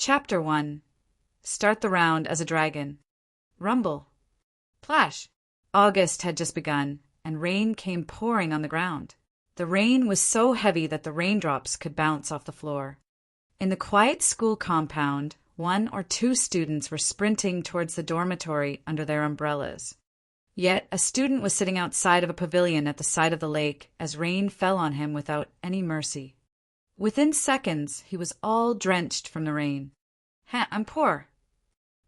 Chapter 1. Start the round as a dragon. Rumble. Plash. August had just begun, and rain came pouring on the ground. The rain was so heavy that the raindrops could bounce off the floor. In the quiet school compound, 1 or 2 students were sprinting towards the dormitory under their umbrellas. Yet a student was sitting outside of a pavilion at the side of the lake as rain fell on him without any mercy. Within seconds, he was all drenched from the rain. I'm poor."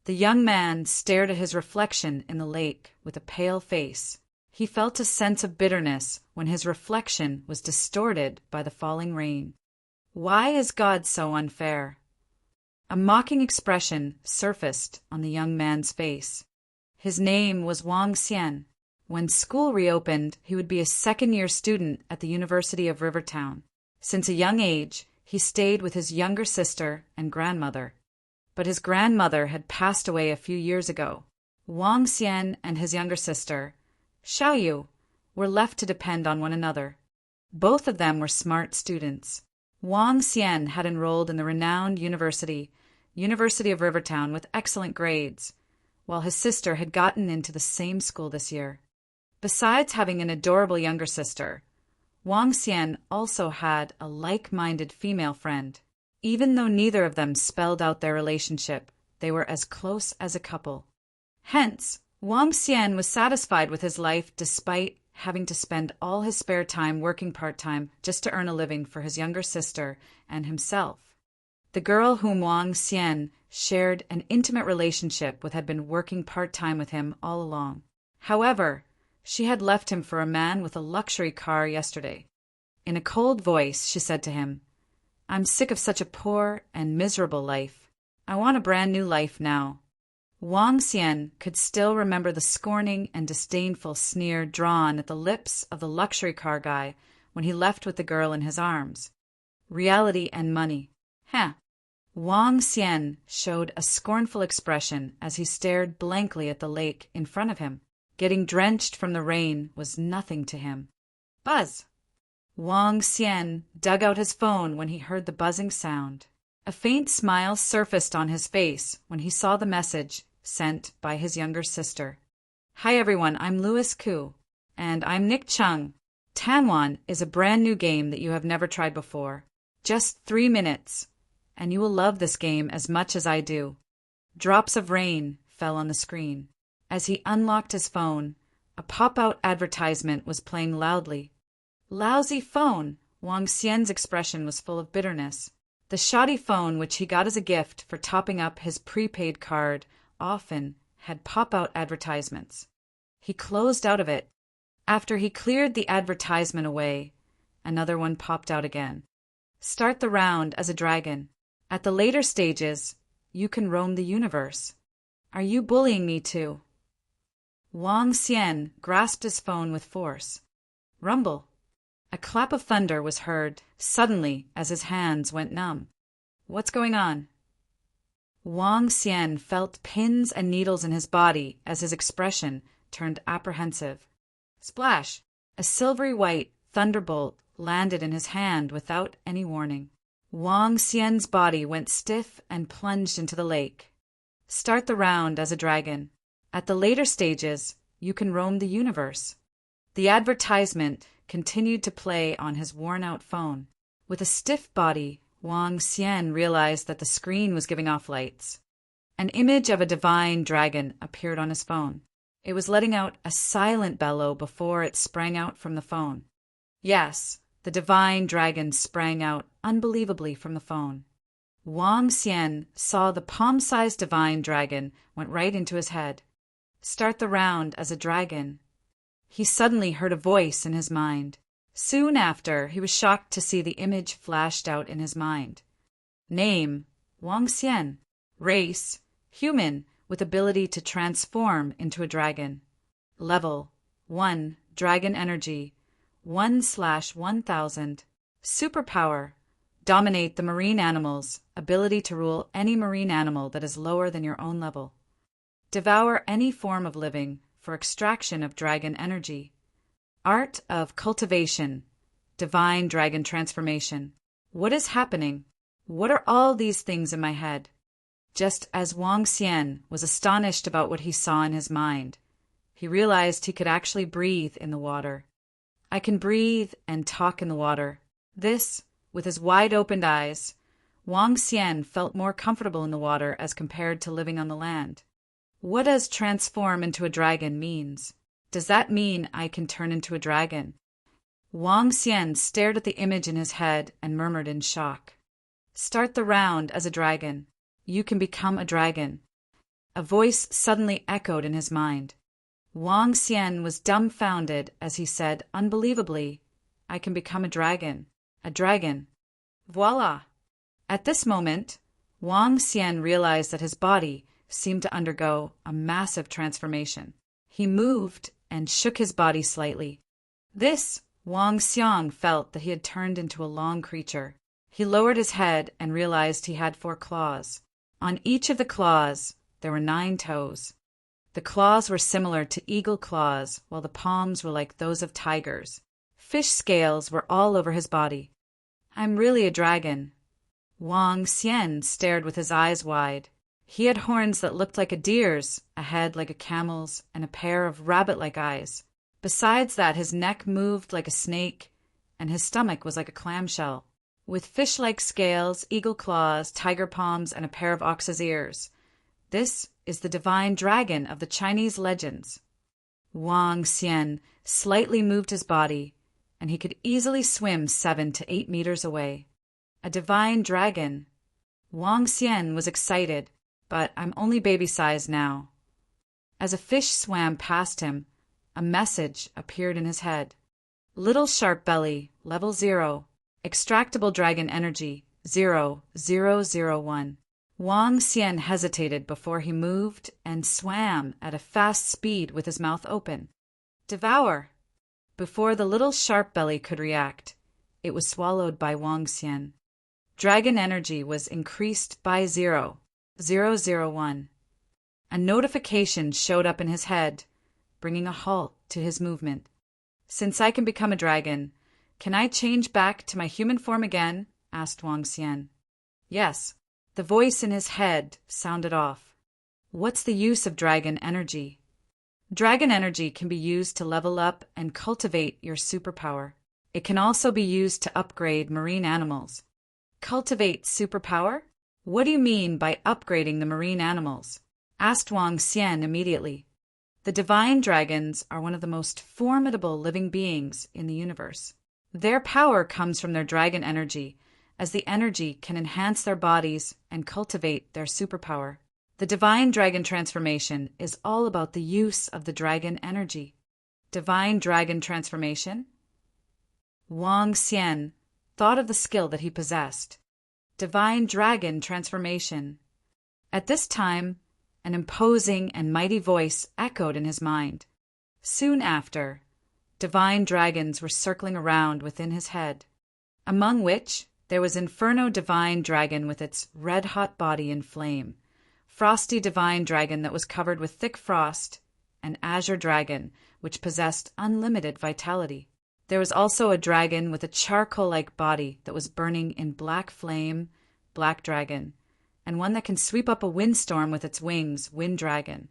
The young man stared at his reflection in the lake with a pale face. He felt a sense of bitterness when his reflection was distorted by the falling rain. Why is God so unfair? A mocking expression surfaced on the young man's face. His name was Wang Xian. When school reopened, he would be a second-year student at the University of Rivertown. Since a young age, he stayed with his younger sister and grandmother. But his grandmother had passed away a few years ago. Wang Xian and his younger sister, Xiaoyu, were left to depend on one another. Both of them were smart students. Wang Xian had enrolled in the renowned University of Rivertown with excellent grades, while his sister had gotten into the same school this year. Besides having an adorable younger sister, Wang Xian also had a like-minded female friend. Even though neither of them spelled out their relationship, they were as close as a couple. Hence, Wang Xian was satisfied with his life despite having to spend all his spare time working part-time just to earn a living for his younger sister and himself. The girl whom Wang Xian shared an intimate relationship with had been working part-time with him all along. However, she had left him for a man with a luxury car yesterday. In a cold voice, she said to him, "I'm sick of such a poor and miserable life. I want a brand new life now." Wang Xian could still remember the scorning and disdainful sneer drawn at the lips of the luxury car guy when he left with the girl in his arms. Reality and money. Wang Xian showed a scornful expression as he stared blankly at the lake in front of him. Getting drenched from the rain was nothing to him. Buzz! Wang Xian dug out his phone when he heard the buzzing sound. A faint smile surfaced on his face when he saw the message sent by his younger sister. "Hi everyone, I'm Louis Koo. And I'm Nick Chung. Tanwan is a brand new game that you have never tried before. Just 3 minutes, and you will love this game as much as I do." Drops of rain fell on the screen. As he unlocked his phone, a pop-out advertisement was playing loudly. Lousy phone! Wang Xian's expression was full of bitterness. The shoddy phone which he got as a gift for topping up his prepaid card often had pop-out advertisements. He closed out of it. After he cleared the advertisement away, another one popped out again. Start the round as a dragon. At the later stages, you can roam the universe. Are you bullying me too? Wang Xian grasped his phone with force. Rumble. A clap of thunder was heard suddenly as his hands went numb. What's going on? Wang Xian felt pins and needles in his body as his expression turned apprehensive. Splash! A silvery white thunderbolt landed in his hand without any warning. Wang Xian's body went stiff and plunged into the lake. Start the round as a dragon. At the later stages, you can roam the universe. The advertisement continued to play on his worn-out phone. With a stiff body, Wang Xian realized that the screen was giving off lights. An image of a divine dragon appeared on his phone. It was letting out a silent bellow before it sprang out from the phone. Yes, the divine dragon sprang out unbelievably from the phone. Wang Xian saw the palm-sized divine dragon went right into his head. Start the round as a dragon. He suddenly heard a voice in his mind. Soon after, he was shocked to see the image flashed out in his mind. Name, Wang Xian. Race, human, with ability to transform into a dragon. Level, 1, dragon energy, 1/1000. Superpower, dominate the marine animals, ability to rule any marine animal that is lower than your own level. Devour any form of living for extraction of dragon energy. Art of cultivation, divine dragon transformation. What is happening? What are all these things in my head? Just as Wang Xian was astonished about what he saw in his mind, he realized he could actually breathe in the water. I can breathe and talk in the water. This, with his wide-opened eyes, Wang Xian felt more comfortable in the water as compared to living on the land. What does transform into a dragon means? Does that mean I can turn into a dragon? Wang Xian stared at the image in his head and murmured in shock. Start the round as a dragon. You can become a dragon. A voice suddenly echoed in his mind. Wang Xian was dumbfounded as he said, unbelievably, I can become a dragon. A dragon. Voila! At this moment, Wang Xian realized that his body seemed to undergo a massive transformation. He moved and shook his body slightly. This, Wang Xian felt that he had turned into a long creature. He lowered his head and realized he had 4 claws. On each of the claws, there were 9 toes. The claws were similar to eagle claws, while the palms were like those of tigers. Fish scales were all over his body. I'm really a dragon. Wang Xian stared with his eyes wide. He had horns that looked like a deer's, a head like a camel's, and a pair of rabbit-like eyes. Besides that, his neck moved like a snake, and his stomach was like a clamshell. With fish-like scales, eagle claws, tiger palms, and a pair of ox's ears. This is the divine dragon of the Chinese legends. Wang Xian slightly moved his body, and he could easily swim 7 to 8 meters away. A divine dragon. Wang Xian was excited, but I'm only baby-sized now. As a fish swam past him, a message appeared in his head. Little sharp belly, level 0. Extractable dragon energy, 0001. Wang Xian hesitated before he moved and swam at a fast speed with his mouth open. Devour! Before the little sharp belly could react, it was swallowed by Wang Xian. Dragon energy was increased by 001. A notification showed up in his head, bringing a halt to his movement. Since I can become a dragon, can I change back to my human form again? Asked Wang Xian. Yes. The voice in his head sounded off. What's the use of dragon energy? Dragon energy can be used to level up and cultivate your superpower. It can also be used to upgrade marine animals. Cultivate superpower? What do you mean by upgrading the marine animals? Asked Wang Xian immediately. The divine dragons are one of the most formidable living beings in the universe. Their power comes from their dragon energy, as the energy can enhance their bodies and cultivate their superpower. The divine dragon transformation is all about the use of the dragon energy. Divine dragon transformation? Wang Xian thought of the skill that he possessed. Divine dragon transformation. At this time, an imposing and mighty voice echoed in his mind. Soon after, divine dragons were circling around within his head, among which there was Inferno divine dragon with its red-hot body in flame, Frosty divine dragon that was covered with thick frost, and Azure dragon, which possessed unlimited vitality. There was also a dragon with a charcoal-like body that was burning in black flame, Black dragon, and one that can sweep up a windstorm with its wings, Wind dragon.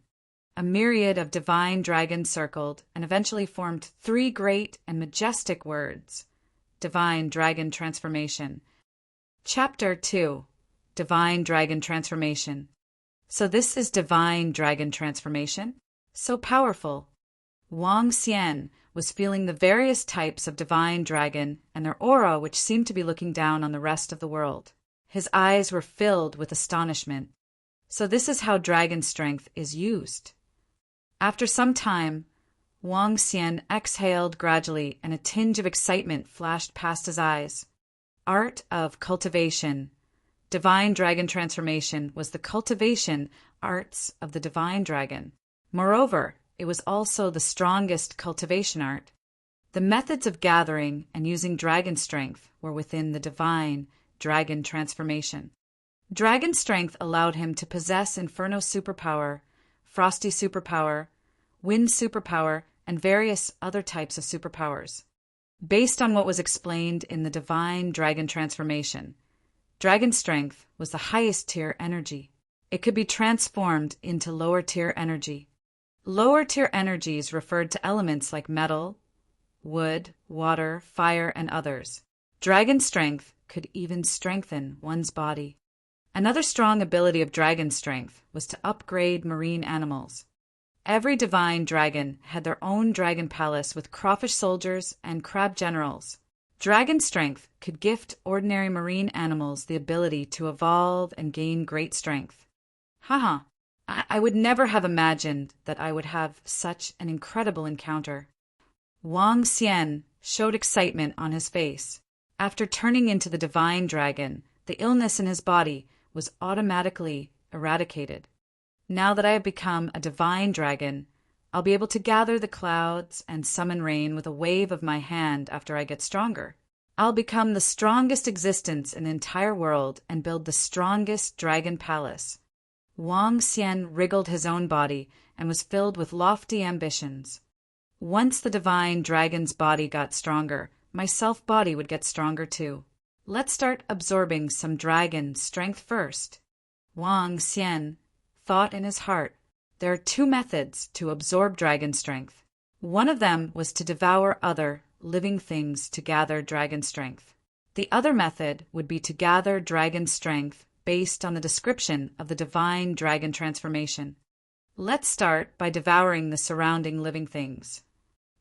A myriad of divine dragons circled and eventually formed 3 great and majestic words. Divine Dragon Transformation. Chapter 2. Divine Dragon Transformation. So this is Divine Dragon Transformation? So powerful. Wang Xian was feeling the various types of divine dragon and their aura, which seemed to be looking down on the rest of the world. His eyes were filled with astonishment. So this is how dragon strength is used. After some time, Wang Xian exhaled gradually and a tinge of excitement flashed past his eyes. Art of cultivation. Divine dragon transformation was the cultivation arts of the divine dragon. Moreover, it was also the strongest cultivation art. The methods of gathering and using dragon strength were within the divine dragon transformation. Dragon strength allowed him to possess Inferno superpower, Frosty superpower, Wind superpower, and various other types of superpowers. Based on what was explained in the divine dragon transformation, dragon strength was the highest tier energy. It could be transformed into lower-tier energy. Lower-tier energies referred to elements like metal, wood, water, fire, and others. Dragon strength could even strengthen one's body. Another strong ability of dragon strength was to upgrade marine animals. Every divine dragon had their own dragon palace with crawfish soldiers and crab generals. Dragon strength could gift ordinary marine animals the ability to evolve and gain great strength. Haha, I would never have imagined that I would have such an incredible encounter. Wang Xian showed excitement on his face. After turning into the divine dragon, the illness in his body was automatically eradicated. Now that I have become a divine dragon, I'll be able to gather the clouds and summon rain with a wave of my hand after I get stronger. I'll become the strongest existence in the entire world and build the strongest dragon palace. Wang Xian wriggled his own body and was filled with lofty ambitions. Once the divine dragon's body got stronger, my self-body would get stronger too. Let's start absorbing some dragon strength first. Wang Xian thought in his heart. There are 2 methods to absorb dragon strength. One of them was to devour other living things to gather dragon strength. The other method would be to gather dragon strength based on the description of the divine dragon transformation. Let's start by devouring the surrounding living things.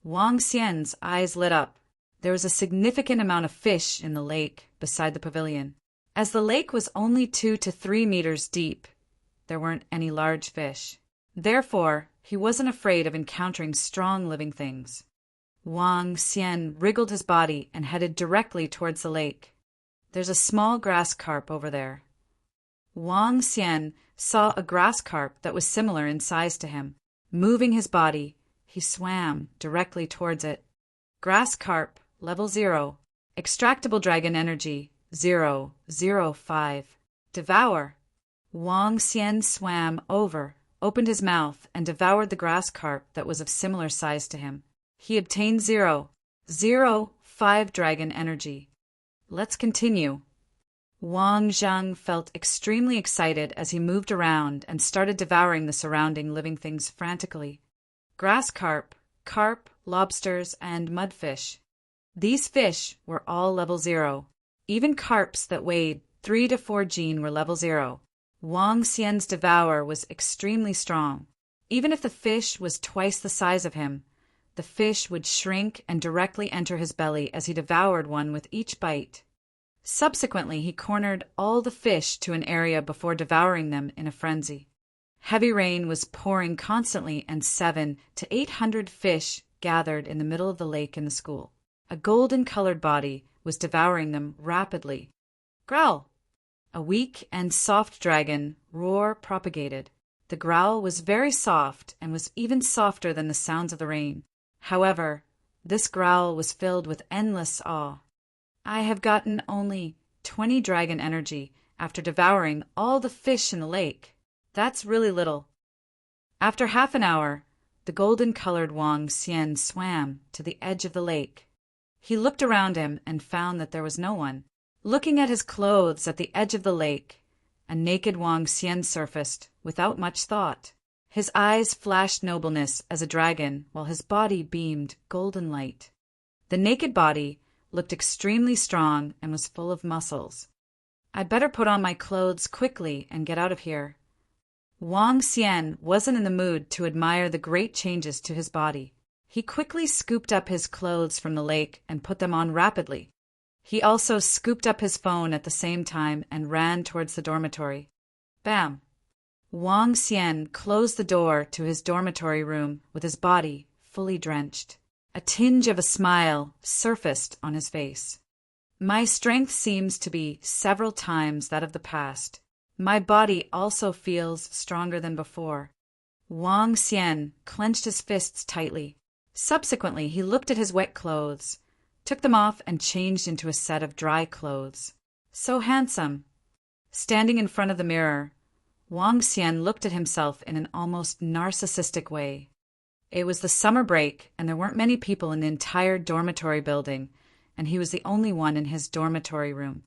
Wang Xian's eyes lit up. There was a significant amount of fish in the lake beside the pavilion. As the lake was only 2 to 3 meters deep, there weren't any large fish. Therefore, he wasn't afraid of encountering strong living things. Wang Xian wriggled his body and headed directly towards the lake. There's a small grass carp over there. Wang Xian saw a grass carp that was similar in size to him. Moving his body, he swam directly towards it. Grass carp, level 0. Extractable dragon energy, 005. Devour. Wang Xian swam over, opened his mouth, and devoured the grass carp that was of similar size to him. He obtained 005 dragon energy. Let's continue. Wang Zhang felt extremely excited as he moved around and started devouring the surrounding living things frantically. Grass carp, carp, lobsters, and mudfish. These fish were all level 0. Even carps that weighed 3 to 4 gene were level 0. Wang Xian's devour was extremely strong. Even if the fish was twice the size of him, the fish would shrink and directly enter his belly as he devoured one with each bite. Subsequently, he cornered all the fish to an area before devouring them in a frenzy. Heavy rain was pouring constantly, and 700 to 800 fish gathered in the middle of the lake in the school. A golden-colored body was devouring them rapidly. Growl! A weak and soft dragon roar propagated. The growl was very soft and was even softer than the sounds of the rain. However, this growl was filled with endless awe. I have gotten only 20 dragon energy after devouring all the fish in the lake. That's really little. After half an hour, the golden-colored Wang Xian swam to the edge of the lake. He looked around him and found that there was no one. Looking at his clothes at the edge of the lake, a naked Wang Xian surfaced without much thought. His eyes flashed nobleness as a dragon, while his body beamed golden light. The naked body looked extremely strong and was full of muscles. I'd better put on my clothes quickly and get out of here. Wang Xian wasn't in the mood to admire the great changes to his body. He quickly scooped up his clothes from the lake and put them on rapidly. He also scooped up his phone at the same time and ran towards the dormitory. Bam! Wang Xian closed the door to his dormitory room with his body fully drenched. A tinge of a smile surfaced on his face. My strength seems to be several times that of the past. My body also feels stronger than before. Wang Xian clenched his fists tightly. Subsequently, he looked at his wet clothes, took them off, and changed into a set of dry clothes. So handsome. Standing in front of the mirror, Wang Xian looked at himself in an almost narcissistic way. It was the summer break, and there weren't many people in the entire dormitory building, and he was the only one in his dormitory room.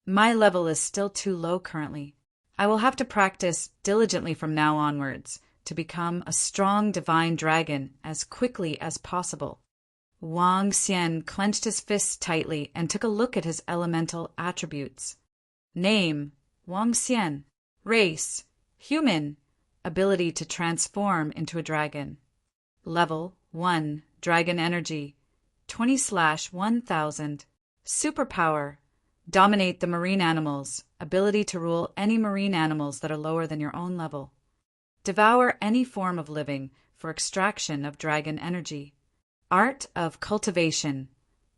My level is still too low currently. I will have to practice diligently from now onwards to become a strong divine dragon as quickly as possible. Wang Xian clenched his fists tightly and took a look at his elemental attributes. Name, Wang Xian. Race, human. Ability to transform into a dragon. Level 1, Dragon Energy, 20/1000. Superpower, dominate the marine animals. Ability to rule any marine animals that are lower than your own level. Devour any form of living for extraction of dragon energy. Art of Cultivation,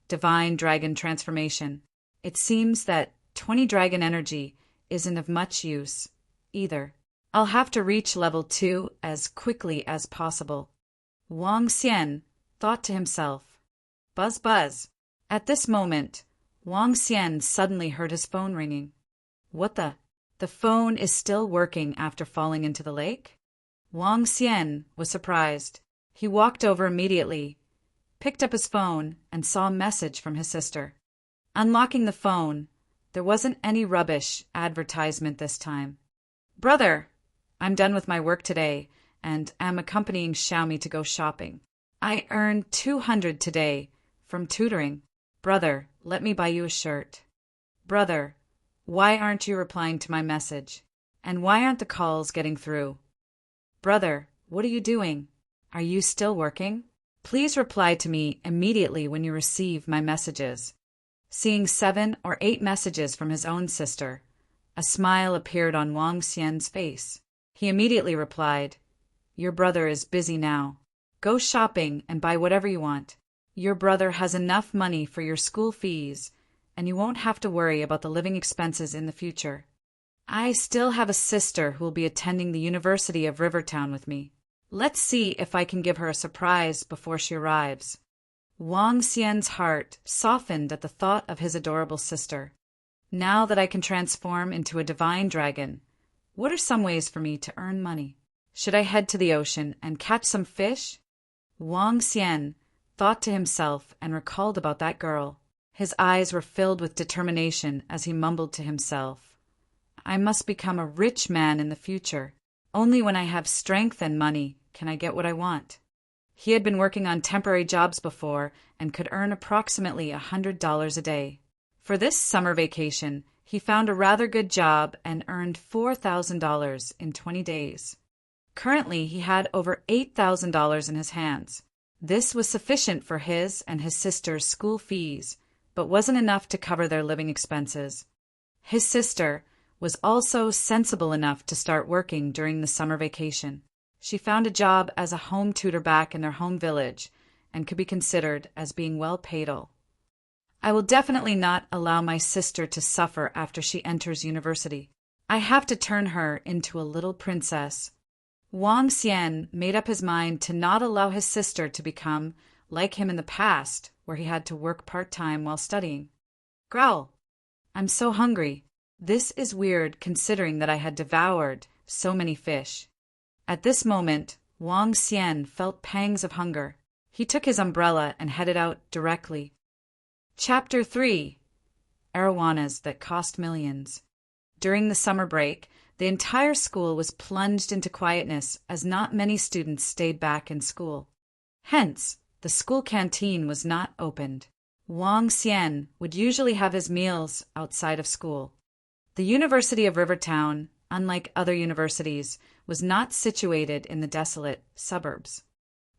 Divine Dragon Transformation. It seems that 20 dragon energy isn't of much use either. I'll have to reach level 2 as quickly as possible. Wang Xian thought to himself. Buzz buzz. At this moment, Wang Xian suddenly heard his phone ringing. What the? The phone is still working after falling into the lake? Wang Xian was surprised. He walked over immediately, picked up his phone, and saw a message from his sister. Unlocking the phone, there wasn't any rubbish advertisement this time. Brother, I'm done with my work today and am accompanying Xiaomi to go shopping. I earned 200 today from tutoring. Brother, let me buy you a shirt. Brother, why aren't you replying to my message? And why aren't the calls getting through? Brother, what are you doing? Are you still working? Please reply to me immediately when you receive my messages. Seeing 7 or 8 messages from his own sister, a smile appeared on Wang Xian's face. He immediately replied, Your brother is busy now. Go shopping and buy whatever you want. Your brother has enough money for your school fees, and you won't have to worry about the living expenses in the future. I still have a sister who will be attending the University of Rivertown with me. Let's see if I can give her a surprise before she arrives. Wang Xian's heart softened at the thought of his adorable sister. Now that I can transform into a divine dragon, what are some ways for me to earn money? Should I head to the ocean and catch some fish? Wang Xian thought to himself and recalled about that girl. His eyes were filled with determination as he mumbled to himself, I must become a rich man in the future. Only when I have strength and money can I get what I want. He had been working on temporary jobs before and could earn approximately $100 a day. For this summer vacation, he found a rather good job and earned $4,000 in 20 days. Currently, he had over $8,000 in his hands. This was sufficient for his and his sister's school fees, but wasn't enough to cover their living expenses. His sister was also sensible enough to start working during the summer vacation. She found a job as a home tutor back in their home village and could be considered as being well paid. I will definitely not allow my sister to suffer after she enters university. I have to turn her into a little princess. Wang Xian made up his mind to not allow his sister to become like him in the past, where he had to work part-time while studying. Growl. I'm so hungry. This is weird considering that I had devoured so many fish. At this moment, Wang Xian felt pangs of hunger. He took his umbrella and headed out directly. Chapter 3. Arowanas that cost millions. During the summer break, the entire school was plunged into quietness as not many students stayed back in school. Hence, the school canteen was not opened. Wang Xian would usually have his meals outside of school. The University of Rivertown, unlike other universities, was not situated in the desolate suburbs.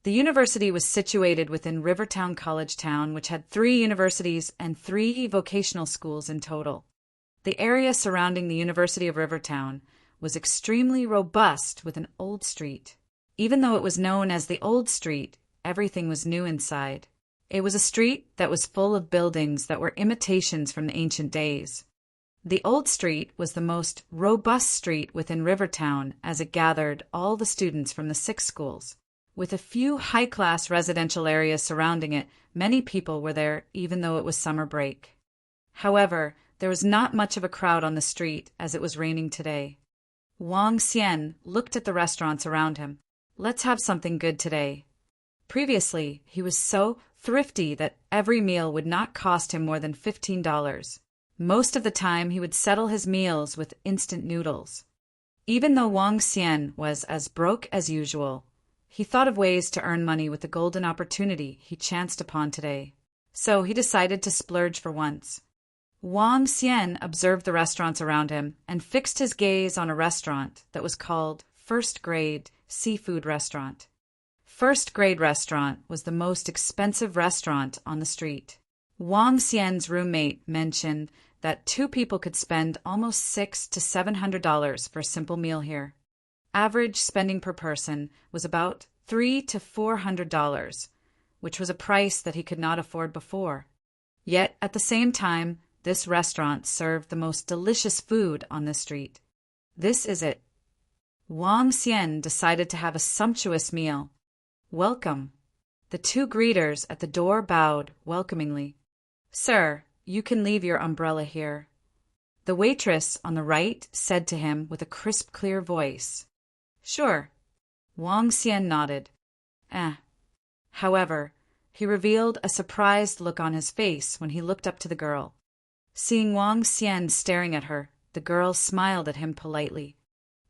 The university was situated within Rivertown College Town, which had 3 universities and 3 vocational schools in total. The area surrounding the University of Rivertown was extremely robust with an old street. Even though it was known as the Old Street, everything was new inside. It was a street that was full of buildings that were imitations from the ancient days. The Old Street was the most robust street within Rivertown as it gathered all the students from the 6 schools. With a few high-class residential areas surrounding it, many people were there even though it was summer break. However, there was not much of a crowd on the street as it was raining today. Wang Xian looked at the restaurants around him. Let's have something good today. Previously, he was so thrifty that every meal would not cost him more than $15. Most of the time, he would settle his meals with instant noodles. Even though Wang Xian was as broke as usual, he thought of ways to earn money with the golden opportunity he chanced upon today. So he decided to splurge for once. Wang Xian observed the restaurants around him and fixed his gaze on a restaurant that was called First Grade Seafood Restaurant. First Grade Restaurant was the most expensive restaurant on the street. Wang Xian's roommate mentioned that two people could spend almost $600 to $700 for a simple meal here. Average spending per person was about $300 to $400, which was a price that he could not afford before. Yet, at the same time, this restaurant served the most delicious food on this street. This is it. Wang Xian decided to have a sumptuous meal. Welcome. The two greeters at the door bowed welcomingly. Sir, you can leave your umbrella here. The waitress on the right said to him with a crisp, clear voice. Sure. Wang Xian nodded. However, he revealed a surprised look on his face when he looked up to the girl. Seeing Wang Xian staring at her, the girl smiled at him politely.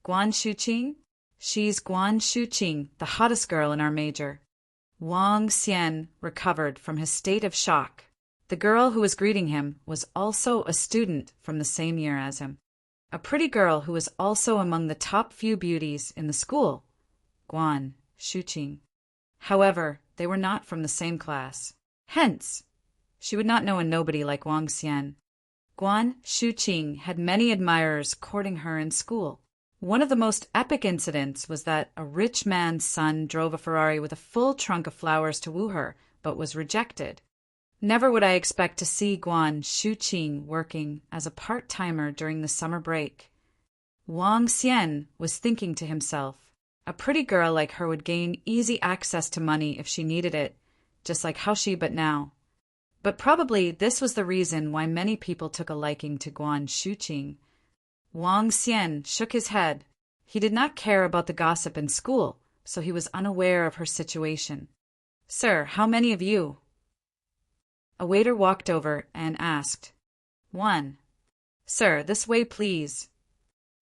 Guan Shuqing? She's Guan Shuqing, the hottest girl in our major. Wang Xian recovered from his state of shock. The girl who was greeting him was also a student from the same year as him. A pretty girl who was also among the top few beauties in the school. Guan Shuqing. However, they were not from the same class. Hence, she would not know a nobody like Wang Xian. Guan Shuqing had many admirers courting her in school. One of the most epic incidents was that a rich man's son drove a Ferrari with a full trunk of flowers to woo her, but was rejected. Never would I expect to see Guan Shuqing working as a part-timer during the summer break. Wang Xian was thinking to himself, a pretty girl like her would gain easy access to money if she needed it, just like how she but now. But probably this was the reason why many people took a liking to Guan Shuqing. Wang Xian shook his head. He did not care about the gossip in school, so he was unaware of her situation. Sir, how many of you? A waiter walked over and asked. 1. Sir, this way please.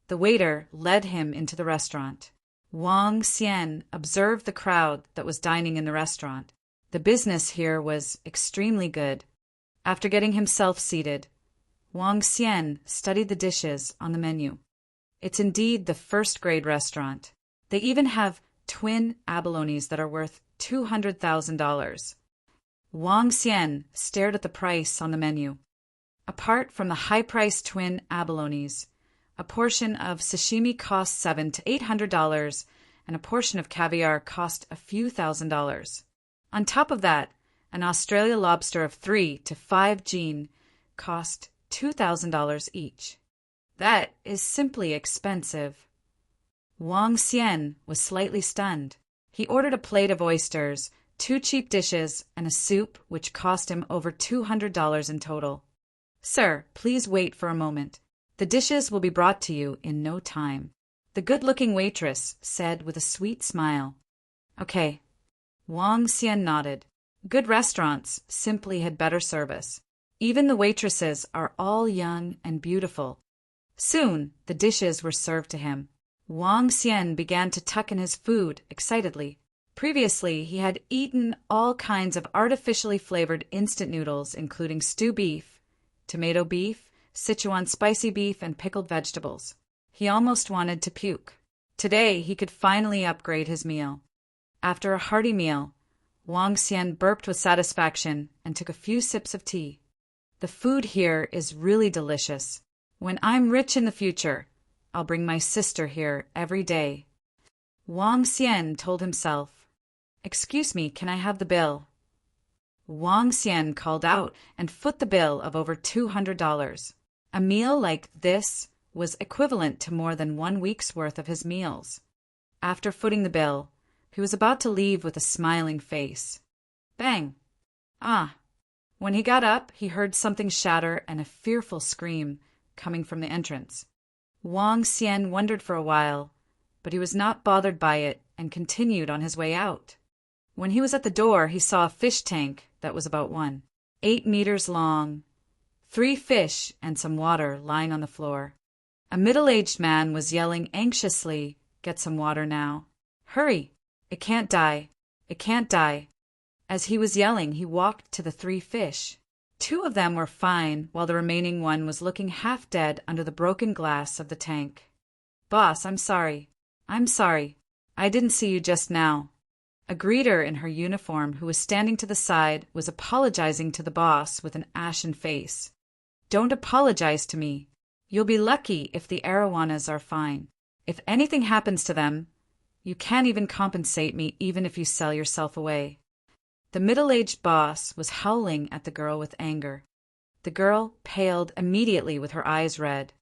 The waiter led him into the restaurant. Wang Xian observed the crowd that was dining in the restaurant. The business here was extremely good. After getting himself seated, Wang Xian studied the dishes on the menu. It's indeed the first-grade restaurant. They even have twin abalones that are worth $200,000. Wang Xian stared at the price on the menu. Apart from the high-priced twin abalones, a portion of sashimi cost $700 to $800, and a portion of caviar cost a few $1,000s. On top of that, an Australia lobster of 3 to 5 gene cost $2,000 each. That is simply expensive. Wang Xian was slightly stunned. He ordered a plate of oysters, 2 cheap dishes, and a soup which cost him over $200 in total. Sir, please wait for a moment. The dishes will be brought to you in no time, the good-looking waitress said with a sweet smile. Okay. Wang Xian nodded. Good restaurants simply had better service. Even the waitresses are all young and beautiful. Soon, the dishes were served to him. Wang Xian began to tuck in his food excitedly. Previously, he had eaten all kinds of artificially flavored instant noodles, including stew beef, tomato beef, Sichuan spicy beef, and pickled vegetables. He almost wanted to puke. Today, he could finally upgrade his meal. After a hearty meal, Wang Xian burped with satisfaction and took a few sips of tea. The food here is really delicious. When I'm rich in the future, I'll bring my sister here every day. Wang Xian told himself. Excuse me, can I have the bill? Wang Xian called out and foot the bill of over $200. A meal like this was equivalent to more than 1 week's worth of his meals. After footing the bill, he was about to leave with a smiling face. Bang! When he got up, he heard something shatter and a fearful scream coming from the entrance. Wang Xian wondered for a while, but he was not bothered by it and continued on his way out. When he was at the door, he saw a fish tank that was about 8 meters long, 3 fish and some water lying on the floor. A middle-aged man was yelling anxiously, "Get some water now. Hurry! It can't die. It can't die." As he was yelling, he walked to the 3 fish. 2 of them were fine, while the remaining one was looking half dead under the broken glass of the tank. "Boss, I'm sorry. I'm sorry. I didn't see you just now." A greeter in her uniform who was standing to the side was apologizing to the boss with an ashen face. "Don't apologize to me. You'll be lucky if the arowanas are fine. If anything happens to them, you can't even compensate me even if you sell yourself away." The middle-aged boss was howling at the girl with anger. The girl paled immediately with her eyes red.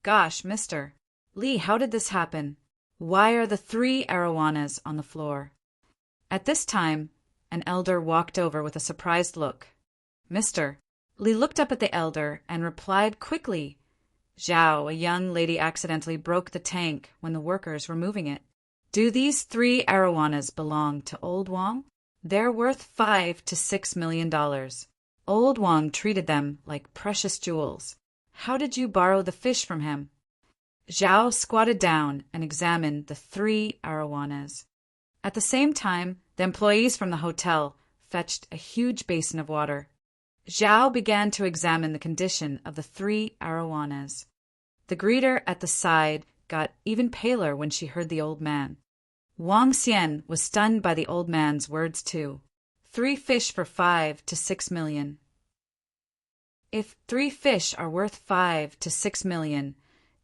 "Gosh, mister. Lee, how did this happen? Why are the 3 arowanas on the floor?" At this time, an elder walked over with a surprised look. "Mister." Lee looked up at the elder and replied quickly, "Zhao, a young lady accidentally broke the tank when the workers were moving it." "Do these 3 arowanas belong to Old Wang?" "They're worth $5 to $6 million. Old Wang treated them like precious jewels. How did you borrow the fish from him?" Zhao squatted down and examined the 3 arowanas. At the same time, the employees from the hotel fetched a huge basin of water. Zhao began to examine the condition of the 3 arowanas. The greeter at the side got even paler when she heard the old man. Wang Xian was stunned by the old man's words too. 3 fish for $5 to $6 million. If 3 fish are worth $5 to $6 million,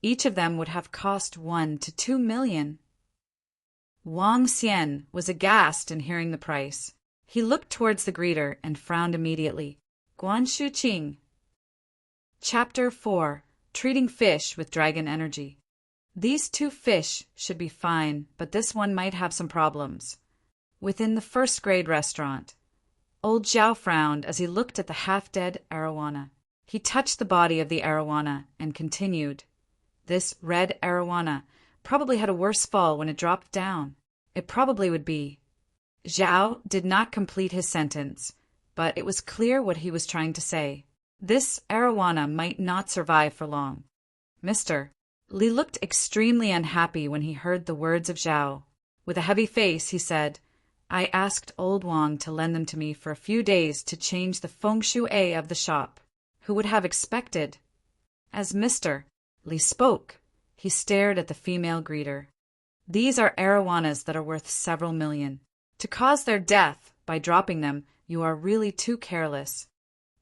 each of them would have cost $1 to $2 million. Wang Xian was aghast in hearing the price. He looked towards the greeter and frowned immediately. Guan Shuqing. Chapter 4. Treating Fish with Dragon Energy. These 2 fish should be fine, but this one might have some problems. Within the first-grade restaurant, old Zhao frowned as he looked at the half-dead arowana. He touched the body of the arowana and continued. This red arowana probably had a worse fall when it dropped down. It probably would be. Zhao did not complete his sentence, but it was clear what he was trying to say. This arowana might not survive for long. "Mister." Li looked extremely unhappy when he heard the words of Zhao. With a heavy face, he said, "I asked Old Wang to lend them to me for a few days to change the feng shui of the shop. Who would have expected?" As Mr. Li spoke, he stared at the female greeter. "These are arowanas that are worth several million. To cause their death by dropping them, you are really too careless."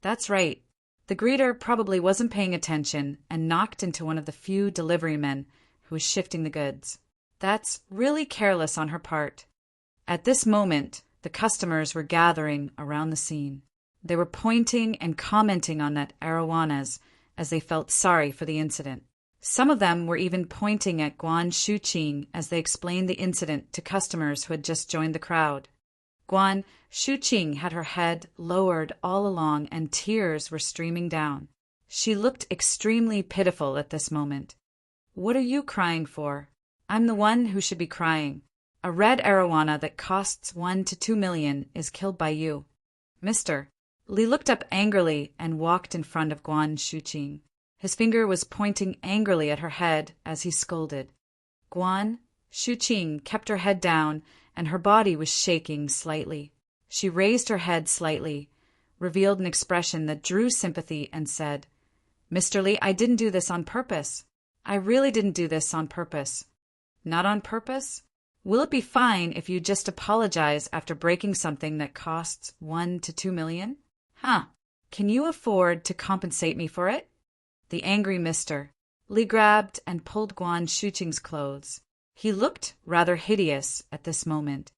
"That's right." The greeter probably wasn't paying attention and knocked into one of the few delivery men who was shifting the goods. "That's really careless on her part." At this moment, the customers were gathering around the scene. They were pointing and commenting on that arowanas as they felt sorry for the incident. Some of them were even pointing at Guan Shuqing as they explained the incident to customers who had just joined the crowd. Guan Shuqing had her head lowered all along and tears were streaming down. She looked extremely pitiful at this moment. "What are you crying for? I'm the one who should be crying. A red arowana that costs $1 to $2 million is killed by you." "Mister." Li looked up angrily and walked in front of Guan Shuqing. His finger was pointing angrily at her head as he scolded. Guan Shuqing kept her head down and her body was shaking slightly. She raised her head slightly, revealed an expression that drew sympathy and said, "Mr. Li, I didn't do this on purpose. I really didn't do this on purpose." "Not on purpose? Will it be fine if you just apologize after breaking something that costs $1 to $2 million? Huh. Can you afford to compensate me for it?" The angry Mr. Li grabbed and pulled Guan Shuqing's clothes. He looked rather hideous at this moment.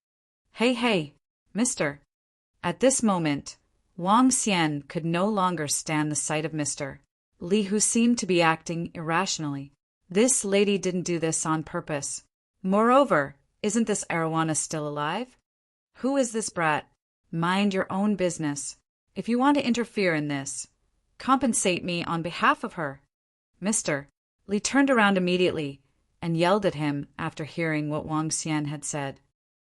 Hey, mister." At this moment, Wang Xian could no longer stand the sight of Mr. Li, who seemed to be acting irrationally. This lady didn't do this on purpose. Moreover, isn't this arowana still alive? Who is this brat? Mind your own business. If you want to interfere in this, compensate me on behalf of her. Mr. Li turned around immediately and yelled at him after hearing what Wang Xian had said.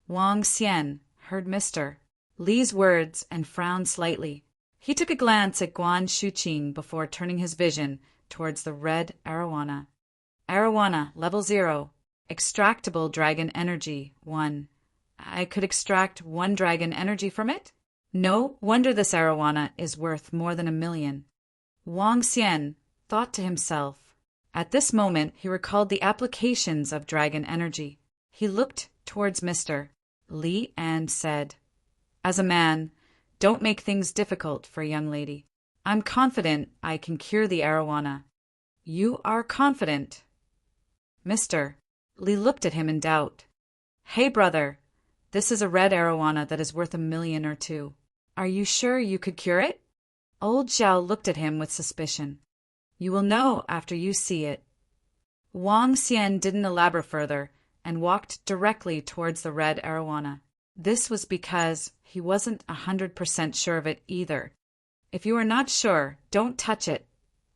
Wang Xian heard Mr. Li's words and frowned slightly. He took a glance at Guan Shuqing before turning his vision towards the red arowana. Arowana, level 0. Extractable dragon energy, 1. I could extract 1 dragon energy from it? No wonder this arowana is worth more than 1,000,000. Wang Xian thought to himself. At this moment, he recalled the applications of dragon energy. He looked towards Mr. Li and said, "As a man, don't make things difficult for a young lady. I'm confident I can cure the arowana." "You are confident?" Mr. Li looked at him in doubt. "Hey, brother, this is a red arowana that is worth 1,000,000 or 2. Are you sure you could cure it?" Old Zhao looked at him with suspicion. "You will know after you see it." Wang Xian didn't elaborate further and walked directly towards the red arowana. This was because he wasn't 100% sure of it either. "If you are not sure, don't touch it,"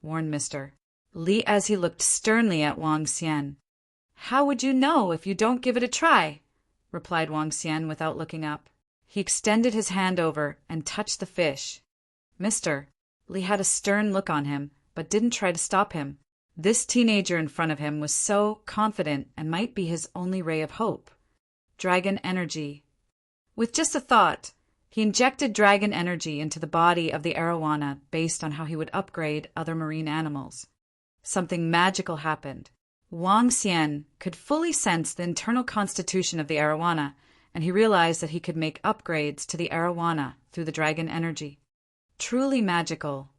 warned Mr. Li as he looked sternly at Wang Xian. "How would you know if you don't give it a try?" replied Wang Xian without looking up. He extended his hand over and touched the fish. Mr. Li had a stern look on him, but didn't try to stop him. This teenager in front of him was so confident and might be his only ray of hope. Dragon energy. With just a thought, he injected dragon energy into the body of the arowana based on how he would upgrade other marine animals. Something magical happened. Wang Xian could fully sense the internal constitution of the arowana, and he realized that he could make upgrades to the arowana through the dragon energy. Truly magical.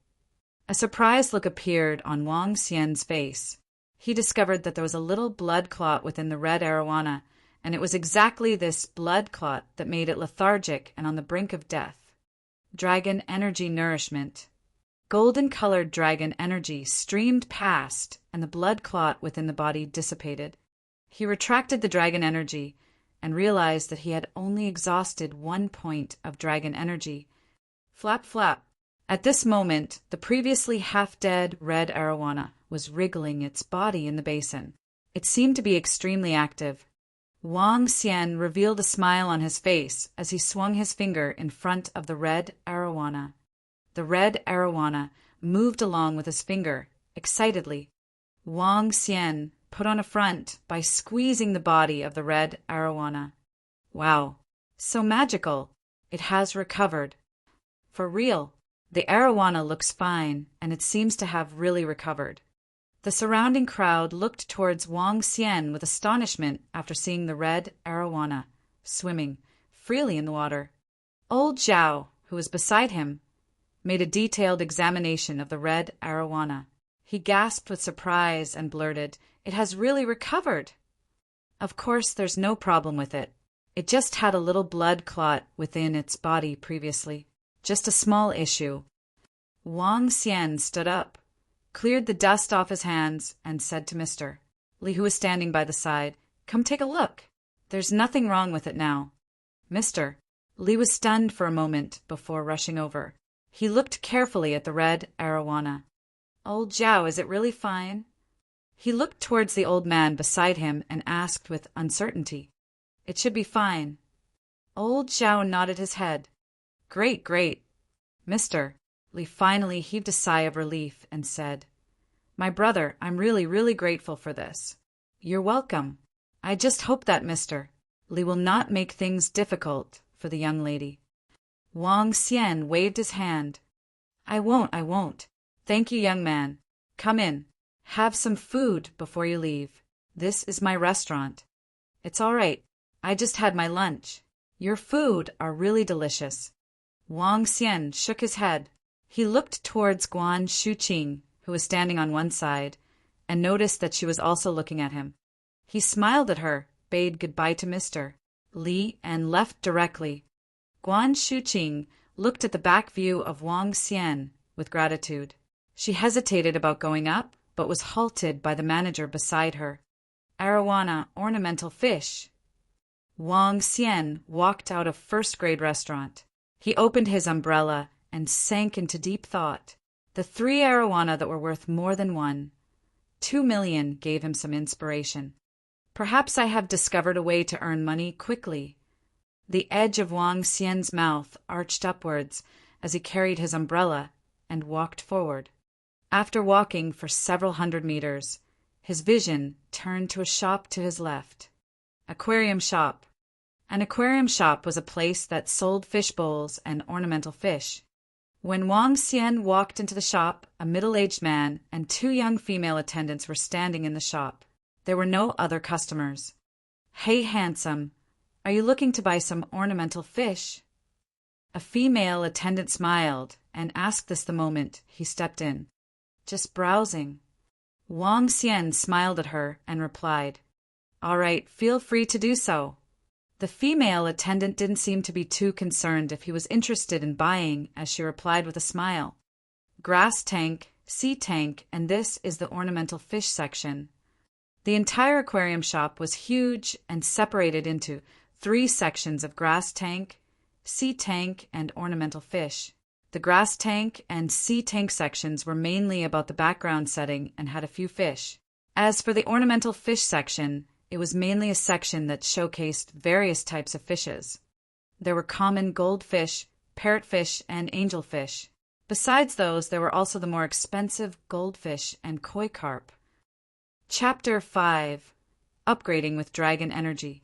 A surprised look appeared on Wang Xian's face. He discovered that there was a little blood clot within the red arowana, and it was exactly this blood clot that made it lethargic and on the brink of death. Dragon energy nourishment. Golden-colored dragon energy streamed past, and the blood clot within the body dissipated. He retracted the dragon energy and realized that he had only exhausted 1 point of dragon energy. Flap, flap. At this moment, the previously half-dead red arowana was wriggling its body in the basin. It seemed to be extremely active. Wang Xian revealed a smile on his face as he swung his finger in front of the red arowana. The red arowana moved along with his finger, excitedly. Wang Xian put on a front by squeezing the body of the red arowana. Wow, so magical. It has recovered. For real. The arowana looks fine, and it seems to have really recovered. The surrounding crowd looked towards Wang Xian with astonishment after seeing the red arowana swimming freely in the water. Old Zhao, who was beside him, made a detailed examination of the red arowana. He gasped with surprise and blurted, "It has really recovered." Of course, there's no problem with it. It just had a little blood clot within its body previously. Just a small issue. Wang Xian stood up, cleared the dust off his hands, and said to Mr. Li, who was standing by the side, "Come take a look. There's nothing wrong with it now." Mr. Li was stunned for a moment before rushing over. He looked carefully at the red arowana. "Old Zhao, is it really fine?" He looked towards the old man beside him and asked with uncertainty. "It should be fine." Old Zhao nodded his head. "Great, great." Mr. Li finally heaved a sigh of relief and said, "My brother, I'm really, really grateful for this." "You're welcome. I just hope that Mr. Li will not make things difficult for the young lady." Wang Xian waved his hand. I won't. Thank you, young man. Come in. Have some food before you leave. This is my restaurant." "It's all right. I just had my lunch. Your food are really delicious." Wang Xian shook his head. He looked towards Guan Shuqing, who was standing on one side, and noticed that she was also looking at him. He smiled at her, bade goodbye to Mr. Li, and left directly. Guan Shuqing looked at the back view of Wang Xian with gratitude. She hesitated about going up, but was halted by the manager beside her. "Arowana ornamental fish." Wang Xian walked out of first-grade restaurant. He opened his umbrella and sank into deep thought. The 3 arowana that were worth more than 1, 2,000,000, gave him some inspiration. Perhaps I have discovered a way to earn money quickly. The edge of Wang Xian's mouth arched upwards as he carried his umbrella and walked forward. After walking for several hundred meters, His vision turned to a shop to his left. Aquarium shop. An aquarium shop was a place that sold fish bowls and ornamental fish. When Wang Xian walked into the shop, a middle-aged man and two young female attendants were standing in the shop. There were no other customers. "Hey, handsome, are you looking to buy some ornamental fish?" A female attendant smiled and asked this the moment he stepped in. "Just browsing." Wang Xian smiled at her and replied, "All right, feel free to do so." The female attendant didn't seem to be too concerned if he was interested in buying, as she replied with a smile, "Grass tank, sea tank, and this is the ornamental fish section." The entire aquarium shop was huge and separated into 3 sections of grass tank, sea tank, and ornamental fish. The grass tank and sea tank sections were mainly about the background setting and had a few fish. As for the ornamental fish section, it was mainly a section that showcased various types of fishes. There were common goldfish, parrotfish, and angelfish. Besides those, there were also the more expensive goldfish and koi carp. Chapter 5. Upgrading with Dragon Energy.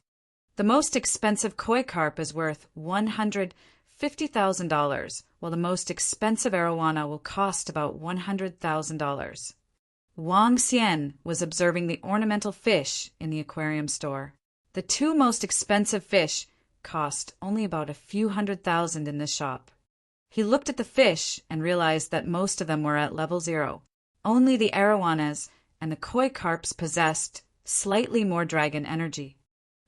The most expensive koi carp is worth $150,000, while the most expensive arowana will cost about $100,000. Wang Xian was observing the ornamental fish in the aquarium store. The 2 most expensive fish cost only about a few $100,000 in this shop. He looked at the fish and realized that most of them were at level 0. Only the arowanas and the koi carps possessed slightly more dragon energy.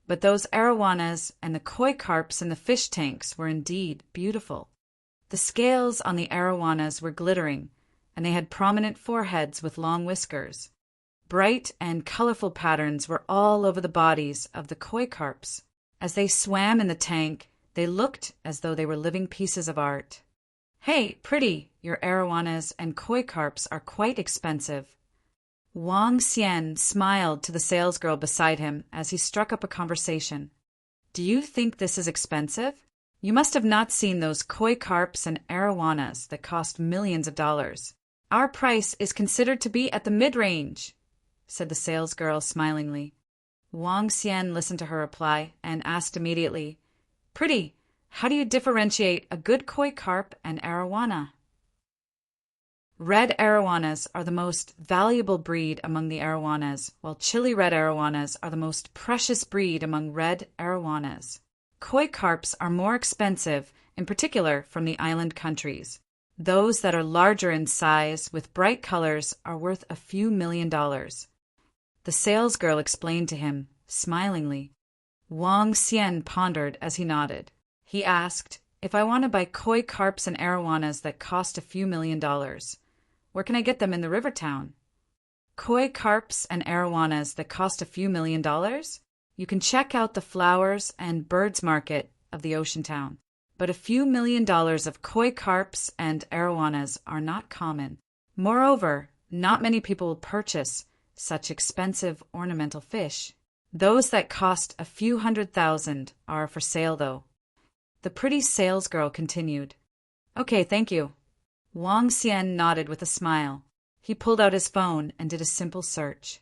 But those arowanas and the koi carps in the fish tanks were indeed beautiful. The scales on the arowanas were glittering, and they had prominent foreheads with long whiskers. Bright and colorful patterns were all over the bodies of the koi carps. As they swam in the tank, they looked as though they were living pieces of art. "Hey, pretty, your arowanas and koi carps are quite expensive." Wang Xian smiled to the salesgirl beside him as he struck up a conversation. "Do you think this is expensive? You must have not seen those koi carps and arowanas that cost millions of dollars. Our price is considered to be at the mid-range," said the salesgirl smilingly. Wang Xian listened to her reply and asked immediately, "Pretty, how do you differentiate a good koi carp and arowana?" Red arowanas are the most valuable breed among the arowanas, while chili red arowanas are the most precious breed among red arowanas. Koi carps are more expensive, in particular from the island countries. Those that are larger in size with bright colors are worth a few $1,000,000. The salesgirl explained to him, smilingly. Wang Xian pondered as he nodded. He asked, "If I want to buy koi carps and arowanas that cost a few $1,000,000, where can I get them in the river town?" "Koi carps and arowanas that cost a few $1,000,000? You can check out the flowers and birds market of the ocean town. But a few $1,000,000 of koi carps and arowanas are not common. Moreover, not many people will purchase such expensive ornamental fish. Those that cost a few $100,000 are for sale, though." The pretty salesgirl continued, "Okay, thank you." Wang Xian nodded with a smile. He pulled out his phone and did a simple search.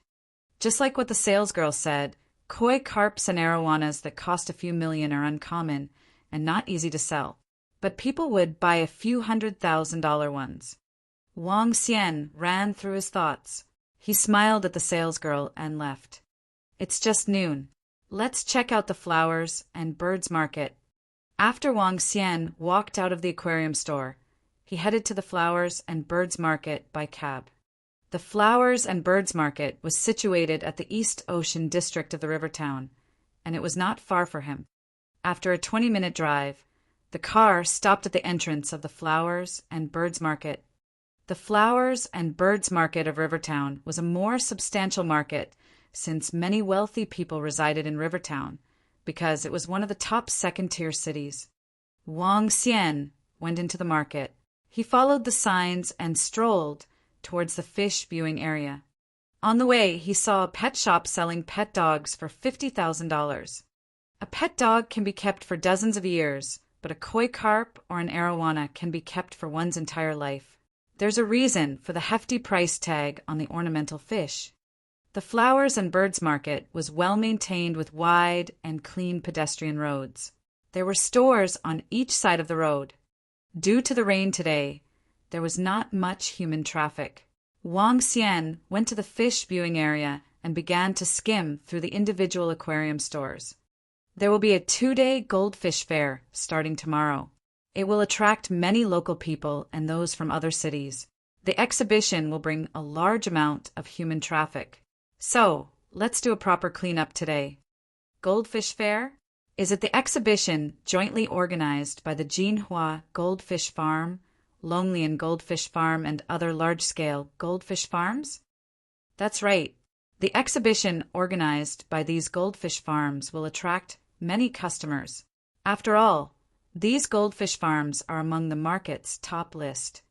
Just like what the salesgirl said, koi carps and arowanas that cost a few million are uncommon and not easy to sell, but people would buy a few $100,000 ones. Wang Xian ran through his thoughts. He smiled at the salesgirl and left. "It's just noon. Let's check out the flowers and birds market." After Wang Xian walked out of the aquarium store, he headed to the flowers and birds market by cab. The flowers and birds market was situated at the East Ocean district of the river town, and it was not far for him. After a 20-minute drive, the car stopped at the entrance of the Flowers and Birds Market. The Flowers and Birds Market of Rivertown was a more substantial market since many wealthy people resided in Rivertown because it was one of the top second-tier cities. Wang Xian went into the market. He followed the signs and strolled towards the fish viewing area. On the way, he saw a pet shop selling pet dogs for $50,000. A pet dog can be kept for dozens of years, but a koi carp or an arowana can be kept for one's entire life. There's a reason for the hefty price tag on the ornamental fish. The flowers and birds market was well maintained with wide and clean pedestrian roads. There were stores on each side of the road. Due to the rain today, there was not much human traffic. Wang Xian went to the fish viewing area and began to skim through the individual aquarium stores. There will be a 2-day goldfish fair starting tomorrow. It will attract many local people and those from other cities. The exhibition will bring a large amount of human traffic. So, let's do a proper cleanup today. Goldfish Fair? Is it the exhibition jointly organized by the Jinhua Goldfish Farm, Longlian Goldfish Farm, and other large-scale goldfish farms? That's right. The exhibition organized by these goldfish farms will attract many customers. After all, these goldfish farms are among the market's top list.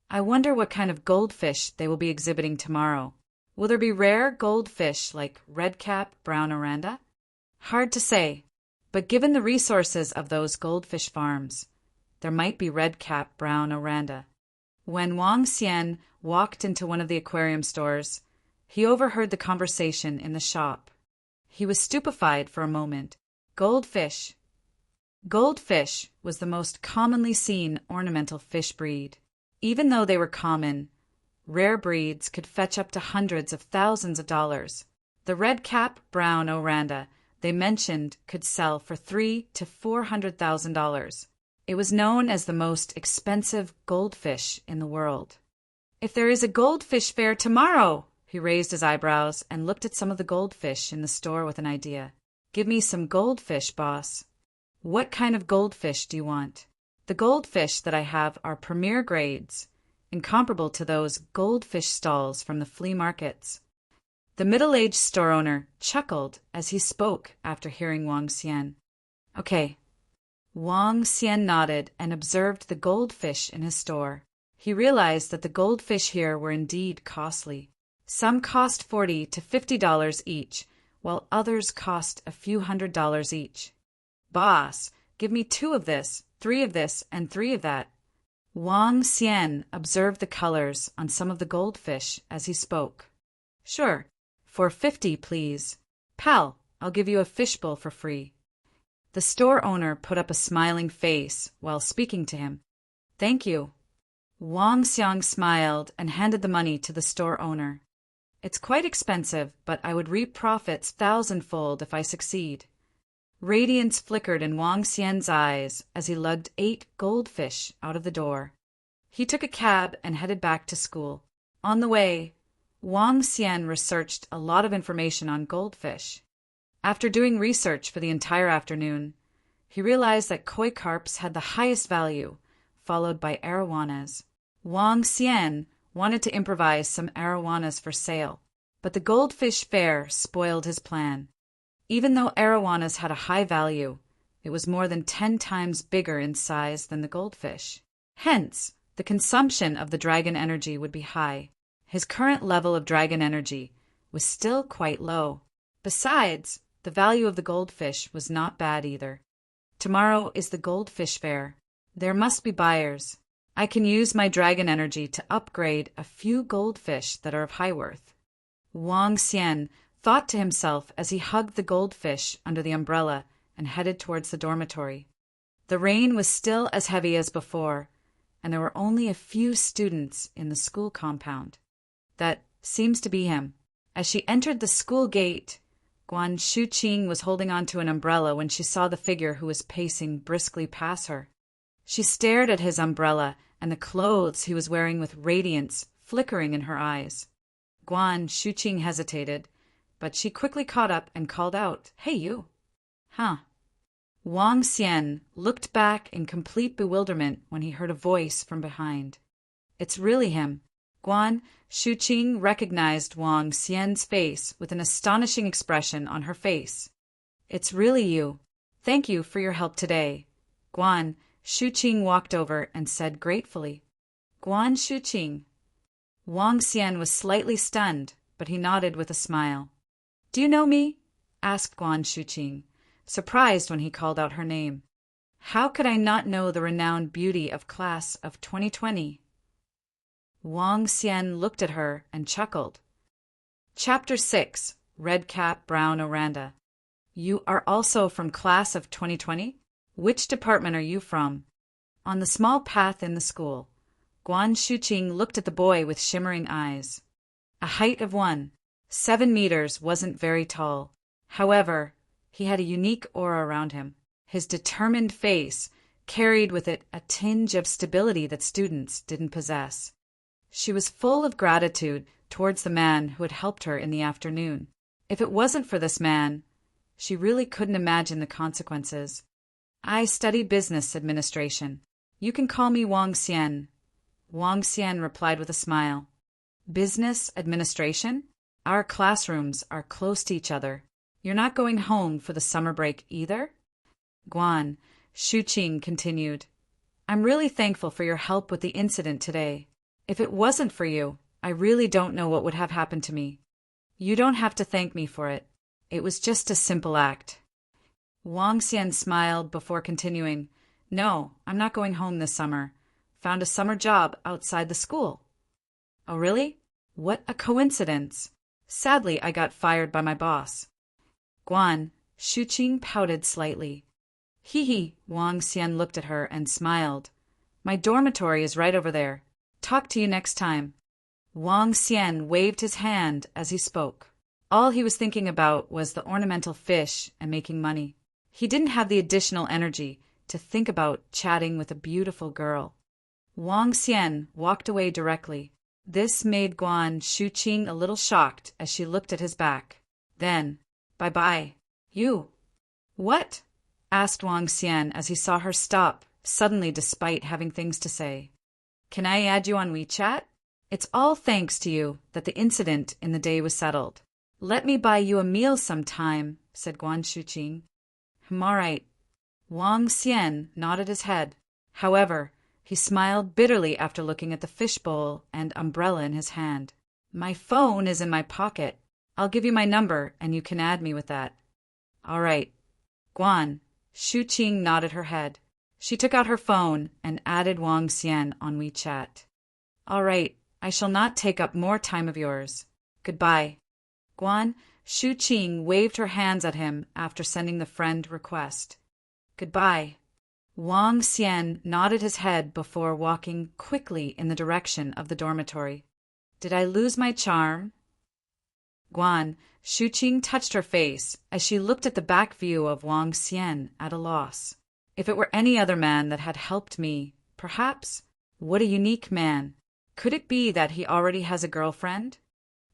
I wonder what kind of goldfish they will be exhibiting tomorrow. Will there be rare goldfish like redcap brown oranda? Hard to say, but given the resources of those goldfish farms, there might be redcap brown oranda. When Wang Xian walked into one of the aquarium stores, he overheard the conversation in the shop. He was stupefied for a moment. Goldfish. Goldfish was the most commonly seen ornamental fish breed. Even though they were common, rare breeds could fetch up to hundreds of thousands of dollars. The red-cap brown oranda they mentioned could sell for $300,000 to $400,000. It was known as the most expensive goldfish in the world. If there is a goldfish fair tomorrow, he raised his eyebrows and looked at some of the goldfish in the store with an idea. Give me some goldfish, boss. What kind of goldfish do you want? The goldfish that I have are premier grades, incomparable to those goldfish stalls from the flea markets. The middle-aged store owner chuckled as he spoke after hearing Wang Xian. Okay. Wang Xian nodded and observed the goldfish in his store. He realized that the goldfish here were indeed costly. Some cost $40 to $50 each, while others cost a few $100s each. Boss, give me 2 of this, 3 of this, and 3 of that. Wang Xian observed the colors on some of the goldfish as he spoke. Sure, for $50, please. Pal, I'll give you a fishbowl for free. The store owner put up a smiling face while speaking to him. Thank you. Wang Xiang smiled and handed the money to the store owner. It's quite expensive, but I would reap profits thousandfold if I succeed. Radiance flickered in Wang Xian's eyes as he lugged 8 goldfish out of the door. He took a cab and headed back to school. On the way, Wang Xian researched a lot of information on goldfish. After doing research for the entire afternoon, he realized that koi carps had the highest value, followed by arowanas. Wang Xian wanted to improvise some arowanas for sale, but the goldfish fair spoiled his plan. Even though arowanas had a high value, it was more than 10 times bigger in size than the goldfish. Hence, the consumption of the dragon energy would be high. His current level of dragon energy was still quite low. Besides, the value of the goldfish was not bad either. Tomorrow is the goldfish fair. There must be buyers. I can use my dragon energy to upgrade a few goldfish that are of high worth. Wang Xian thought to himself as he hugged the goldfish under the umbrella and headed towards the dormitory. The rain was still as heavy as before, and there were only a few students in the school compound. That seems to be him. As she entered the school gate, Guan Shuqing was holding onto an umbrella when she saw the figure who was pacing briskly past her. She stared at his umbrella and the clothes he was wearing with radiance flickering in her eyes. Guan Shuqing hesitated, but she quickly caught up and called out, "Hey, you!" Huh. Wang Xian looked back in complete bewilderment when he heard a voice from behind. It's really him. Guan Shuqing recognized Wang Xian's face with an astonishing expression on her face. It's really you. Thank you for your help today. Guan Shuqing walked over and said gratefully. Guan Shuqing. Wang Xian was slightly stunned, but he nodded with a smile. Do you know me? Asked Guan Shuqing, surprised when he called out her name. How could I not know the renowned beauty of class of 2020? Wang Xian looked at her and chuckled. Chapter 6, Red Cap, Brown Oranda. You are also from class of 2020? Which department are you from? On the small path in the school, Guan Shuqing looked at the boy with shimmering eyes. A height of 1.7 meters wasn't very tall. However, he had a unique aura around him. His determined face carried with it a tinge of stability that students didn't possess. She was full of gratitude towards the man who had helped her in the afternoon. If it wasn't for this man, she really couldn't imagine the consequences. I study business administration. You can call me Wang Xian. Wang Xian replied with a smile. Business administration? Our classrooms are close to each other. You're not going home for the summer break either? Guan Shuqing continued. I'm really thankful for your help with the incident today. If it wasn't for you, I really don't know what would have happened to me. You don't have to thank me for it. It was just a simple act. Wang Xian smiled before continuing. No, I'm not going home this summer. Found a summer job outside the school. Oh, really? What a coincidence. Sadly, I got fired by my boss. Guan Shuqing pouted slightly. Hee. Wang Xian looked at her and smiled. My dormitory is right over there. Talk to you next time. Wang Xian waved his hand as he spoke. All he was thinking about was the ornamental fish and making money. He didn't have the additional energy to think about chatting with a beautiful girl. Wang Xian walked away directly. This made Guan Shuqing a little shocked as she looked at his back. Then, bye-bye. You. What? Asked Wang Xian as he saw her stop, suddenly despite having things to say. Can I add you on WeChat? It's all thanks to you that the incident in the day was settled. Let me buy you a meal sometime, said Guan Shuqing. All right. Wang Xian nodded his head. However, he smiled bitterly after looking at the fishbowl and umbrella in his hand. My phone is in my pocket. I'll give you my number and you can add me with that. All right. Guan Shuqing nodded her head. She took out her phone and added Wang Xian on WeChat. All right. I shall not take up more time of yours. Goodbye. Guan Shuqing waved her hands at him after sending the friend request. Goodbye. Wang Xian nodded his head before walking quickly in the direction of the dormitory. Did I lose my charm? Guan Shuqing touched her face as she looked at the back view of Wang Xian at a loss. If it were any other man that had helped me, perhaps. What a unique man. Could it be that he already has a girlfriend?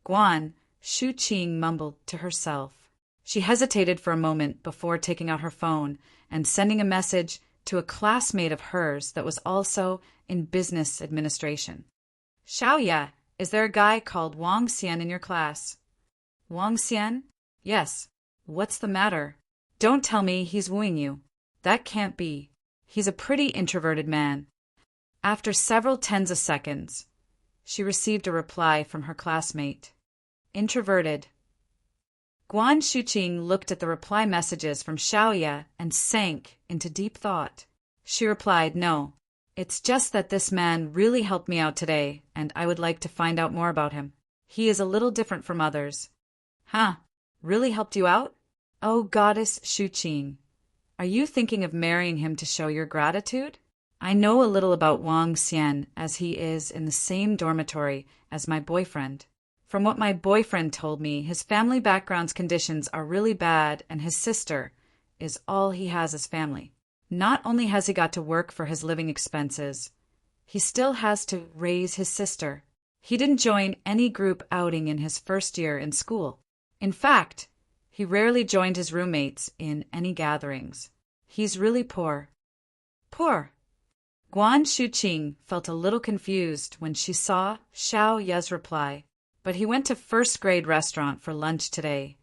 Guan Shuqing mumbled to herself. She hesitated for a moment before taking out her phone and sending a message to a classmate of hers that was also in business administration. Xiaoya, is there a guy called Wang Xian in your class? Wang Xian? Yes. What's the matter? Don't tell me he's wooing you. That can't be. He's a pretty introverted man. After several tens of seconds, she received a reply from her classmate. Introverted. Guan Shuqing looked at the reply messages from Xiaoya and sank into deep thought. She replied, No, it's just that this man really helped me out today, and I would like to find out more about him. He is a little different from others. Huh? Really helped you out? Oh, Goddess Shuqing, are you thinking of marrying him to show your gratitude? I know a little about Wang Xian as he is in the same dormitory as my boyfriend. From what my boyfriend told me, his family background's conditions are really bad and his sister is all he has as family. Not only has he got to work for his living expenses, he still has to raise his sister. He didn't join any group outing in his first year in school. In fact, he rarely joined his roommates in any gatherings. He's really poor. Poor. Guan Shuqing felt a little confused when she saw Xiaoya's reply. But he went to first grade restaurant for lunch today.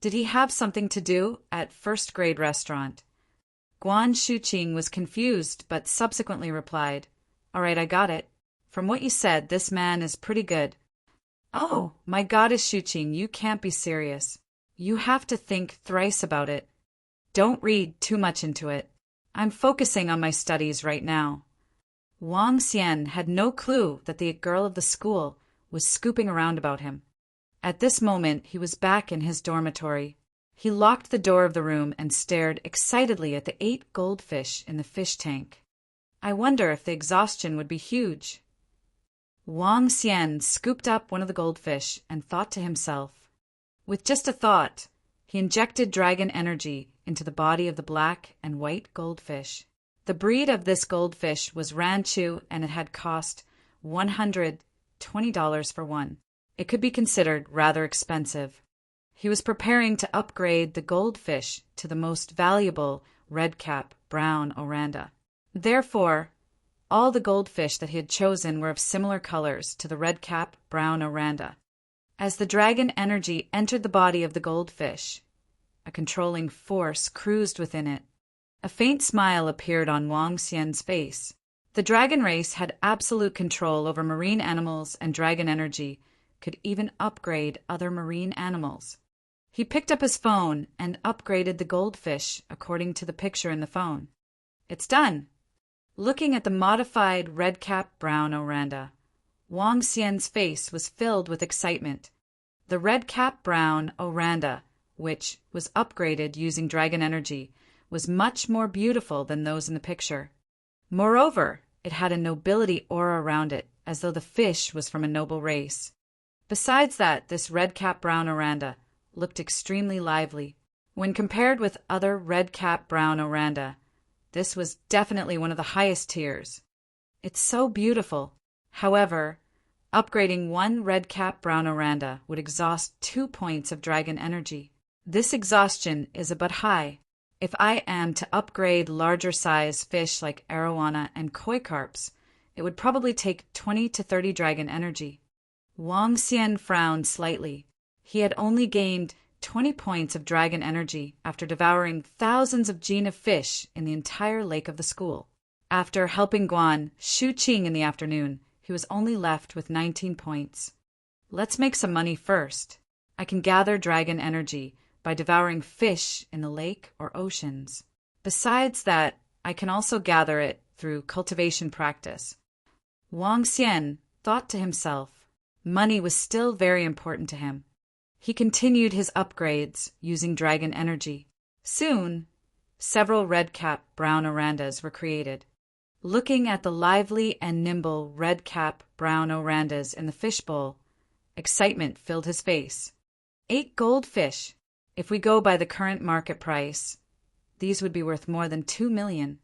Did he have something to do at first grade restaurant? Guan Shuqing was confused but subsequently replied, All right, I got it. From what you said, this man is pretty good. Oh, my Goddess Shuqing, you can't be serious. You have to think thrice about it. Don't read too much into it. I'm focusing on my studies right now. Wang Xian had no clue that the girl of the school was scooping around about him. At this moment, he was back in his dormitory. He locked the door of the room and stared excitedly at the 8 goldfish in the fish tank. I wonder if the exhaustion would be huge. Wang Xian scooped up one of the goldfish and thought to himself. With just a thought, he injected dragon energy into the body of the black and white goldfish. The breed of this goldfish was Ranchu, and it had cost $120 for one. It could be considered rather expensive. He was preparing to upgrade the goldfish to the most valuable red-cap brown oranda. Therefore, all the goldfish that he had chosen were of similar colors to the red-cap brown oranda. As the dragon energy entered the body of the goldfish, a controlling force cruised within it. A faint smile appeared on Wang Xian's face. The dragon race had absolute control over marine animals, and dragon energy could even upgrade other marine animals. He picked up his phone and upgraded the goldfish according to the picture in the phone. It's done. Looking at the modified red-cap brown oranda, Wang Xian's face was filled with excitement. The red-cap brown oranda, which was upgraded using dragon energy, was much more beautiful than those in the picture. Moreover, it had a nobility aura around it, as though the fish was from a noble race. Besides that, this red-cap brown oranda looked extremely lively. When compared with other red-cap brown oranda, this was definitely one of the highest tiers. It's so beautiful. However, upgrading one red-cap brown oranda would exhaust 2 points of dragon energy. This exhaustion is a bit high. If I am to upgrade larger size fish like arowana and koi carps, it would probably take 20 to 30 dragon energy. Wang Xian frowned slightly. He had only gained 20 points of dragon energy after devouring thousands of jin of fish in the entire lake of the school. After helping Guan Shu Qing in the afternoon, he was only left with 19 points. Let's make some money first. I can gather dragon energy by devouring fish in the lake or oceans. Besides that, I can also gather it through cultivation practice. Wang Xian thought to himself. Money was still very important to him. He continued his upgrades using dragon energy. Soon, several red-cap brown orandas were created. Looking at the lively and nimble red-cap brown orandas in the fishbowl, excitement filled his face. 8 goldfish. If we go by the current market price, these would be worth more than 2 million.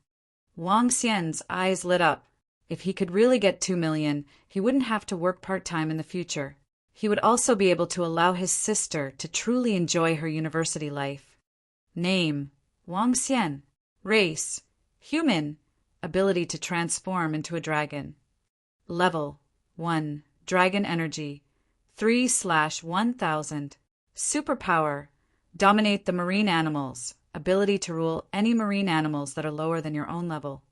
Wang Xian's eyes lit up. If he could really get 2 million, he wouldn't have to work part-time in the future. He would also be able to allow his sister to truly enjoy her university life. Name: Wang Xian. Race: human. Ability to transform into a dragon. Level: 1. Dragon energy 3/1000. Superpower: dominate the marine animals. Ability to rule any marine animals that are lower than your own level.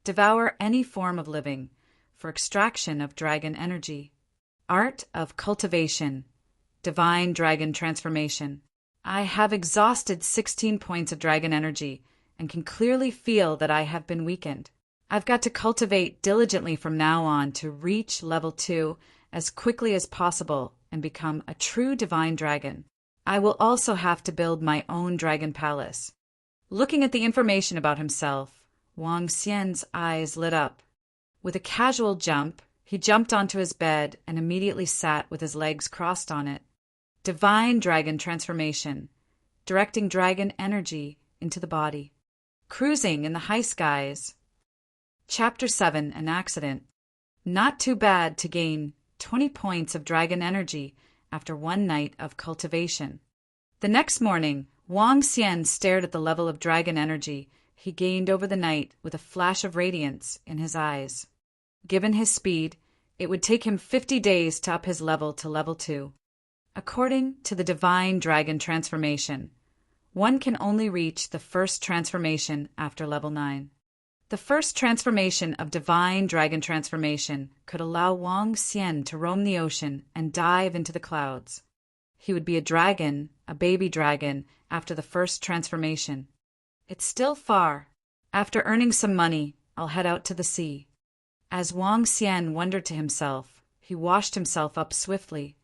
Devour any form of living for extraction of dragon energy. Art of cultivation. Divine dragon transformation. I have exhausted 16 points of dragon energy and can clearly feel that I have been weakened. I've got to cultivate diligently from now on to reach level 2 as quickly as possible and become a true divine dragon. I will also have to build my own dragon palace. Looking at the information about himself, Wang Xian's eyes lit up. With a casual jump, he jumped onto his bed and immediately sat with his legs crossed on it. Divine dragon transformation, directing dragon energy into the body. Cruising in the high skies. Chapter 7: An Accident. Not too bad to gain 20 points of dragon energy after one night of cultivation. The next morning, Wang Xian stared at the level of dragon energy he gained over the night with a flash of radiance in his eyes. Given his speed, it would take him 50 days to up his level to level 2. According to the Divine Dragon Transformation, one can only reach the first transformation after level 9. The first transformation of Divine Dragon Transformation could allow Wang Xian to roam the ocean and dive into the clouds. He would be a dragon, a baby dragon, after the first transformation. It's still far. After earning some money, I'll head out to the sea. As Wang Xian wondered to himself, he washed himself up swiftly.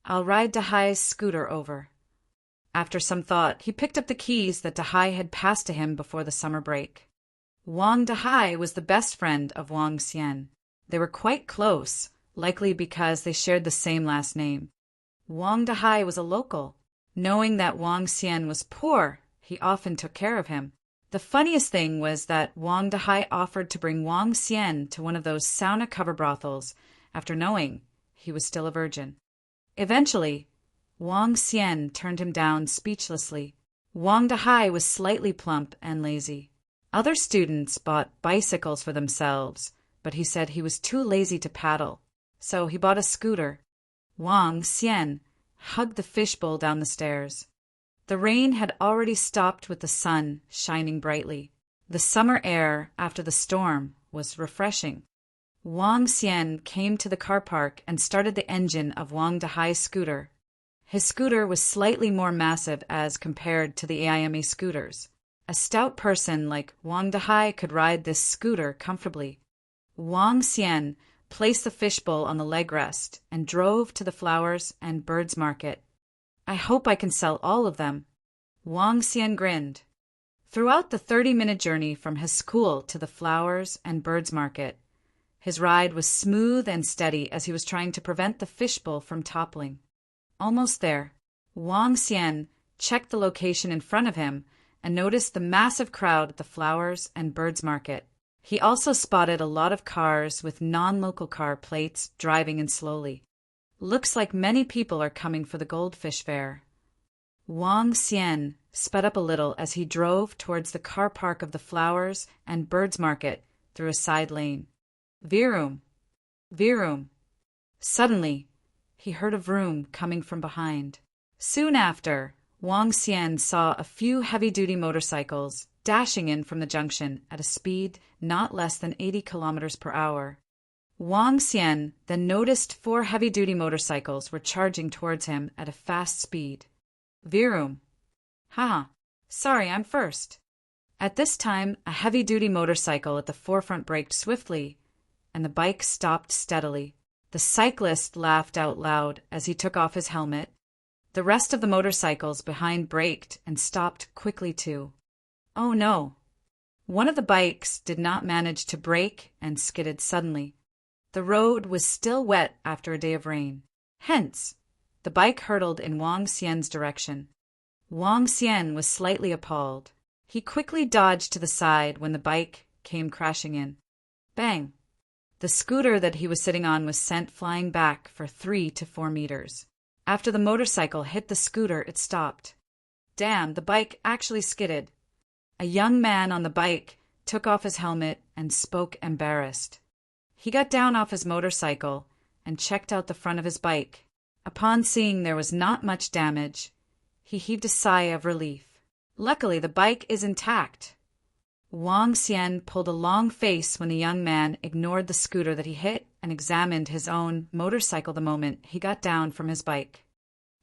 I'll ride Dahai's scooter over. After some thought, he picked up the keys that Dahai had passed to him before the summer break. Wang Dahai was the best friend of Wang Xian. They were quite close, likely because they shared the same last name. Wang Dahai was a local. Knowing that Wang Xian was poor, he often took care of him. The funniest thing was that Wang Dahai offered to bring Wang Xian to one of those sauna cover brothels after knowing he was still a virgin. Eventually, Wang Xian turned him down speechlessly. Wang Dahai was slightly plump and lazy. Other students bought bicycles for themselves, but he said he was too lazy to paddle, so he bought a scooter. Wang Xian hugged the fishbowl down the stairs. The rain had already stopped with the sun shining brightly. The summer air after the storm was refreshing. Wang Xian came to the car park and started the engine of Wang Dahai's scooter. His scooter was slightly more massive as compared to the AIME scooters. A stout person like Wang Dahai could ride this scooter comfortably. Wang Xian placed the fishbowl on the leg rest and drove to the flowers and birds market. I hope I can sell all of them. Wang Xian grinned. Throughout the 30-minute journey from his school to the flowers and birds market, his ride was smooth and steady as he was trying to prevent the fishbowl from toppling. Almost there, Wang Xian checked the location in front of him and noticed the massive crowd at the flowers and birds market. He also spotted a lot of cars with non-local car plates driving in slowly. Looks like many people are coming for the goldfish fair. Wang Xian sped up a little as he drove towards the car park of the flowers and birds market through a side lane. Vroom! Vroom! Suddenly, he heard a vroom coming from behind. Soon after, Wang Xian saw a few heavy-duty motorcycles dashing in from the junction at a speed not less than 80 kilometers per hour. Wang Xian then noticed 4 heavy-duty motorcycles were charging towards him at a fast speed. Vroom! Haha, sorry, I'm first. At this time, a heavy-duty motorcycle at the forefront braked swiftly, and the bike stopped steadily. The cyclist laughed out loud as he took off his helmet. The rest of the motorcycles behind braked and stopped quickly too. Oh no! One of the bikes did not manage to brake and skidded suddenly. The road was still wet after a day of rain. Hence, the bike hurtled in Wang Xian's direction. Wang Xian was slightly appalled. He quickly dodged to the side when the bike came crashing in. Bang! The scooter that he was sitting on was sent flying back for 3 to 4 meters. After the motorcycle hit the scooter, it stopped. Damn, the bike actually skidded. A young man on the bike took off his helmet and spoke embarrassed. He got down off his motorcycle and checked out the front of his bike. Upon seeing there was not much damage, he heaved a sigh of relief. Luckily, the bike is intact. Wang Xian pulled a long face when the young man ignored the scooter that he hit and examined his own motorcycle the moment he got down from his bike.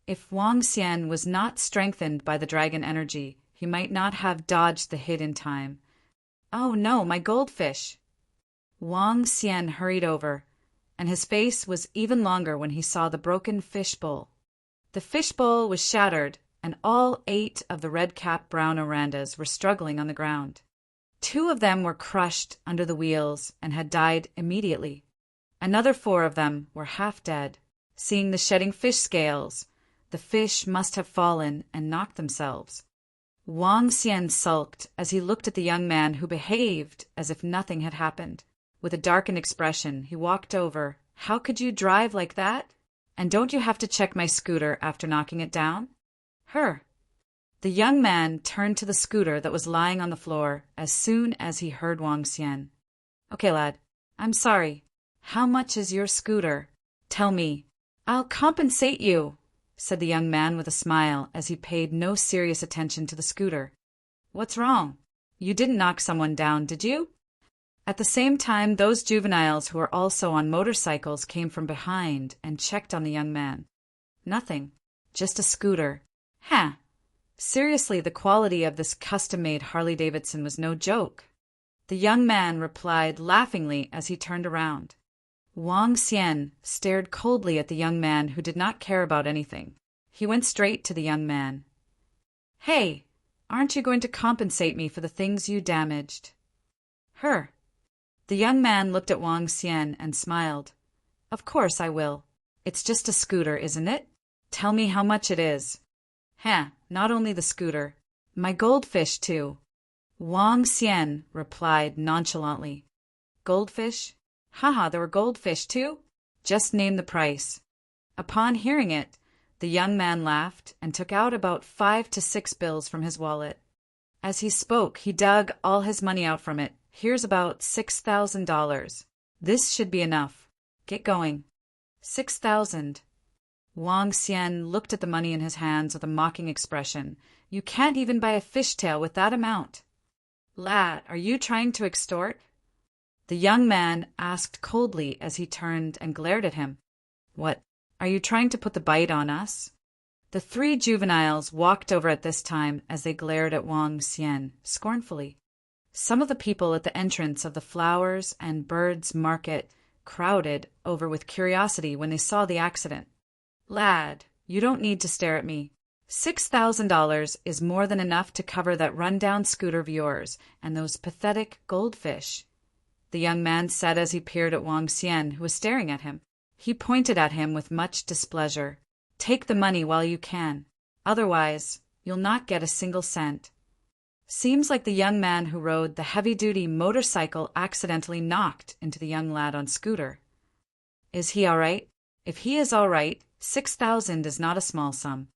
If Wang Xian was not strengthened by the dragon energy, he might not have dodged the hit in time. Oh no, my goldfish! Wang Xian hurried over, and his face was even longer when he saw the broken fishbowl. The fishbowl was shattered, and all 8 of the red-capped brown orandas were struggling on the ground. 2 of them were crushed under the wheels and had died immediately. Another 4 of them were half dead. Seeing the shedding fish scales, the fish must have fallen and knocked themselves. Wang Xian sulked as he looked at the young man who behaved as if nothing had happened. With a darkened expression, he walked over. How could you drive like that? And don't you have to check my scooter after knocking it down? Her. The young man turned to the scooter that was lying on the floor as soon as he heard Wang Xian. Okay, lad, I'm sorry. How much is your scooter? Tell me. I'll compensate you, said the young man with a smile as he paid no serious attention to the scooter. What's wrong? You didn't knock someone down, did you? At the same time, those juveniles who were also on motorcycles came from behind and checked on the young man. Nothing. Just a scooter. Huh. Seriously, the quality of this custom-made Harley-Davidson was no joke. The young man replied laughingly as he turned around. Wang Xian stared coldly at the young man who did not care about anything. He went straight to the young man. Hey, aren't you going to compensate me for the things you damaged? Her. The young man looked at Wang Xian and smiled. Of course I will. It's just a scooter, isn't it? Tell me how much it is. Not only the scooter. My goldfish, too. Wang Xian replied nonchalantly. Goldfish? Haha, there were goldfish, too? Just name the price. Upon hearing it, the young man laughed and took out about 5 to 6 bills from his wallet. As he spoke, he dug all his money out from it. Here's about $6,000. This should be enough. Get going. 6,000. Wang Xian looked at the money in his hands with a mocking expression. You can't even buy a fishtail with that amount. Lad, are you trying to extort? The young man asked coldly as he turned and glared at him. What, are you trying to put the bite on us? The 3 juveniles walked over at this time as they glared at Wang Xian scornfully. Some of the people at the entrance of the flowers and birds market crowded over with curiosity when they saw the accident. Lad, you don't need to stare at me. $6,000 is more than enough to cover that run-down scooter of yours and those pathetic goldfish, the young man said as he peered at Wang Xian, who was staring at him. He pointed at him with much displeasure. Take the money while you can. Otherwise, you'll not get a single cent. Seems like the young man who rode the heavy-duty motorcycle accidentally knocked into the young lad on scooter. Is he all right? If he is all right, 6,000 is not a small sum.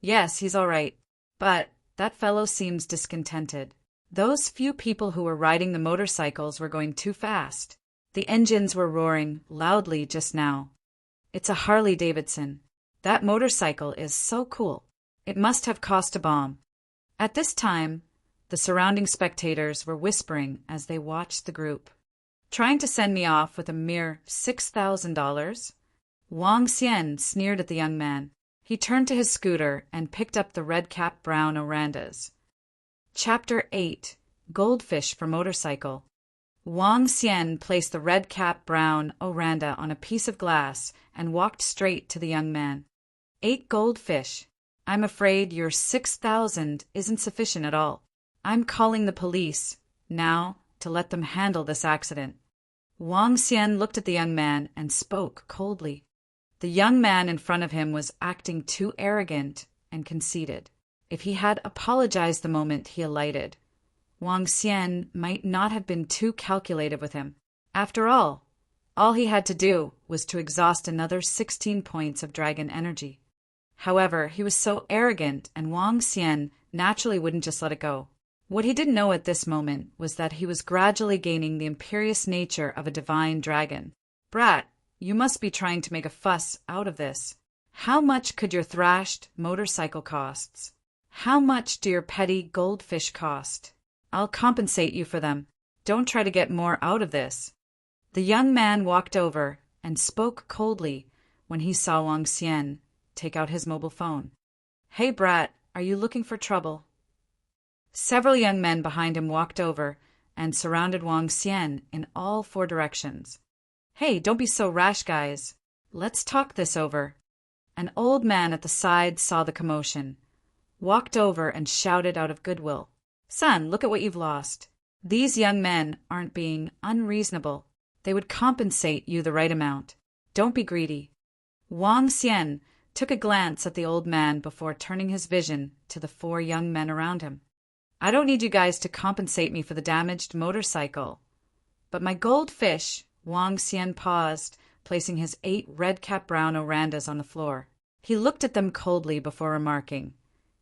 Yes, he's all right. But that fellow seems discontented. Those few people who were riding the motorcycles were going too fast. The engines were roaring loudly just now. It's a Harley-Davidson. That motorcycle is so cool. It must have cost a bomb. At this time, the surrounding spectators were whispering as they watched the group. Trying to send me off with a mere $6,000? Wang Xian sneered at the young man. He turned to his scooter and picked up the red-cap brown orandas. Chapter 8. Goldfish for Motorcycle. Wang Xian placed the red-cap brown oranda on a piece of glass and walked straight to the young man. 8 goldfish. I'm afraid your 6,000 isn't sufficient at all. I'm calling the police now to let them handle this accident. Wang Xian looked at the young man and spoke coldly. The young man in front of him was acting too arrogant and conceited. If he had apologized the moment he alighted, Wang Xian might not have been too calculative with him. After all he had to do was to exhaust another 16 points of dragon energy. However, he was so arrogant, and Wang Xian naturally wouldn't just let it go. What he didn't know at this moment was that he was gradually gaining the imperious nature of a divine dragon. Brat, you must be trying to make a fuss out of this. How much could your thrashed motorcycle cost? How much do your petty goldfish cost? I'll compensate you for them. Don't try to get more out of this. The young man walked over and spoke coldly when he saw Wang Xian take out his mobile phone. Hey, brat, are you looking for trouble? Several young men behind him walked over and surrounded Wang Xian in all 4 directions. Hey, don't be so rash, guys. Let's talk this over. An old man at the side saw the commotion, walked over and shouted out of goodwill. Son, look at what you've lost. These young men aren't being unreasonable. They would compensate you the right amount. Don't be greedy. Wang Xian took a glance at the old man before turning his vision to the 4 young men around him. I don't need you guys to compensate me for the damaged motorcycle. But my goldfish. Wang Xian paused, placing his 8 red-cap brown orandas on the floor. He looked at them coldly before remarking,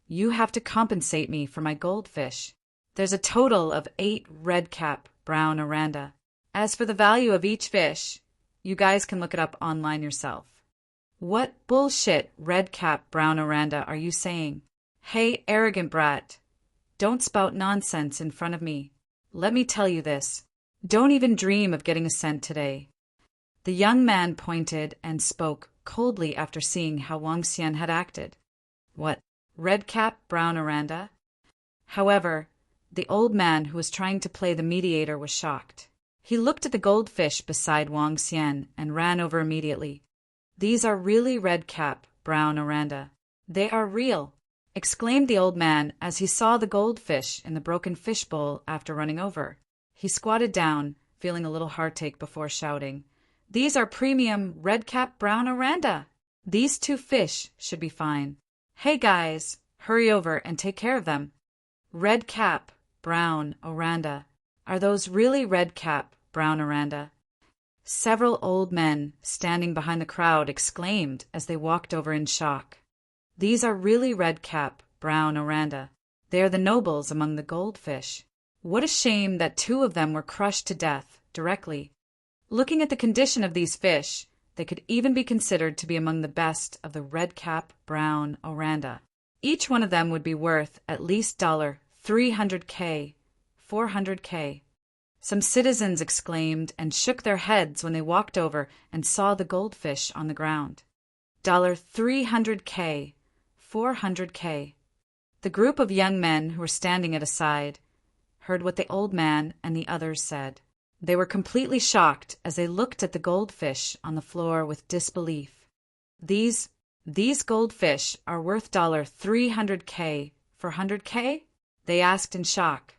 You have to compensate me for my goldfish. There's a total of 8 red-cap brown oranda. As for the value of each fish, you guys can look it up online yourself. What bullshit red-cap brown oranda are you saying? Hey, arrogant brat. Don't spout nonsense in front of me. Let me tell you this. Don't even dream of getting a cent today. The young man pointed and spoke coldly after seeing how Wang Xian had acted. What, red-cap brown oranda? However, the old man who was trying to play the mediator was shocked. He looked at the goldfish beside Wang Xian and ran over immediately. These are really red-cap, brown oranda. They are real, exclaimed the old man as he saw the goldfish in the broken fish bowl after running over. He squatted down, feeling a little heartache before shouting, "These are premium red-cap brown oranda! These 2 fish should be fine. Hey guys, hurry over and take care of them." Red-cap, brown oranda. Are those really red-cap, brown oranda? Several old men standing behind the crowd exclaimed as they walked over in shock. These are really red-cap, brown oranda. They are the nobles among the goldfish. What a shame that 2 of them were crushed to death directly. Looking at the condition of these fish, they could even be considered to be among the best of the red-cap, brown oranda. Each one of them would be worth at least $300K, $400K. Some citizens exclaimed and shook their heads when they walked over and saw the goldfish on the ground. $300K, $400K. The group of young men who were standing at a side heard what the old man and the others said. They were completely shocked as they looked at the goldfish on the floor with disbelief. These goldfish are worth $300K, $400K? They asked in shock.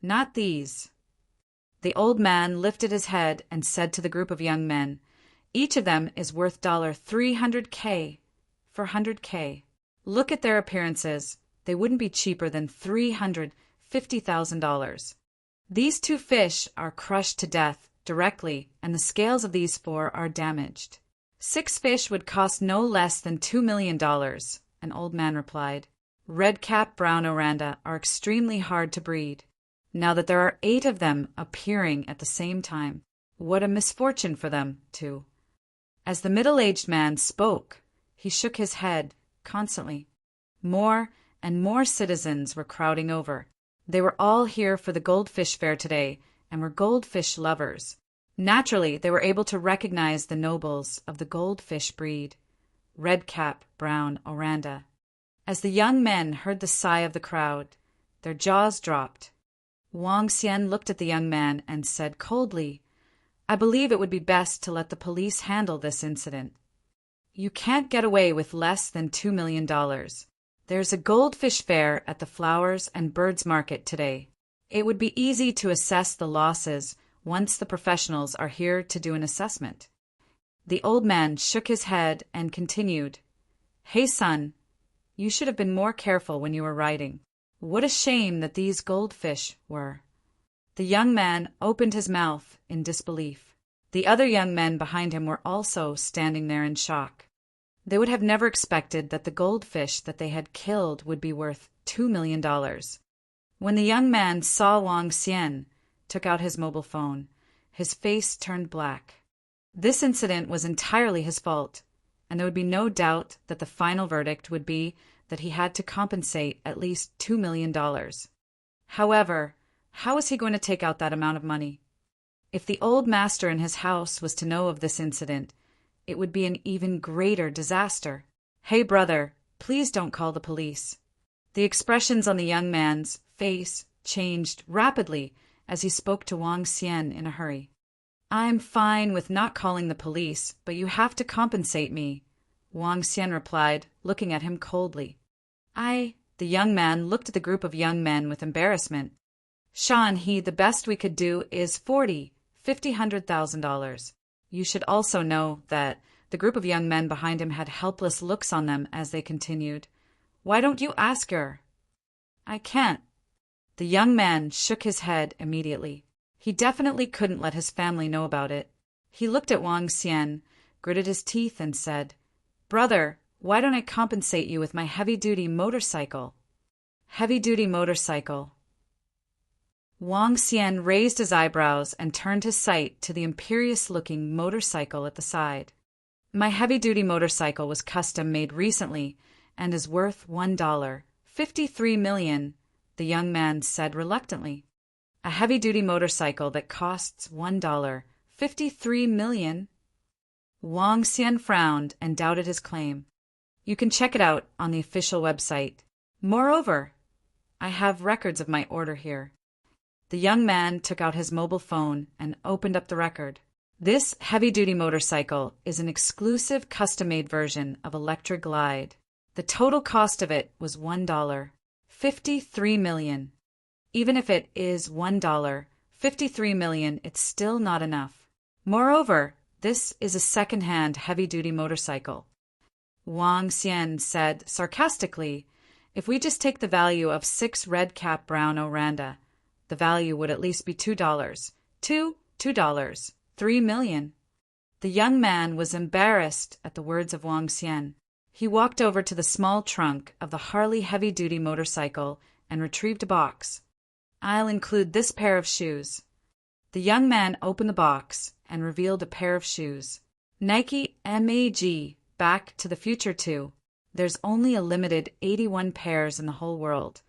Not these. The old man lifted his head and said to the group of young men, "Each of them is worth $300K, $400K. Look at their appearances. They wouldn't be cheaper than $350,000. These 2 fish are crushed to death directly, and the scales of these 4 are damaged. 6 fish would cost no less than $2 million, an old man replied. Red-cap brown oranda are extremely hard to breed. Now that there are 8 of them appearing at the same time, what a misfortune for them, too." As the middle-aged man spoke, he shook his head constantly. More and more citizens were crowding over. They were all here for the goldfish fair today and were goldfish lovers. Naturally, they were able to recognize the nobles of the goldfish breed, red-cap brown oranda. As the young men heard the sigh of the crowd, their jaws dropped. Wang Xian looked at the young man and said coldly, "I believe it would be best to let the police handle this incident. You can't get away with less than $2 million. There's a goldfish fair at the Flowers and Birds Market today. It would be easy to assess the losses once the professionals are here to do an assessment." The old man shook his head and continued, "Hey son, you should have been more careful when you were riding. What a shame that these goldfish were." The young man opened his mouth in disbelief. The other young men behind him were also standing there in shock. They would have never expected that the goldfish that they had killed would be worth $2 million. When the young man saw Wang Xian took out his mobile phone, his face turned black. This incident was entirely his fault, and there would be no doubt that the final verdict would be that he had to compensate at least $2 million. However, how was he going to take out that amount of money? If the old master in his house was to know of this incident, it would be an even greater disaster. "Hey brother, please don't call the police." The expressions on the young man's face changed rapidly as he spoke to Wang Xian in a hurry. "I'm fine with not calling the police, but you have to compensate me," Wang Xian replied, looking at him coldly. The young man looked at the group of young men with embarrassment. "Sean, the best we could do is $50,000. You should also know that the group of young men behind him had helpless looks on them as they continued, "Why don't you ask her?" "I can't." The young man shook his head immediately. He definitely couldn't let his family know about it. He looked at Wang Xian, gritted his teeth, and said, "Brother, why don't I compensate you with my heavy-duty motorcycle?" Heavy-duty motorcycle. Wang Xian raised his eyebrows and turned his sight to the imperious-looking motorcycle at the side. "My heavy-duty motorcycle was custom-made recently and is worth $1. 53 million, the young man said reluctantly. "A heavy-duty motorcycle that costs $1. 53 million? Wang Xian frowned and doubted his claim. "You can check it out on the official website. Moreover, I have records of my order here." The young man took out his mobile phone and opened up the record. This heavy-duty motorcycle is an exclusive custom-made version of Electra Glide. The total cost of it was $1. 53 million. Even if it is $1, 53 million, it's still not enough. Moreover, this is a second-hand heavy-duty motorcycle. Wang Xian said sarcastically, if we just take the value of 6 red-cap brown Oranda, the value would at least be $2. $2. 3 million. The young man was embarrassed at the words of Wang Xian. He walked over to the small trunk of the Harley heavy-duty motorcycle and retrieved a box. I'll include this pair of shoes. The young man opened the box and revealed a pair of shoes. Nike MAG, Back to the Future 2. There's only a limited 81 pairs in the whole world,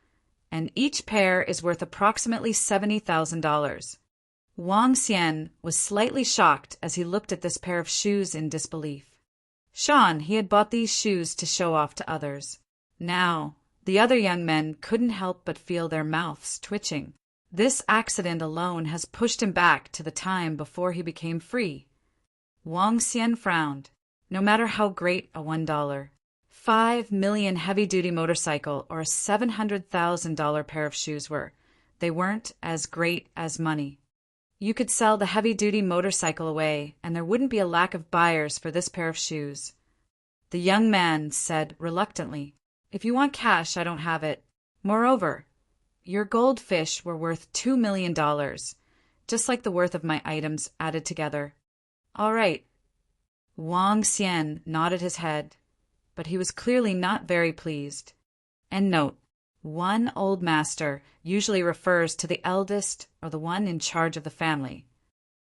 and each pair is worth approximately $70,000. Wang Xian was slightly shocked as he looked at this pair of shoes in disbelief. He had bought these shoes to show off to others. Now, the other young men couldn't help but feel their mouths twitching. This accident alone has pushed him back to the time before he became free. Wang Xian frowned. No matter how great a $1, 5 million heavy-duty motorcycle or a $700,000 pair of shoes were, they weren't as great as money. You could sell the heavy-duty motorcycle away, and there wouldn't be a lack of buyers for this pair of shoes. The young man said reluctantly, if you want cash, I don't have it. Moreover, your goldfish were worth $2 million, just like the worth of my items added together. All right. Wang Xian nodded his head, but he was clearly not very pleased. End note. One old master usually refers to the eldest or the one in charge of the family.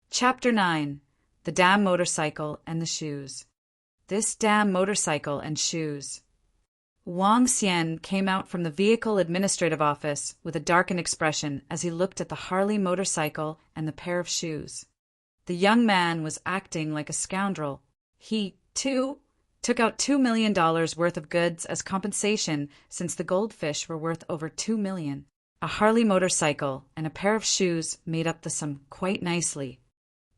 Chapter 9. The Damn Motorcycle and the Shoes. This damn motorcycle and shoes. Wang Xian came out from the vehicle administrative office with a darkened expression as he looked at the Harley motorcycle and the pair of shoes. The young man was acting like a scoundrel. He, too, took out $2 million worth of goods as compensation since the goldfish were worth over $2 million. A Harley motorcycle and a pair of shoes made up the sum quite nicely.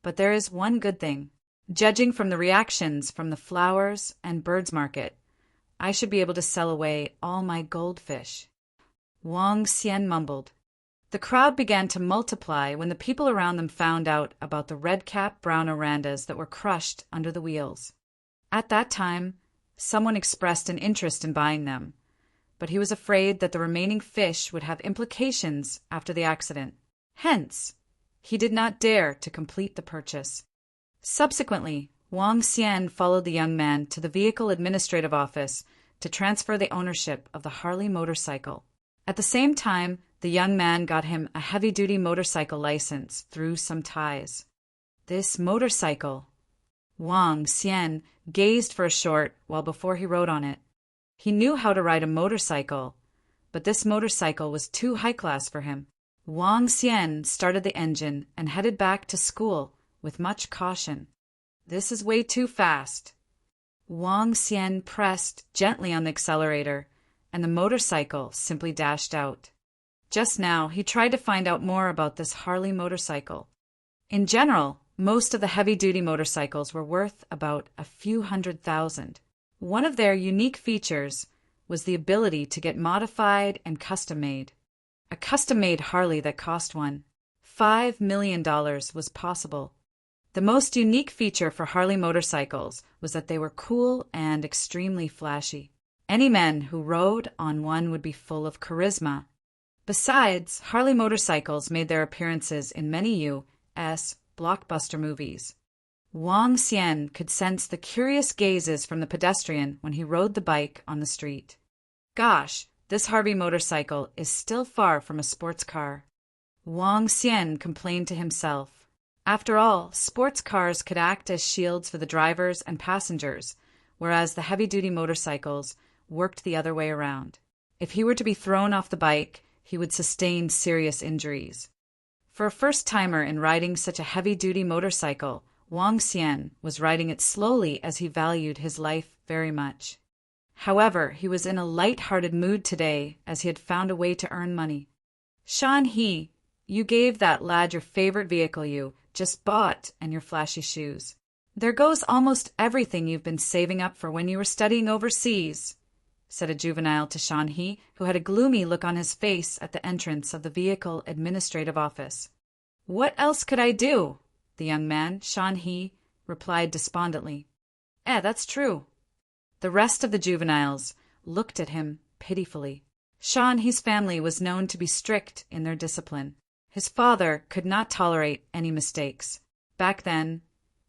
But there is one good thing. Judging from the reactions from the flowers and birds market, I should be able to sell away all my goldfish. Wang Xian mumbled. The crowd began to multiply when the people around them found out about the red-cap brown Orandas that were crushed under the wheels. At that time, someone expressed an interest in buying them, but he was afraid that the remaining fish would have implications after the accident. Hence, he did not dare to complete the purchase. Subsequently, Wang Xian followed the young man to the vehicle administrative office to transfer the ownership of the Harley motorcycle. At the same time, the young man got him a heavy-duty motorcycle license through some ties. This motorcycle. Wang Xian gazed for a short while before he rode on it. He knew how to ride a motorcycle, but this motorcycle was too high-class for him. Wang Xian started the engine and headed back to school with much caution. This is way too fast. Wang Xian pressed gently on the accelerator, and the motorcycle simply dashed out. Just now, he tried to find out more about this Harley motorcycle. In general, most of the heavy-duty motorcycles were worth about a few $100,000. One of their unique features was the ability to get modified and custom-made. A custom-made Harley that cost $5 million was possible. The most unique feature for Harley motorcycles was that they were cool and extremely flashy. Any men who rode on one would be full of charisma. Besides, Harley motorcycles made their appearances in many U.S. blockbuster movies. Wang Xian could sense the curious gazes from the pedestrian when he rode the bike on the street. Gosh, this Harley motorcycle is still far from a sports car. Wang Xian complained to himself. After all, sports cars could act as shields for the drivers and passengers, whereas the heavy-duty motorcycles worked the other way around. If he were to be thrown off the bike, he would sustain serious injuries. For a first-timer in riding such a heavy-duty motorcycle, Wang Xian was riding it slowly as he valued his life very much. However, he was in a light-hearted mood today as he had found a way to earn money. He You gave that lad your favorite vehicle you just bought and your flashy shoes. There goes almost everything you've been saving up for when you were studying overseas, said a juvenile to Shan-He, who had a gloomy look on his face at the entrance of the vehicle administrative office. What else could I do? The young man, Shan-He, replied despondently. That's true. The rest of the juveniles looked at him pitifully. Shan-He's family was known to be strict in their discipline. His father could not tolerate any mistakes. Back then,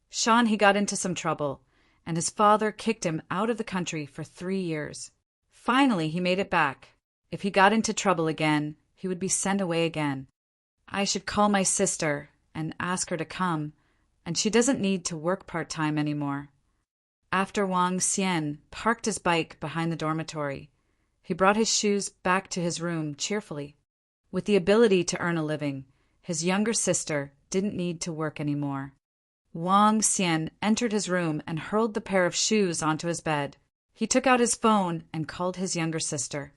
Shan-He got into some trouble, and his father kicked him out of the country for 3 years. Finally, he made it back. If he got into trouble again, he would be sent away again. I should call my sister and ask her to come, and she doesn't need to work part-time anymore. After Wang Xian parked his bike behind the dormitory, he brought his shoes back to his room cheerfully. With the ability to earn a living, his younger sister didn't need to work anymore. Wang Xian entered his room and hurled the pair of shoes onto his bed. He took out his phone and called his younger sister.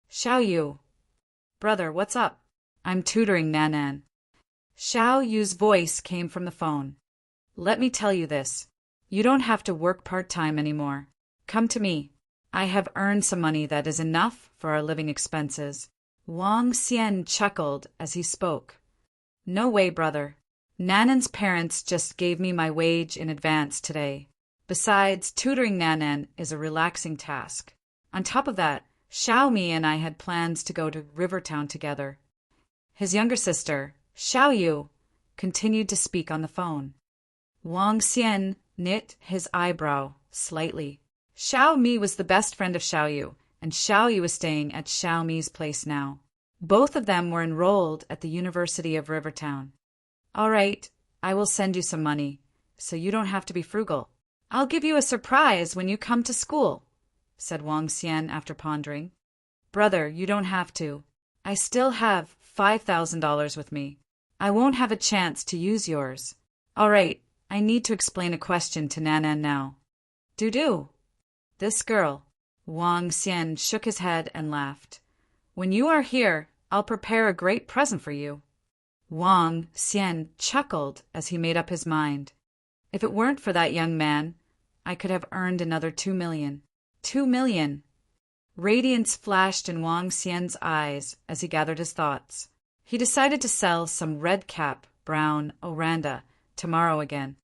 Xiao Yu. Brother, what's up? I'm tutoring Nanan. Xiao Yu's voice came from the phone. Let me tell you this. You don't have to work part-time anymore. Come to me. I have earned some money that is enough for our living expenses. Wang Xian chuckled as he spoke. No way, brother. Nanan's parents just gave me my wage in advance today. Besides, tutoring Nanan is a relaxing task. On top of that, Xiaomi and I had plans to go to Rivertown together. His younger sister, Xiao Yu, continued to speak on the phone. Wang Xian knit his eyebrow slightly. Xiao Mi was the best friend of Xiao Yu, and Xiao Yu was staying at Xiao Mi's place now. Both of them were enrolled at the University of Rivertown. All right, I will send you some money, so you don't have to be frugal. I'll give you a surprise when you come to school, said Wang Xian after pondering. Brother, you don't have to. I still have $5,000 with me. I won't have a chance to use yours. All right, I need to explain a question to Nanan now. Do. This girl. Wang Xian shook his head and laughed. When you are here, I'll prepare a great present for you. Wang Xian chuckled as he made up his mind. If it weren't for that young man, I could have earned another 2 million. 2 million! Radiance flashed in Wang Xian's eyes as he gathered his thoughts. He decided to sell some red-cap, brown oranda tomorrow again.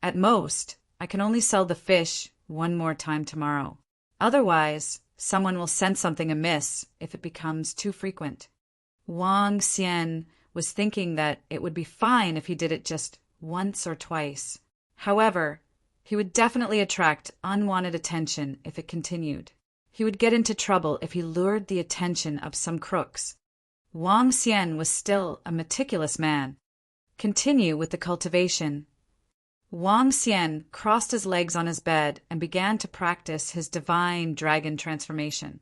At most, I can only sell the fish one more time tomorrow. Otherwise, someone will sense something amiss if it becomes too frequent. Wang Xian was thinking that it would be fine if he did it just once or twice. However, he would definitely attract unwanted attention if it continued. He would get into trouble if he lured the attention of some crooks. Wang Xian was still a meticulous man. Continue with the cultivation. Wang Xian crossed his legs on his bed and began to practice his divine dragon transformation.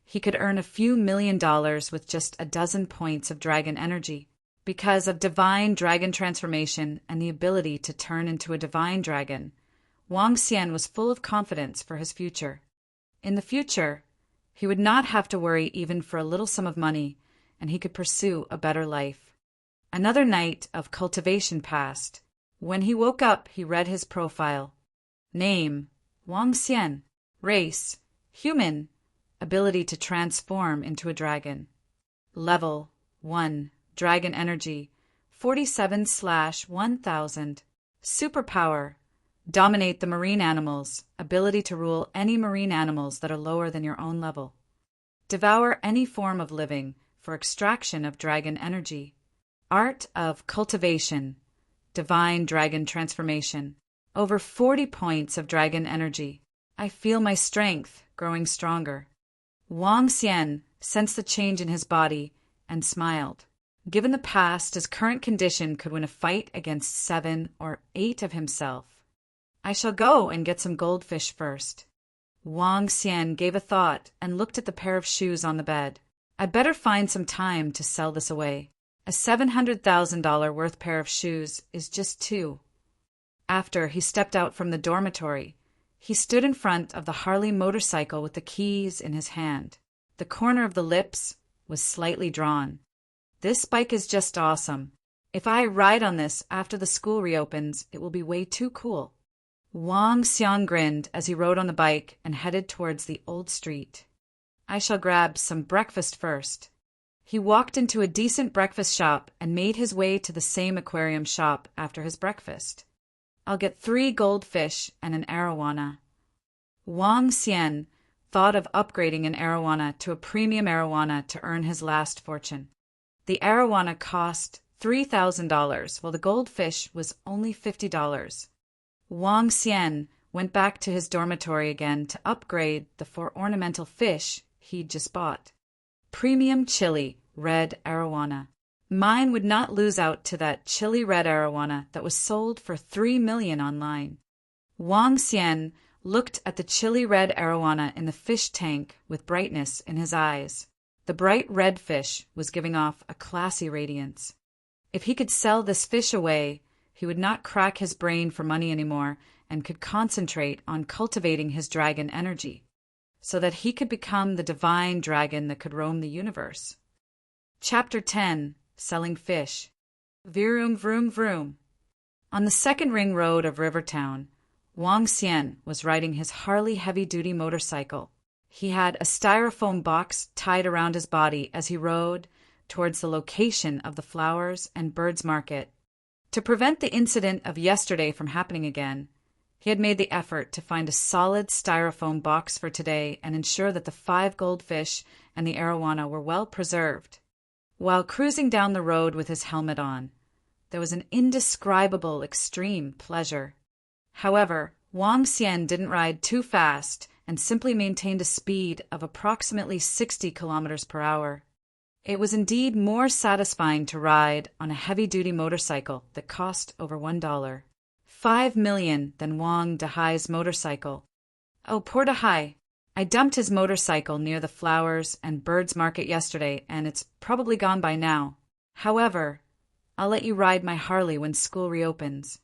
He could earn a few $1 million with just a dozen points of dragon energy. Because of divine dragon transformation and the ability to turn into a divine dragon, Wang Xian was full of confidence for his future. In the future, he would not have to worry even for a little sum of money, and he could pursue a better life. Another night of cultivation passed. When he woke up, he read his profile. Name, Wang Xian. Race, human. Ability to transform into a dragon. Level, 1. Dragon energy, 47/1000. Superpower, dominate the marine animals. Ability to rule any marine animals that are lower than your own level. Devour any form of living for extraction of dragon energy. Art of cultivation. Divine dragon transformation. Over 40 points of dragon energy. I feel my strength growing stronger. Wang Xian sensed the change in his body and smiled. Given the past, his current condition could win a fight against 7 or 8 of himself. I shall go and get some goldfish first. Wang Xian gave a thought and looked at the pair of shoes on the bed. I'd better find some time to sell this away. A $700,000 worth pair of shoes is just 2. After he stepped out from the dormitory, he stood in front of the Harley motorcycle with the keys in his hand. The corner of the lips was slightly drawn. This bike is just awesome. If I ride on this after the school reopens, it will be way too cool. Wang Xian grinned as he rode on the bike and headed towards the old street. I shall grab some breakfast first. He walked into a decent breakfast shop and made his way to the same aquarium shop after his breakfast. I'll get 3 goldfish and an arowana. Wang Xian thought of upgrading an arowana to a premium arowana to earn his last fortune. The arowana cost $3,000, while the goldfish was only $50. Wang Xian went back to his dormitory again to upgrade the 4 ornamental fish he'd just bought. Premium chili red arowana. Mine would not lose out to that chili red arowana that was sold for $3 million online. Wang Xian looked at the chili red arowana in the fish tank with brightness in his eyes. The bright red fish was giving off a classy radiance. If he could sell this fish away, he would not crack his brain for money anymore and could concentrate on cultivating his dragon energy, so that he could become the divine dragon that could roam the universe. Chapter 10. Selling Fish. Vroom, vroom, vroom. On the second ring road of Rivertown, Wang Xian was riding his Harley heavy-duty motorcycle. He had a styrofoam box tied around his body as he rode towards the location of the flowers and birds market. To prevent the incident of yesterday from happening again, he had made the effort to find a solid styrofoam box for today and ensure that the 5 goldfish and the arowana were well preserved. While cruising down the road with his helmet on, there was an indescribable extreme pleasure. However, Wang Xian didn't ride too fast and simply maintained a speed of approximately 60 kilometers per hour. It was indeed more satisfying to ride on a heavy-duty motorcycle that cost over $1. $5 million than Wang Dahai's motorcycle. Oh, poor Dahai. I dumped his motorcycle near the flowers and birds market yesterday, and it's probably gone by now. However, I'll let you ride my Harley when school reopens.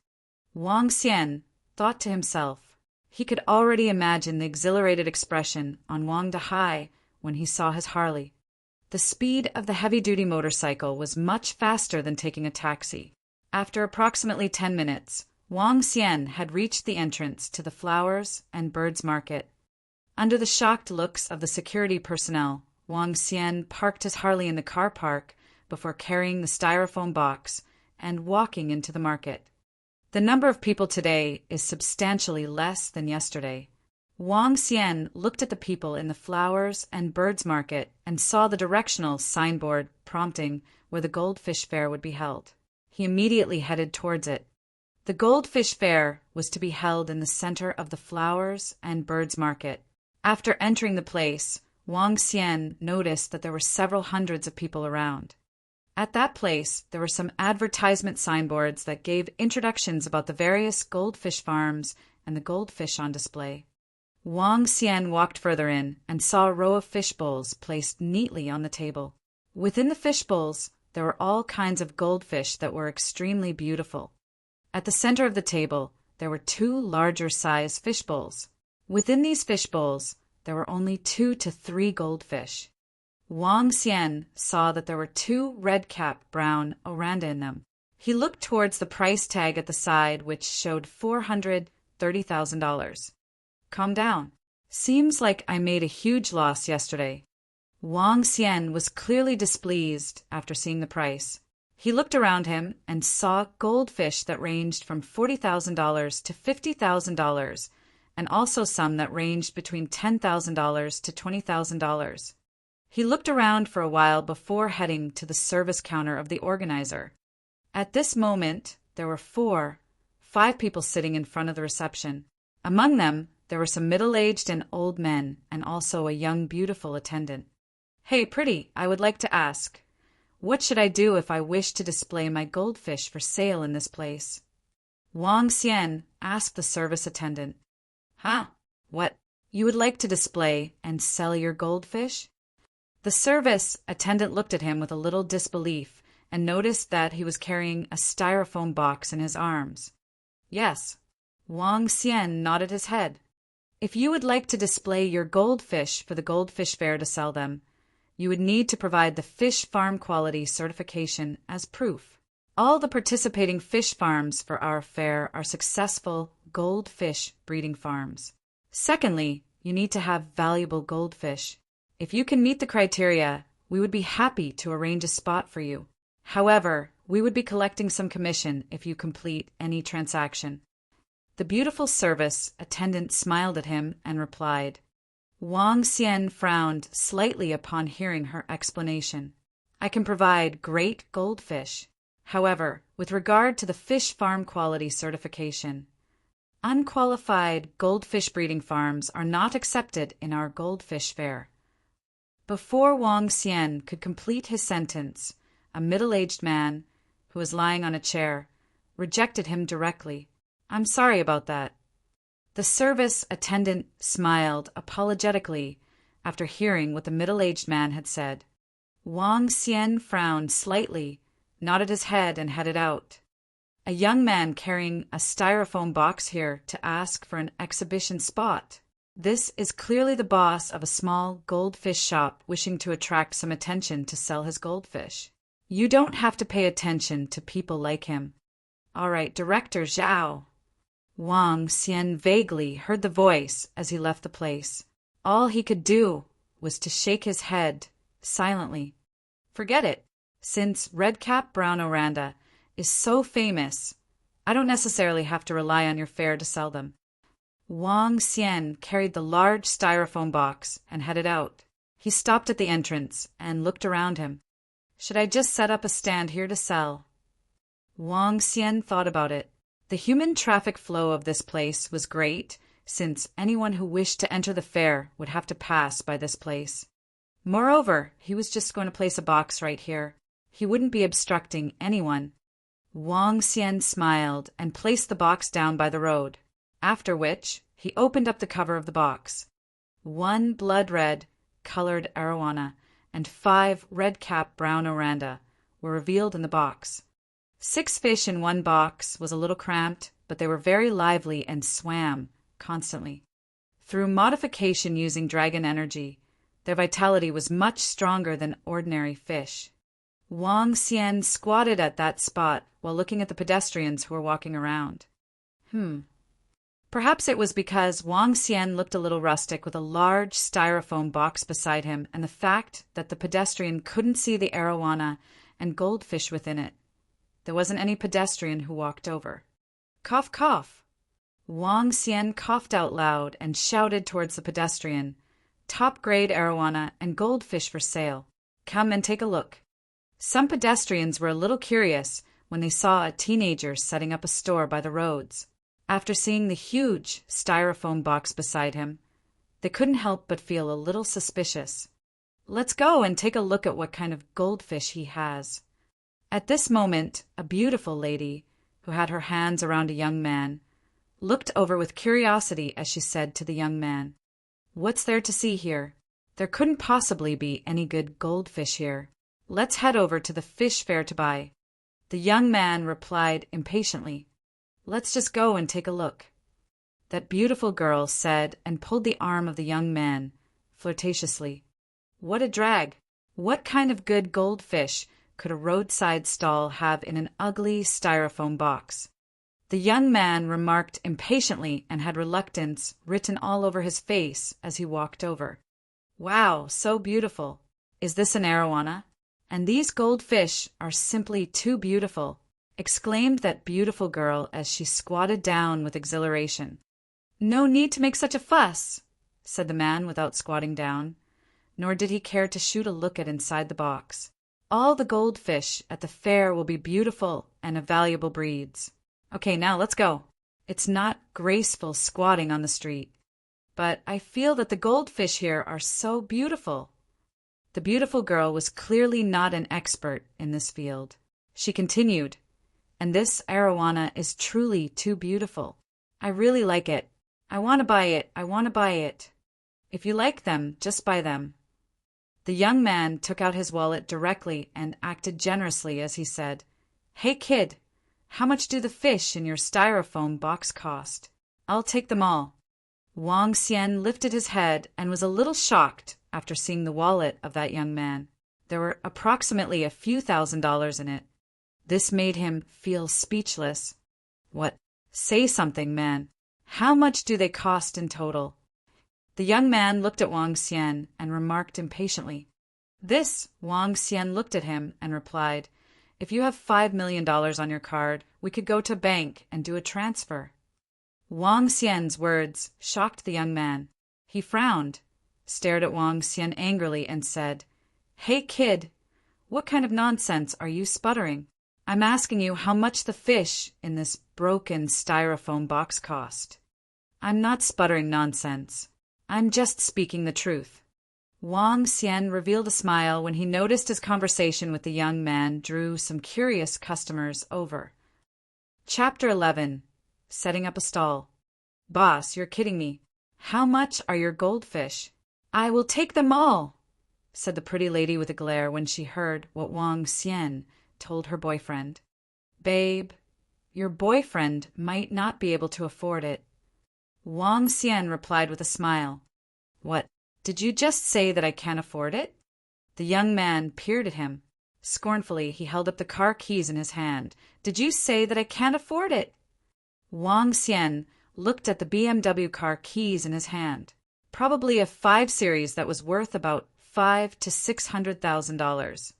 Wang Xian thought to himself. He could already imagine the exhilarated expression on Wang Dahai when he saw his Harley. The speed of the heavy-duty motorcycle was much faster than taking a taxi. After approximately 10 minutes, Wang Xian had reached the entrance to the flowers and birds market. Under the shocked looks of the security personnel, Wang Xian parked his Harley in the car park before carrying the styrofoam box and walking into the market. The number of people today is substantially less than yesterday. Wang Xian looked at the people in the flowers and birds market and saw the directional signboard prompting where the goldfish fair would be held. He immediately headed towards it. The goldfish fair was to be held in the center of the flowers and birds market. After entering the place, Wang Xian noticed that there were several hundreds of people around. At that place, there were some advertisement signboards that gave introductions about the various goldfish farms and the goldfish on display. Wang Xian walked further in and saw a row of fish bowls placed neatly on the table. Within the fish bowls, there were all kinds of goldfish that were extremely beautiful. At the center of the table, there were 2 larger-size fish bowls. Within these fish bowls, there were only 2 to 3 goldfish. Wang Xian saw that there were 2 red-capped brown oranda in them. He looked towards the price tag at the side, which showed $430,000. Calm down. Seems like I made a huge loss yesterday. Wang Xian was clearly displeased after seeing the price. He looked around him and saw goldfish that ranged from $40,000 to $50,000, and also some that ranged between $10,000 to $20,000. He looked around for a while before heading to the service counter of the organizer. At this moment, there were 5 people sitting in front of the reception. Among them, there were some middle-aged and old men, and also a young, beautiful attendant. Hey, pretty, I would like to ask, what should I do if I wish to display my goldfish for sale in this place? Wang Xian asked the service attendant. Huh? What? You would like to display and sell your goldfish? The service attendant looked at him with a little disbelief and noticed that he was carrying a styrofoam box in his arms. Yes. Wang Xian nodded his head. If you would like to display your goldfish for the goldfish fair to sell them, you would need to provide the fish farm quality certification as proof. All the participating fish farms for our fair are successful goldfish breeding farms. Secondly, you need to have valuable goldfish. If you can meet the criteria, we would be happy to arrange a spot for you. However, we would be collecting some commission if you complete any transaction. The beautiful service attendant smiled at him and replied. Wang Xian frowned slightly upon hearing her explanation. I can provide great goldfish. However, with regard to the fish farm quality certification, unqualified goldfish breeding farms are not accepted in our goldfish fair. Before Wang Xian could complete his sentence, a middle-aged man, who was lying on a chair, rejected him directly. I'm sorry about that. The service attendant smiled apologetically after hearing what the middle-aged man had said. Wang Xian frowned slightly, nodded his head, and headed out. A young man carrying a styrofoam box here to ask for an exhibition spot. This is clearly the boss of a small goldfish shop wishing to attract some attention to sell his goldfish. You don't have to pay attention to people like him. All right, Director Zhao. Wang Xian vaguely heard the voice as he left the place. All he could do was to shake his head silently. Forget it. Since Redcap Brown Oranda is so famous, I don't necessarily have to rely on your fair to sell them. Wang Xian carried the large styrofoam box and headed out. He stopped at the entrance and looked around him. Should I just set up a stand here to sell? Wang Xian thought about it. The human traffic flow of this place was great, since anyone who wished to enter the fair would have to pass by this place. Moreover, he was just going to place a box right here. He wouldn't be obstructing anyone. Wang Xian smiled and placed the box down by the road, after which he opened up the cover of the box. 1 blood-red colored arowana and 5 red-cap brown oranda were revealed in the box. 6 fish in one box was a little cramped, but they were very lively and swam constantly. Through modification using dragon energy, their vitality was much stronger than ordinary fish. Wang Xian squatted at that spot while looking at the pedestrians who were walking around. Perhaps it was because Wang Xian looked a little rustic with a large styrofoam box beside him and the fact that the pedestrian couldn't see the arowana and goldfish within it. There wasn't any pedestrian who walked over. Cough, cough. Wang Xian coughed out loud and shouted towards the pedestrian. Top-grade arowana and goldfish for sale. Come and take a look. Some pedestrians were a little curious when they saw a teenager setting up a store by the roads. After seeing the huge styrofoam box beside him, they couldn't help but feel a little suspicious. Let's go and take a look at what kind of goldfish he has. At this moment, a beautiful lady, who had her hands around a young man, looked over with curiosity as she said to the young man, What's there to see here? There couldn't possibly be any good goldfish here. Let's head over to the fish fair to buy. The young man replied impatiently, Let's just go and take a look. That beautiful girl said and pulled the arm of the young man, flirtatiously. What a drag! What kind of good goldfish could a roadside stall have in an ugly styrofoam box? The young man remarked impatiently and had reluctance written all over his face as he walked over. Wow, so beautiful. Is this an arowana? And these goldfish are simply too beautiful, exclaimed that beautiful girl as she squatted down with exhilaration. No need to make such a fuss, said the man without squatting down, nor did he care to shoot a look at inside the box. All the goldfish at the fair will be beautiful and of valuable breeds. Okay, now let's go. It's not graceful squatting on the street, but I feel that the goldfish here are so beautiful. The beautiful girl was clearly not an expert in this field. She continued, And this arowana is truly too beautiful. I really like it. I want to buy it. I want to buy it. If you like them, just buy them. The young man took out his wallet directly and acted generously as he said, Hey kid, how much do the fish in your styrofoam box cost? I'll take them all. Wang Xian lifted his head and was a little shocked after seeing the wallet of that young man. There were approximately a few $1,000s in it. This made him feel speechless. What? Say something, man. How much do they cost in total? The young man looked at Wang Xian and remarked impatiently. This. Wang Xian looked at him and replied, "If you have $5 million on your card, we could go to bank and do a transfer." Wang Xian's words shocked the young man. He frowned, stared at Wang Xian angrily, and said, "Hey, kid, what kind of nonsense are you sputtering? I'm asking you how much the fish in this broken styrofoam box cost." "I'm not sputtering nonsense. I'm just speaking the truth." Wang Xian revealed a smile when he noticed his conversation with the young man drew some curious customers over. Chapter 11. Setting up a stall. "Boss, you're kidding me. How much are your goldfish?" "I will take them all," said the pretty lady with a glare when she heard what Wang Xian told her boyfriend. "Babe, your boyfriend might not be able to afford it." Wang Xian replied with a smile. "What, did you just say that I can't afford it?" The young man peered at him. Scornfully, he held up the car keys in his hand. "Did you say that I can't afford it?" Wang Xian looked at the BMW car keys in his hand. Probably a 5 Series that was worth about $500,000 to $600,000.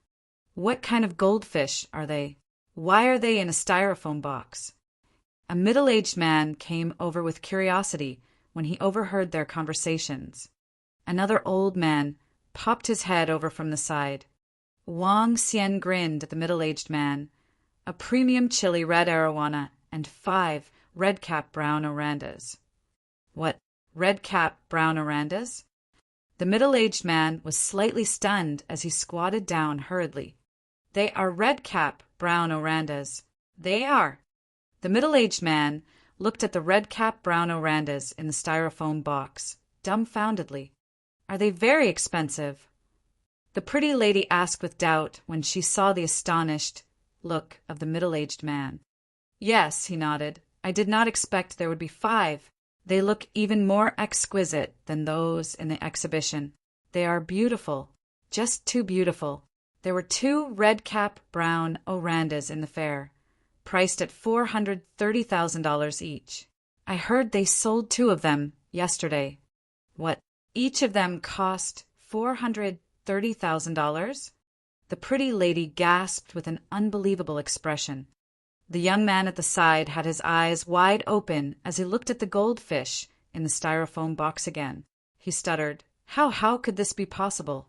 "What kind of goldfish are they? Why are they in a styrofoam box?" A middle-aged man came over with curiosity when he overheard their conversations. Another old man popped his head over from the side. Wang Xian grinned at the middle-aged man. "A premium chili red arowana and 5 red-cap brown orandas." "What, red-cap brown orandas?" The middle-aged man was slightly stunned as he squatted down hurriedly. "They are red-cap brown orandas. They are." The middle-aged man looked at the red-cap brown orandas in the styrofoam box, dumbfoundedly. "Are they very expensive?" the pretty lady asked with doubt when she saw the astonished look of the middle-aged man. "Yes," he nodded. "I did not expect there would be 5. They look even more exquisite than those in the exhibition. They are beautiful, just too beautiful." There were 2 red-cap brown orandas in the fair, priced at $430,000 each. "I heard they sold 2 of them yesterday." "What, each of them cost $430,000? The pretty lady gasped with an unbelievable expression. The young man at the side had his eyes wide open as he looked at the goldfish in the styrofoam box again. He stuttered, How could this be possible?"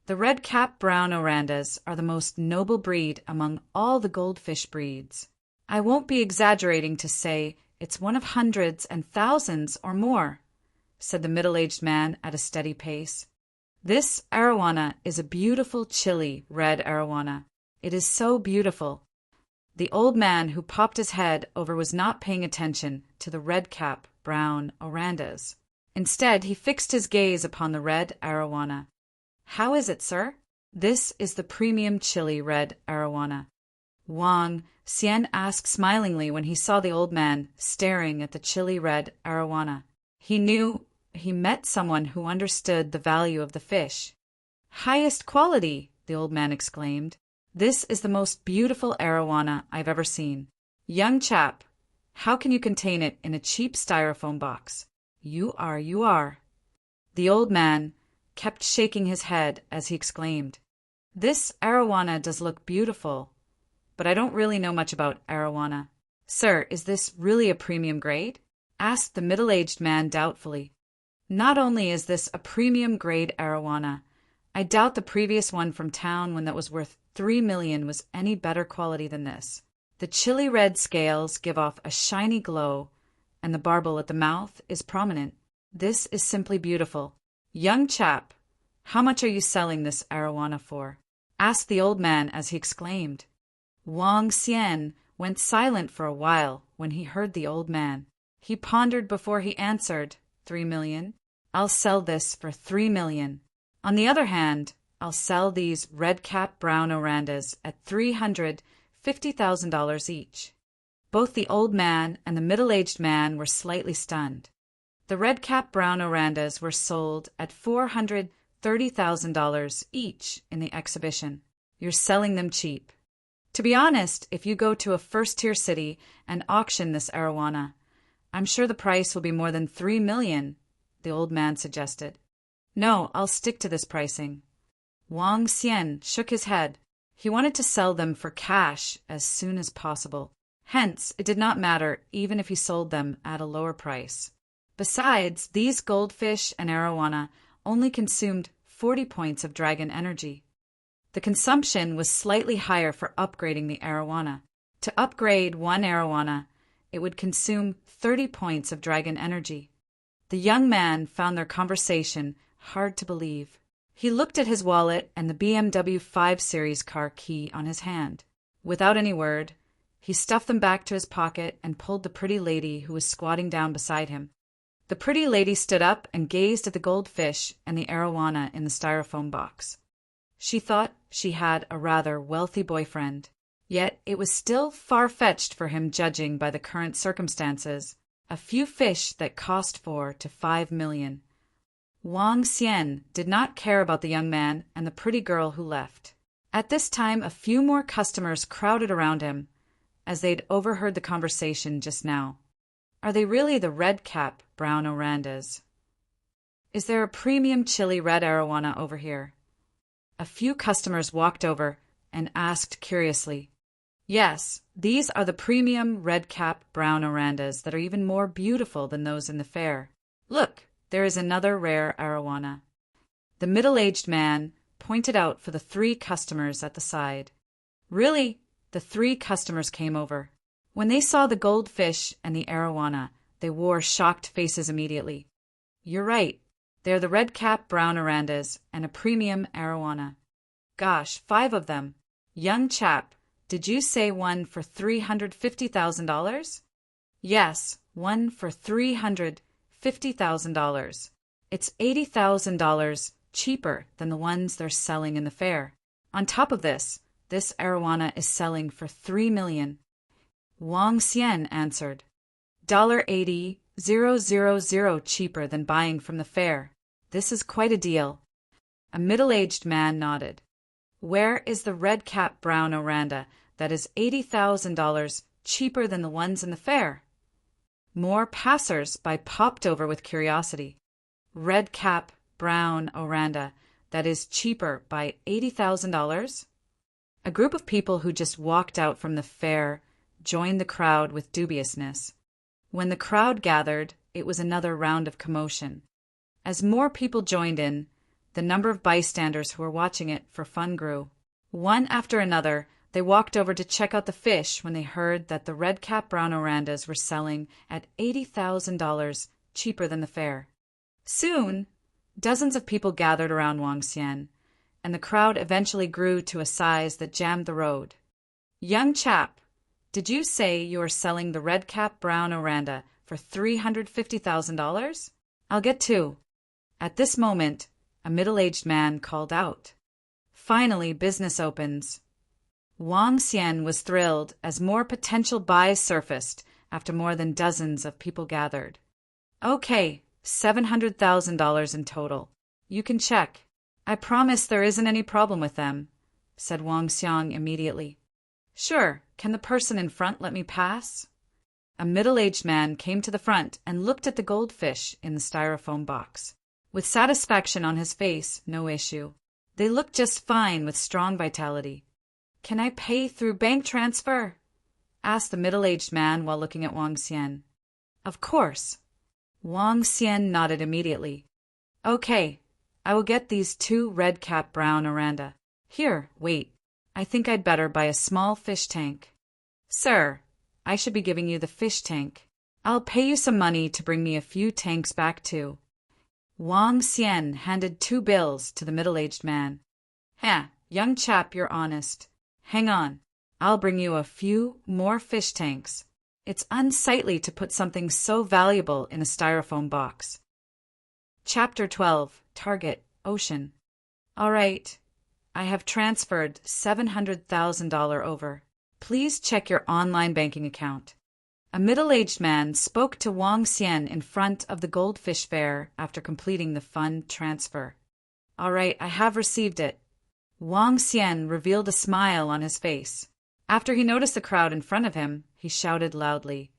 "The red-cap brown orandas are the most noble breed among all the goldfish breeds. I won't be exaggerating to say it's one of hundreds and thousands or more," said the middle-aged man at a steady pace. "This arowana is a beautiful chili red arowana. It is so beautiful." The old man who popped his head over was not paying attention to the red-cap brown orandas. Instead, he fixed his gaze upon the red arowana. "How is it, sir?" "This is the premium chili red arowana," Wang Xian asked smilingly when he saw the old man staring at the chili red arowana. He knew he met someone who understood the value of the fish. "Highest quality!" the old man exclaimed. "This is the most beautiful arowana I've ever seen. Young chap, how can you contain it in a cheap styrofoam box? You are." The old man kept shaking his head as he exclaimed, "This arowana does look beautiful, but I don't really know much about arowana." "Sir, is this really a premium grade?" asked the middle-aged man doubtfully. "Not only is this a premium grade arowana, I doubt the previous one from town, one that was worth $3 million, was any better quality than this. The chili red scales give off a shiny glow, and the barbel at the mouth is prominent. This is simply beautiful. Young chap, how much are you selling this arowana for?" asked the old man as he exclaimed. Wang Xian went silent for a while when he heard the old man. He pondered before he answered, $3 million. I'll sell this for $3 million. On the other hand, I'll sell these red-cap brown orandas at $350,000 each." Both the old man and the middle-aged man were slightly stunned. The red-cap brown orandas were sold at $430,000 each in the exhibition. You're selling them cheap. To be honest, if you go to a first-tier city and auction this arowana, I'm sure the price will be more than $3 million, the old man suggested. No, I'll stick to this pricing. Wang Xian shook his head. He wanted to sell them for cash as soon as possible. Hence, it did not matter even if he sold them at a lower price. Besides, these goldfish and arowana only consumed 40 points of dragon energy. The consumption was slightly higher for upgrading the arowana. To upgrade one arowana, it would consume 30 points of dragon energy. The young man found their conversation hard to believe. He looked at his wallet and the BMW 5 Series car key on his hand. Without any word, he stuffed them back to his pocket and pulled the pretty lady who was squatting down beside him. The pretty lady stood up and gazed at the goldfish and the arowana in the styrofoam box. She thought she had a rather wealthy boyfriend, yet it was still far-fetched for him judging by the current circumstances. A few fish that cost 4 to 5 million. Wang Xian did not care about the young man and the pretty girl who left. At this time, a few more customers crowded around him, as they'd overheard the conversation just now. Are they really the red-cap brown orandas? Is there a premium chili red arowana over here? A few customers walked over and asked curiously. Yes, these are the premium red-cap brown orandas that are even more beautiful than those in the fair. Look, there is another rare arowana. The middle-aged man pointed out for the 3 customers at the side. Really, the 3 customers came over. When they saw the goldfish and the arowana, they wore shocked faces immediately. You're right. They're the red-cap brown orandas and a premium arowana. Gosh, 5 of them. Young chap, did you say one for $350,000? Yes, one for $350,000. It's $80,000 cheaper than the ones they're selling in the fair. On top of this arowana is selling for $3 million. Wang Xian answered. $80,000 cheaper than buying from the fair. This is quite a deal. A middle-aged man nodded. Where is the red-cap brown oranda that is $80,000 cheaper than the ones in the fair? More passers-by popped over with curiosity. Red-cap brown oranda that is cheaper by $80,000? A group of people who just walked out from the fair joined the crowd with dubiousness. When the crowd gathered, it was another round of commotion. As more people joined in, the number of bystanders who were watching it for fun grew. One after another, they walked over to check out the fish when they heard that the red-cap brown orandas were selling at $80,000 cheaper than the fair. Soon, dozens of people gathered around Wang Xian, and the crowd eventually grew to a size that jammed the road. Young chap, did you say you are selling the red-cap brown oranda for $350,000? I'll get 2. At this moment, a middle-aged man called out. Finally, business opens. Wang Xian was thrilled as more potential buys surfaced after more than dozens of people gathered. Okay, $700,000 in total. You can check. I promise there isn't any problem with them, said Wang Xiang immediately. Sure, can the person in front let me pass? A middle-aged man came to the front and looked at the goldfish in the styrofoam box. With satisfaction on his face, no issue. They looked just fine with strong vitality. Can I pay through bank transfer? Asked the middle-aged man while looking at Wang Xian. Of course. Wang Xian nodded immediately. Okay, I will get these 2 red-cap brown oranda. Here, wait. I think I'd better buy a small fish tank. Sir, I should be giving you the fish tank. I'll pay you some money to bring me a few tanks back too. Wang Xian handed 2 bills to the middle-aged man. Young chap, you're honest. Hang on, I'll bring you a few more fish tanks. It's unsightly to put something so valuable in a styrofoam box. Chapter 12, Target, Ocean. All right, I have transferred $700,000 over. Please check your online banking account. A middle-aged man spoke to Wang Xian in front of the goldfish fair after completing the fund transfer. All right, I have received it. Wang Xian revealed a smile on his face. After he noticed the crowd in front of him, he shouted loudly,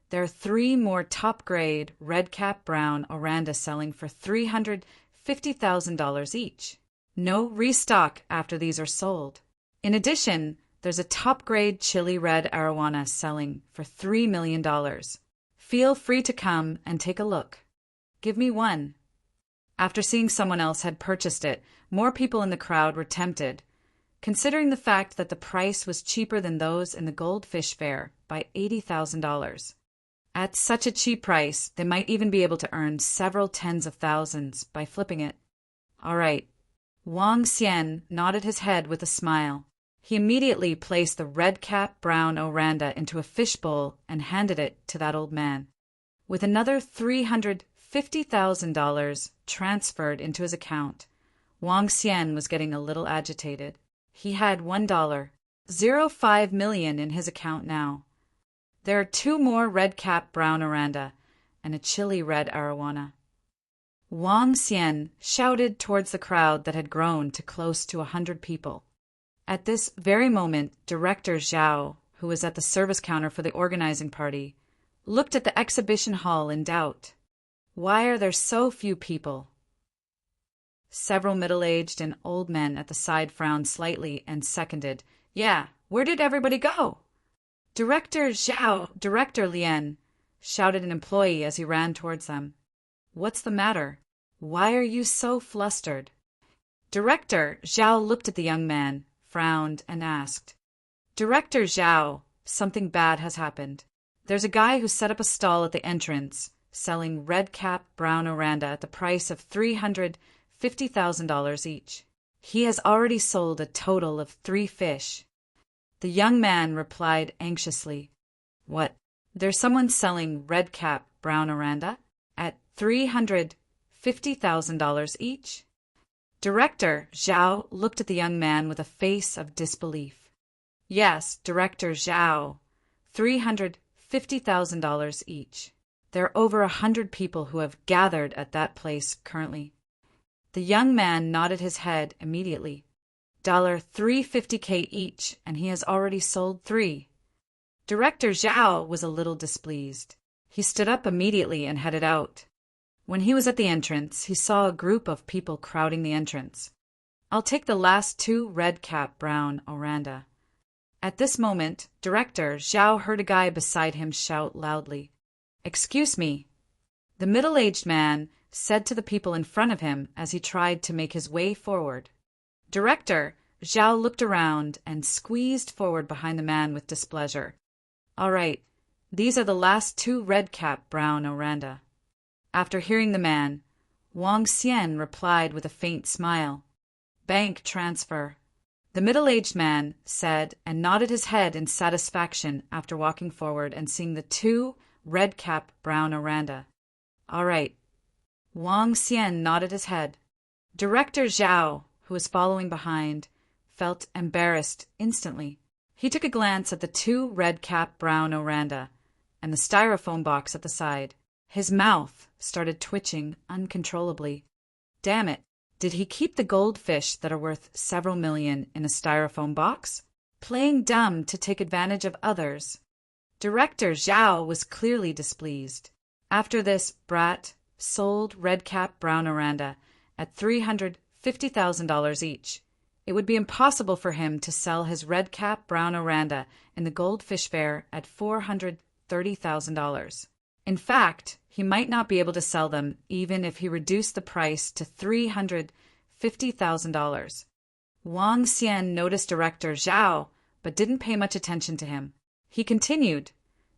"There are 3 more top-grade red-cap brown oranda selling for $350,000 each. No restock after these are sold. In addition, there's a top-grade chili red arowana selling for $3 million. Feel free to come and take a look. Give me one." After seeing someone else had purchased it, more people in the crowd were tempted, considering the fact that the price was cheaper than those in the Goldfish Fair by $80,000. At such a cheap price, they might even be able to earn several tens of thousands by flipping it. All right. Wang Xian nodded his head with a smile. He immediately placed the red-cap brown oranda into a fishbowl and handed it to that old man. With another $350,000 transferred into his account, Wang Xian was getting a little agitated. He had $1.05 million in his account now. There are 2 more red-cap brown oranda and a chili red arowana. Wang Xian shouted towards the crowd that had grown to close to 100 people. At this very moment, Director Zhao, who was at the service counter for the organizing party, looked at the exhibition hall in doubt. Why are there so few people? Several middle-aged and old men at the side frowned slightly and seconded, "Yeah, where did everybody go?" "Director Zhao, Director Lian," shouted an employee as he ran towards them. "What's the matter? Why are you so flustered?" Director Zhao looked at the young man, frowned, and asked, "Director Zhao, something bad has happened. There's a guy who set up a stall at the entrance, selling red-cap brown oranda at the price of $350,000 each. He has already sold a total of 3 fish." The young man replied anxiously, "What? There's someone selling red-cap brown oranda at $350,000 each?" Director Zhao looked at the young man with a face of disbelief. "Yes, Director Zhao, $350,000 each. There are over 100 people who have gathered at that place currently." The young man nodded his head immediately. $350K each, and he has already sold 3. Director Zhao was a little displeased. He stood up immediately and headed out. When he was at the entrance, he saw a group of people crowding the entrance. "I'll take the last 2 red-cap brown oranda." At this moment, Director Zhao heard a guy beside him shout loudly, "Excuse me." The middle-aged man said to the people in front of him as he tried to make his way forward. Director Zhao looked around and squeezed forward behind the man with displeasure. "All right, these are the last 2 red-cap brown oranda." After hearing the man, Wang Xian replied with a faint smile, "Bank transfer." The middle-aged man said and nodded his head in satisfaction after walking forward and seeing the 2 red-cap brown oranda. "All right." Wang Xian nodded his head. Director Zhao, who was following behind, felt embarrassed instantly. He took a glance at the 2 red-cap brown oranda and the styrofoam box at the side. His mouth started twitching uncontrollably. Damn it, did he keep the goldfish that are worth several million in a styrofoam box? Playing dumb to take advantage of others. Director Zhao was clearly displeased. After this, Brat sold red-cap brown oranda at $350,000 each. It would be impossible for him to sell his red-cap brown oranda in the Goldfish Fair at $430,000. In fact, he might not be able to sell them even if he reduced the price to $350,000. Wang Xian noticed Director Zhao, but didn't pay much attention to him. He continued,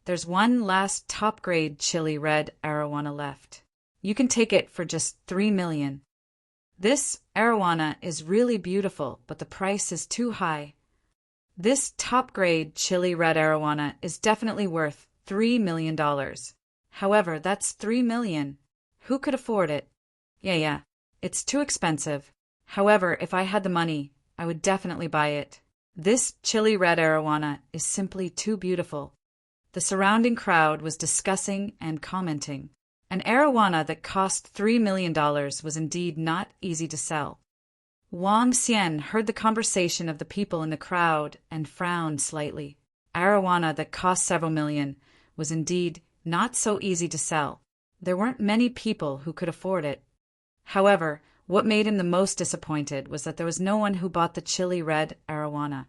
"There's one last top-grade chili red arowana left. You can take it for just $3 million. This arowana is really beautiful, but the price is too high. This top-grade chili red arowana is definitely worth $3 million. However, that's $3 million. Who could afford it? Yeah, it's too expensive. However, if I had the money, I would definitely buy it. This chili red arowana is simply too beautiful. The surrounding crowd was discussing and commenting. An arowana that cost $3 million was indeed not easy to sell. Wang Xian heard the conversation of the people in the crowd and frowned slightly. Arowana that cost several million was indeed not so easy to sell. There weren't many people who could afford it. However, what made him the most disappointed was that there was no one who bought the chili red arowana.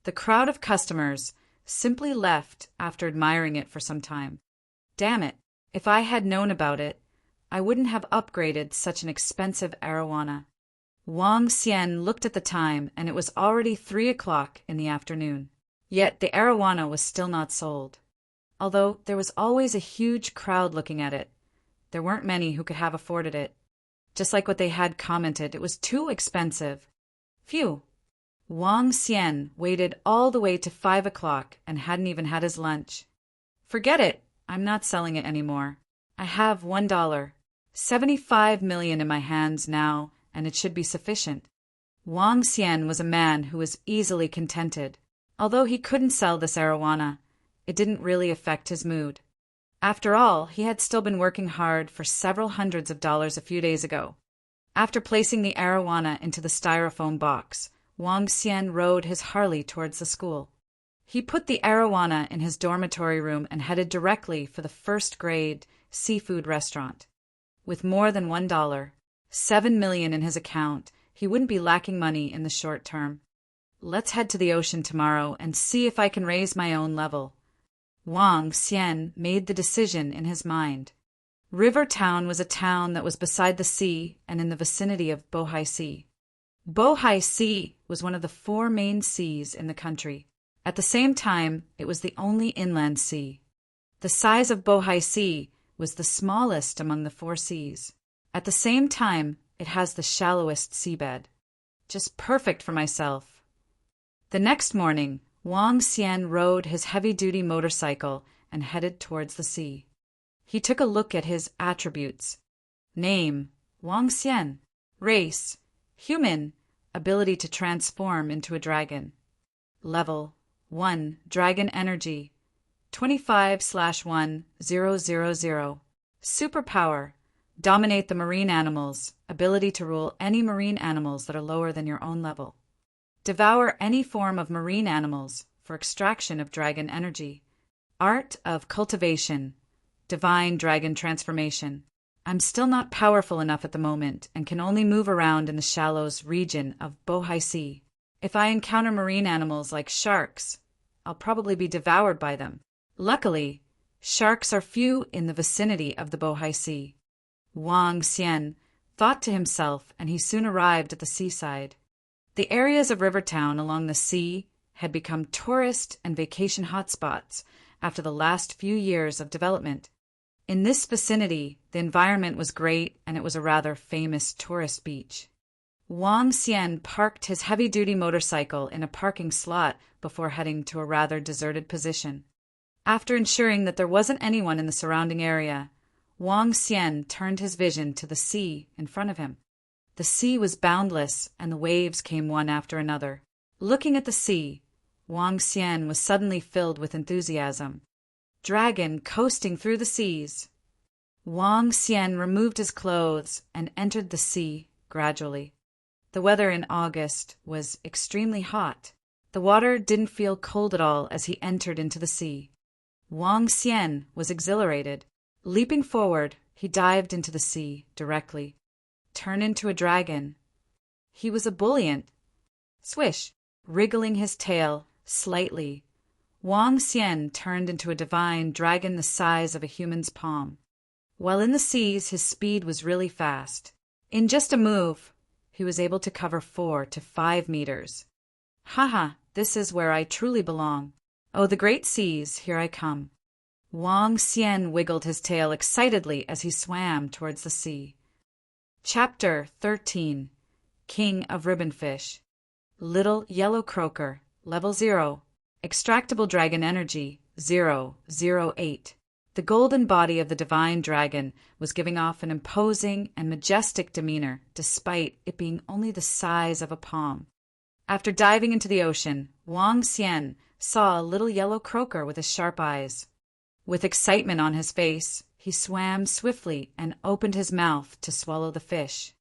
The crowd of customers simply left after admiring it for some time. Damn it, if I had known about it, I wouldn't have upgraded such an expensive arowana. Wang Xian looked at the time, and it was already 3 o'clock in the afternoon. Yet the arowana was still not sold. Although there was always a huge crowd looking at it, there weren't many who could have afforded it. Just like what they had commented, it was too expensive. Phew! Wang Xian waited all the way to 5 o'clock and hadn't even had his lunch. Forget it, I'm not selling it anymore. I have $1, 75 million in my hands now, and it should be sufficient. Wang Xian was a man who was easily contented. Although he couldn't sell this arowana, it didn't really affect his mood. After all, he had still been working hard for several hundreds of dollars a few days ago. After placing the arowana into the styrofoam box, Wang Xian rode his Harley towards the school. He put the arowana in his dormitory room and headed directly for the first-grade seafood restaurant. With more than $1, 7 million in his account, he wouldn't be lacking money in the short term. Let's head to the ocean tomorrow and see if I can raise my own level. Wang Xian made the decision in his mind. River Town was a town that was beside the sea and in the vicinity of Bohai Sea. Bohai Sea was one of the 4 main seas in the country. At the same time, it was the only inland sea. The size of Bohai Sea was the smallest among the 4 seas. At the same time, it has the shallowest seabed. Just perfect for myself. The next morning, Wang Xian rode his heavy-duty motorcycle and headed towards the sea. He took a look at his attributes. Name, Wang Xian. Race, human. Ability to transform into a dragon. Level, 1. Dragon energy, 25/1000. Superpower, dominate the marine animals. Ability to rule any marine animals that are lower than your own level. Devour any form of marine animals for extraction of dragon energy. Art of cultivation. Divine dragon transformation. I'm still not powerful enough at the moment and can only move around in the shallows region of Bohai Sea. If I encounter marine animals like sharks, I'll probably be devoured by them. Luckily, sharks are few in the vicinity of the Bohai Sea. Wang Xian thought to himself, and he soon arrived at the seaside. The areas of Rivertown along the sea had become tourist and vacation hotspots after the last few years of development. In this vicinity, the environment was great and it was a rather famous tourist beach. Wang Xian parked his heavy-duty motorcycle in a parking slot before heading to a rather deserted position. After ensuring that there wasn't anyone in the surrounding area, Wang Xian turned his vision to the sea in front of him. The sea was boundless, and the waves came one after another. Looking at the sea, Wang Xian was suddenly filled with enthusiasm. Dragon coasting through the seas. Wang Xian removed his clothes and entered the sea gradually. The weather in August was extremely hot. The water didn't feel cold at all as he entered into the sea. Wang Xian was exhilarated. Leaping forward, he dived into the sea directly. Turned into a dragon. He was ebullient. Swish! Wriggling his tail slightly, Wang Xian turned into a divine dragon the size of a human's palm. While in the seas, his speed was really fast. In just a move, he was able to cover 4 to 5 meters. Haha, this is where I truly belong. Oh, the great seas, here I come. Wang Xian wiggled his tail excitedly as he swam towards the sea. Chapter 13. King of Ribbonfish. Little Yellow Croaker, Level 0. Extractable Dragon Energy, 008. The golden body of the divine dragon was giving off an imposing and majestic demeanor despite it being only the size of a palm. After diving into the ocean, Wang Xian saw a little yellow croaker with his sharp eyes. With excitement on his face, he swam swiftly and opened his mouth to swallow the fish.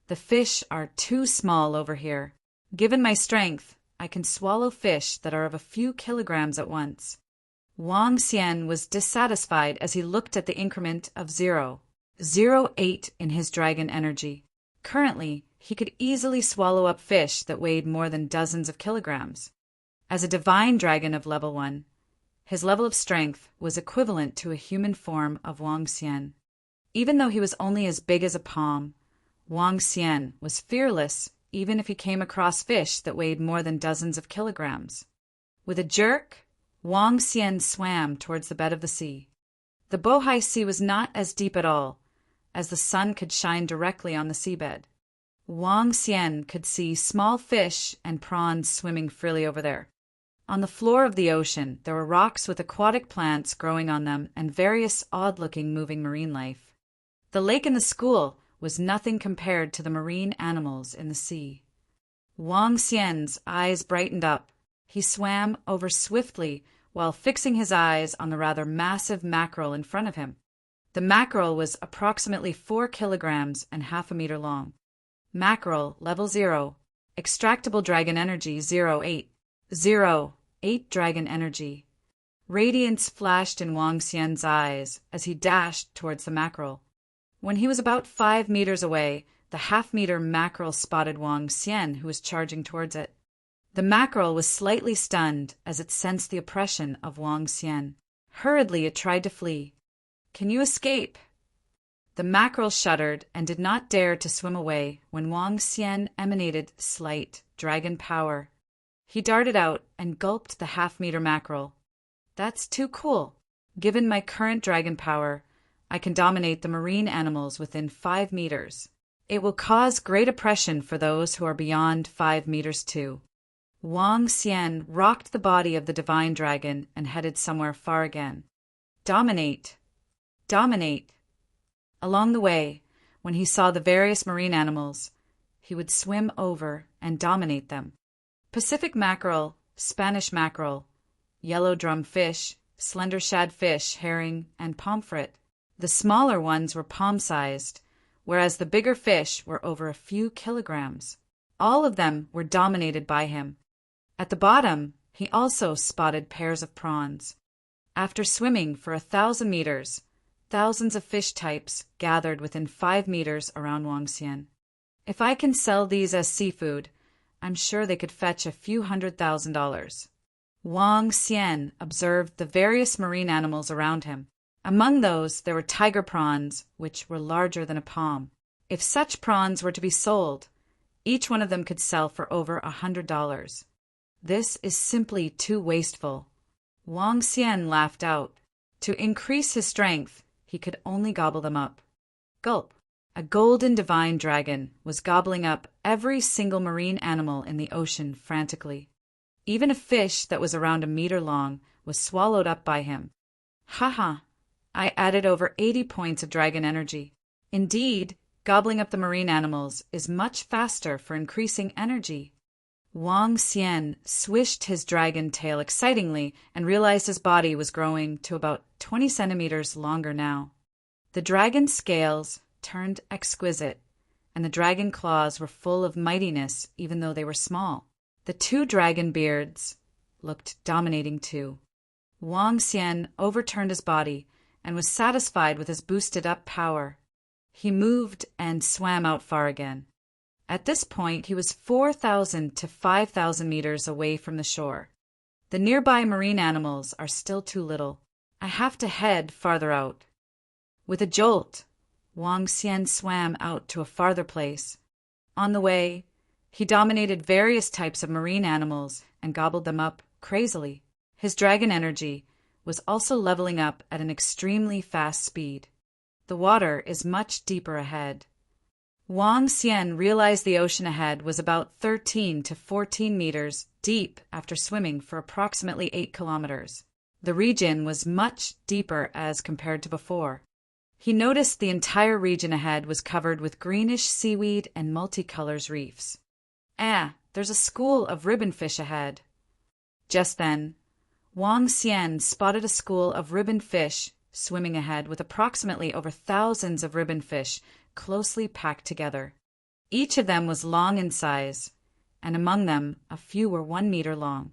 The fish are too small over here. Given my strength, I can swallow fish that are of a few kilograms at once. Wang Xian was dissatisfied as he looked at the increment of 0.08 in his dragon energy. Currently, he could easily swallow up fish that weighed more than dozens of kilograms. As a divine dragon of level 1, his level of strength was equivalent to a human form of Wang Xian. Even though he was only as big as a palm, Wang Xian was fearless even if he came across fish that weighed more than dozens of kilograms. With a jerk, Wang Xian swam towards the bed of the sea. The Bohai Sea was not as deep at all, as the sun could shine directly on the seabed. Wang Xian could see small fish and prawns swimming freely over there. On the floor of the ocean, there were rocks with aquatic plants growing on them and various odd-looking moving marine life. The lake in the school was nothing compared to the marine animals in the sea. Wang Xian's eyes brightened up. He swam over swiftly while fixing his eyes on the rather massive mackerel in front of him. The mackerel was approximately 4 kilograms and half a meter long. Mackerel, level 0, extractable dragon energy 0.8 dragon energy. Radiance flashed in Wang Xian's eyes as he dashed towards the mackerel. When he was about 5 meters away, the half-meter mackerel spotted Wang Xian, who was charging towards it. The mackerel was slightly stunned as it sensed the oppression of Wang Xian. Hurriedly, it tried to flee. "Can you escape?" The mackerel shuddered and did not dare to swim away when Wang Xian emanated slight dragon power. He darted out and gulped the half-meter mackerel. "That's too cool. Given my current dragon power, I can dominate the marine animals within 5 meters. It will cause great oppression for those who are beyond 5 meters too." Wang Xian rocked the body of the divine dragon and headed somewhere far again. Dominate! Dominate! Along the way, when he saw the various marine animals, he would swim over and dominate them. Pacific mackerel, Spanish mackerel, yellow drum fish, slender shad fish, herring, and pomfret. The smaller ones were palm-sized, whereas the bigger fish were over a few kilograms. All of them were dominated by him. At the bottom, he also spotted pairs of prawns. After swimming for 1,000 meters, thousands of fish types gathered within 5 meters around Wang Xian. If I can sell these as seafood, I'm sure they could fetch a few $100,000. Wang Xian observed the various marine animals around him. Among those, there were tiger prawns, which were larger than a palm. If such prawns were to be sold, each one of them could sell for over $100. This is simply too wasteful. Wang Xian laughed out. To increase his strength, he could only gobble them up. Gulp! A golden divine dragon was gobbling up every single marine animal in the ocean frantically. Even a fish that was around a meter long was swallowed up by him. Haha! I added over 80 points of dragon energy. Indeed, gobbling up the marine animals is much faster for increasing energy. Wang Xian swished his dragon tail excitingly and realized his body was growing to about 20 centimeters longer now. The dragon scales turned exquisite, and the dragon claws were full of mightiness even though they were small. The 2 dragon beards looked dominating too. Wang Xian overturned his body and was satisfied with his boosted-up power. He moved and swam out far again. At this point, he was 4,000 to 5,000 meters away from the shore. The nearby marine animals are still too little. I have to head farther out. With a jolt, Wang Xian swam out to a farther place. On the way, he dominated various types of marine animals and gobbled them up crazily. His dragon energy was also leveling up at an extremely fast speed. The water is much deeper ahead. Wang Xian realized the ocean ahead was about 13 to 14 meters deep after swimming for approximately 8 kilometers. The region was much deeper as compared to before. He noticed the entire region ahead was covered with greenish seaweed and multicolors reefs. There's a school of ribbonfish ahead. Just then, Wang Xian spotted a school of ribbon fish swimming ahead with approximately over thousands of ribbon fish closely packed together. Each of them was long in size, and among them a few were 1 meter long.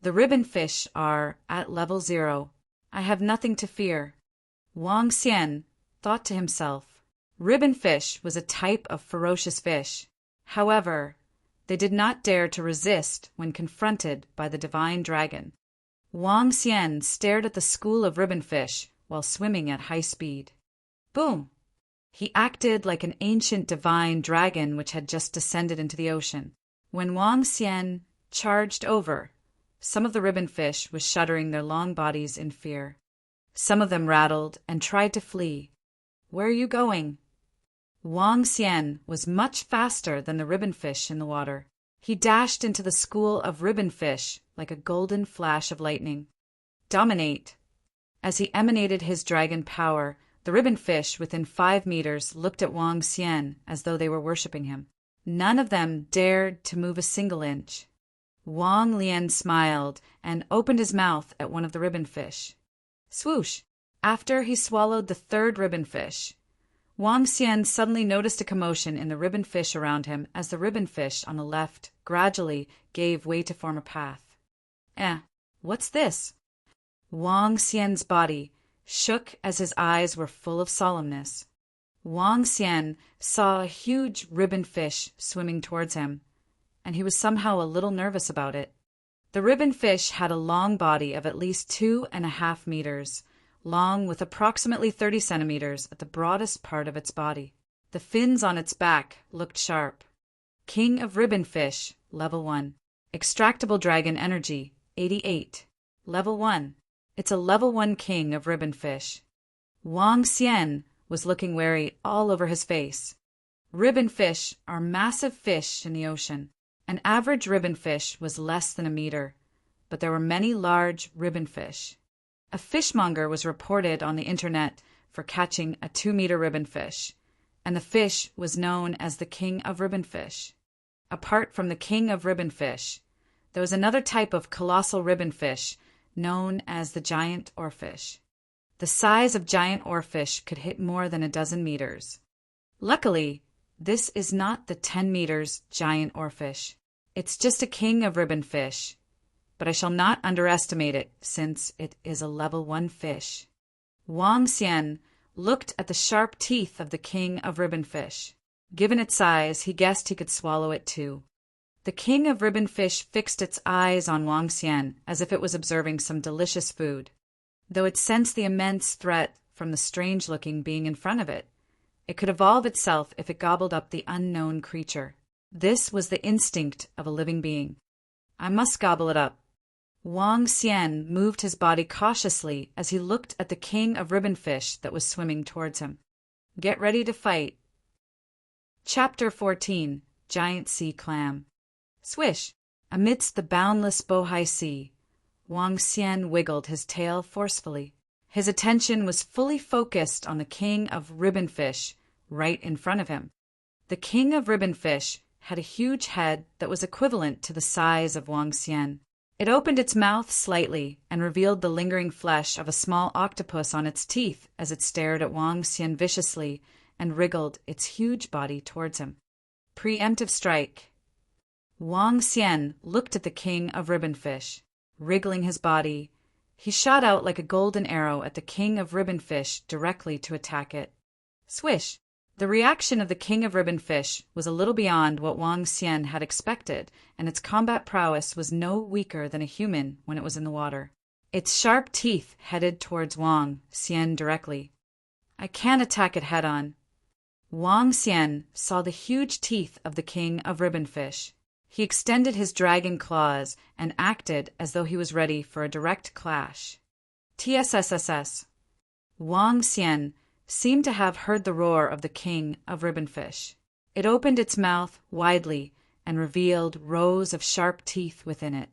The ribbon fish are at level 0. I have nothing to fear. Wang Xian thought to himself. Ribbon fish was a type of ferocious fish. However, they did not dare to resist when confronted by the divine dragon. Wang Xian stared at the school of ribbon fish while swimming at high speed. Boom! He acted like an ancient divine dragon which had just descended into the ocean. When Wang Xian charged over, some of the ribbon fish was shuddering their long bodies in fear. Some of them rattled and tried to flee. Where are you going? Wang Xian was much faster than the ribbon fish in the water. He dashed into the school of ribbon fish like a golden flash of lightning. Dominate! As he emanated his dragon power, the ribbon fish within 5 meters looked at Wang Xian as though they were worshipping him. None of them dared to move a single inch. Wang Lian smiled and opened his mouth at one of the ribbon fish. Swoosh! After he swallowed the 3rd ribbon fish, Wang Xian suddenly noticed a commotion in the ribbon fish around him as the ribbon fish on the left gradually gave way to form a path. What's this? Wang Xian's body shook as his eyes were full of solemnness. Wang Xian saw a huge ribbon fish swimming towards him, and he was somehow a little nervous about it. The ribbon fish had a long body of at least 2.5 meters, long with approximately 30 centimeters at the broadest part of its body. The fins on its back looked sharp. King of ribbon fish, level 1. Extractable dragon energy, 88. Level 1. It's a level 1 king of ribbon fish. Wang Xian was looking wary all over his face. Ribbon fish are massive fish in the ocean. An average ribbon fish was less than 1 meter, but there were many large ribbon fish. A fishmonger was reported on the internet for catching a 2-meter ribbon fish, and the fish was known as the king of ribbon fish. Apart from the king of ribbon fish, there was another type of colossal ribbon fish known as the giant oarfish. The size of giant oarfish could hit more than 12 meters. Luckily, this is not the 10 meters giant oarfish. It's just a king of ribbon fish, but I shall not underestimate it since it is a level 1 fish. Wang Xian looked at the sharp teeth of the king of ribbon fish. Given its size, he guessed he could swallow it too. The king of ribbon fish fixed its eyes on Wang Xian as if it was observing some delicious food. Though it sensed the immense threat from the strange-looking being in front of it, it could evolve itself if it gobbled up the unknown creature. This was the instinct of a living being. I must gobble it up. Wang Xian moved his body cautiously as he looked at the king of ribbon fish that was swimming towards him. Get ready to fight. Chapter 14. Giant Sea Clam. Swish! Amidst the boundless Bohai Sea, Wang Xian wiggled his tail forcefully. His attention was fully focused on the king of ribbon fish right in front of him. The king of ribbon fish had a huge head that was equivalent to the size of Wang Xian. It opened its mouth slightly and revealed the lingering flesh of a small octopus on its teeth as it stared at Wang Xian viciously and wriggled its huge body towards him. Preemptive strike. Wang Xian looked at the king of ribbon fish. Wriggling his body, he shot out like a golden arrow at the king of ribbon fish directly to attack it. Swish! The reaction of the king of ribbon fish was a little beyond what Wang Xian had expected, and its combat prowess was no weaker than a human when it was in the water. Its sharp teeth headed towards Wang Xian directly. I can't attack it head-on. Wang Xian saw the huge teeth of the king of ribbon fish. He extended his dragon claws and acted as though he was ready for a direct clash. TSSSS. Wang Xian seemed to have heard the roar of the king of ribbon fish. It opened its mouth widely and revealed rows of sharp teeth within it.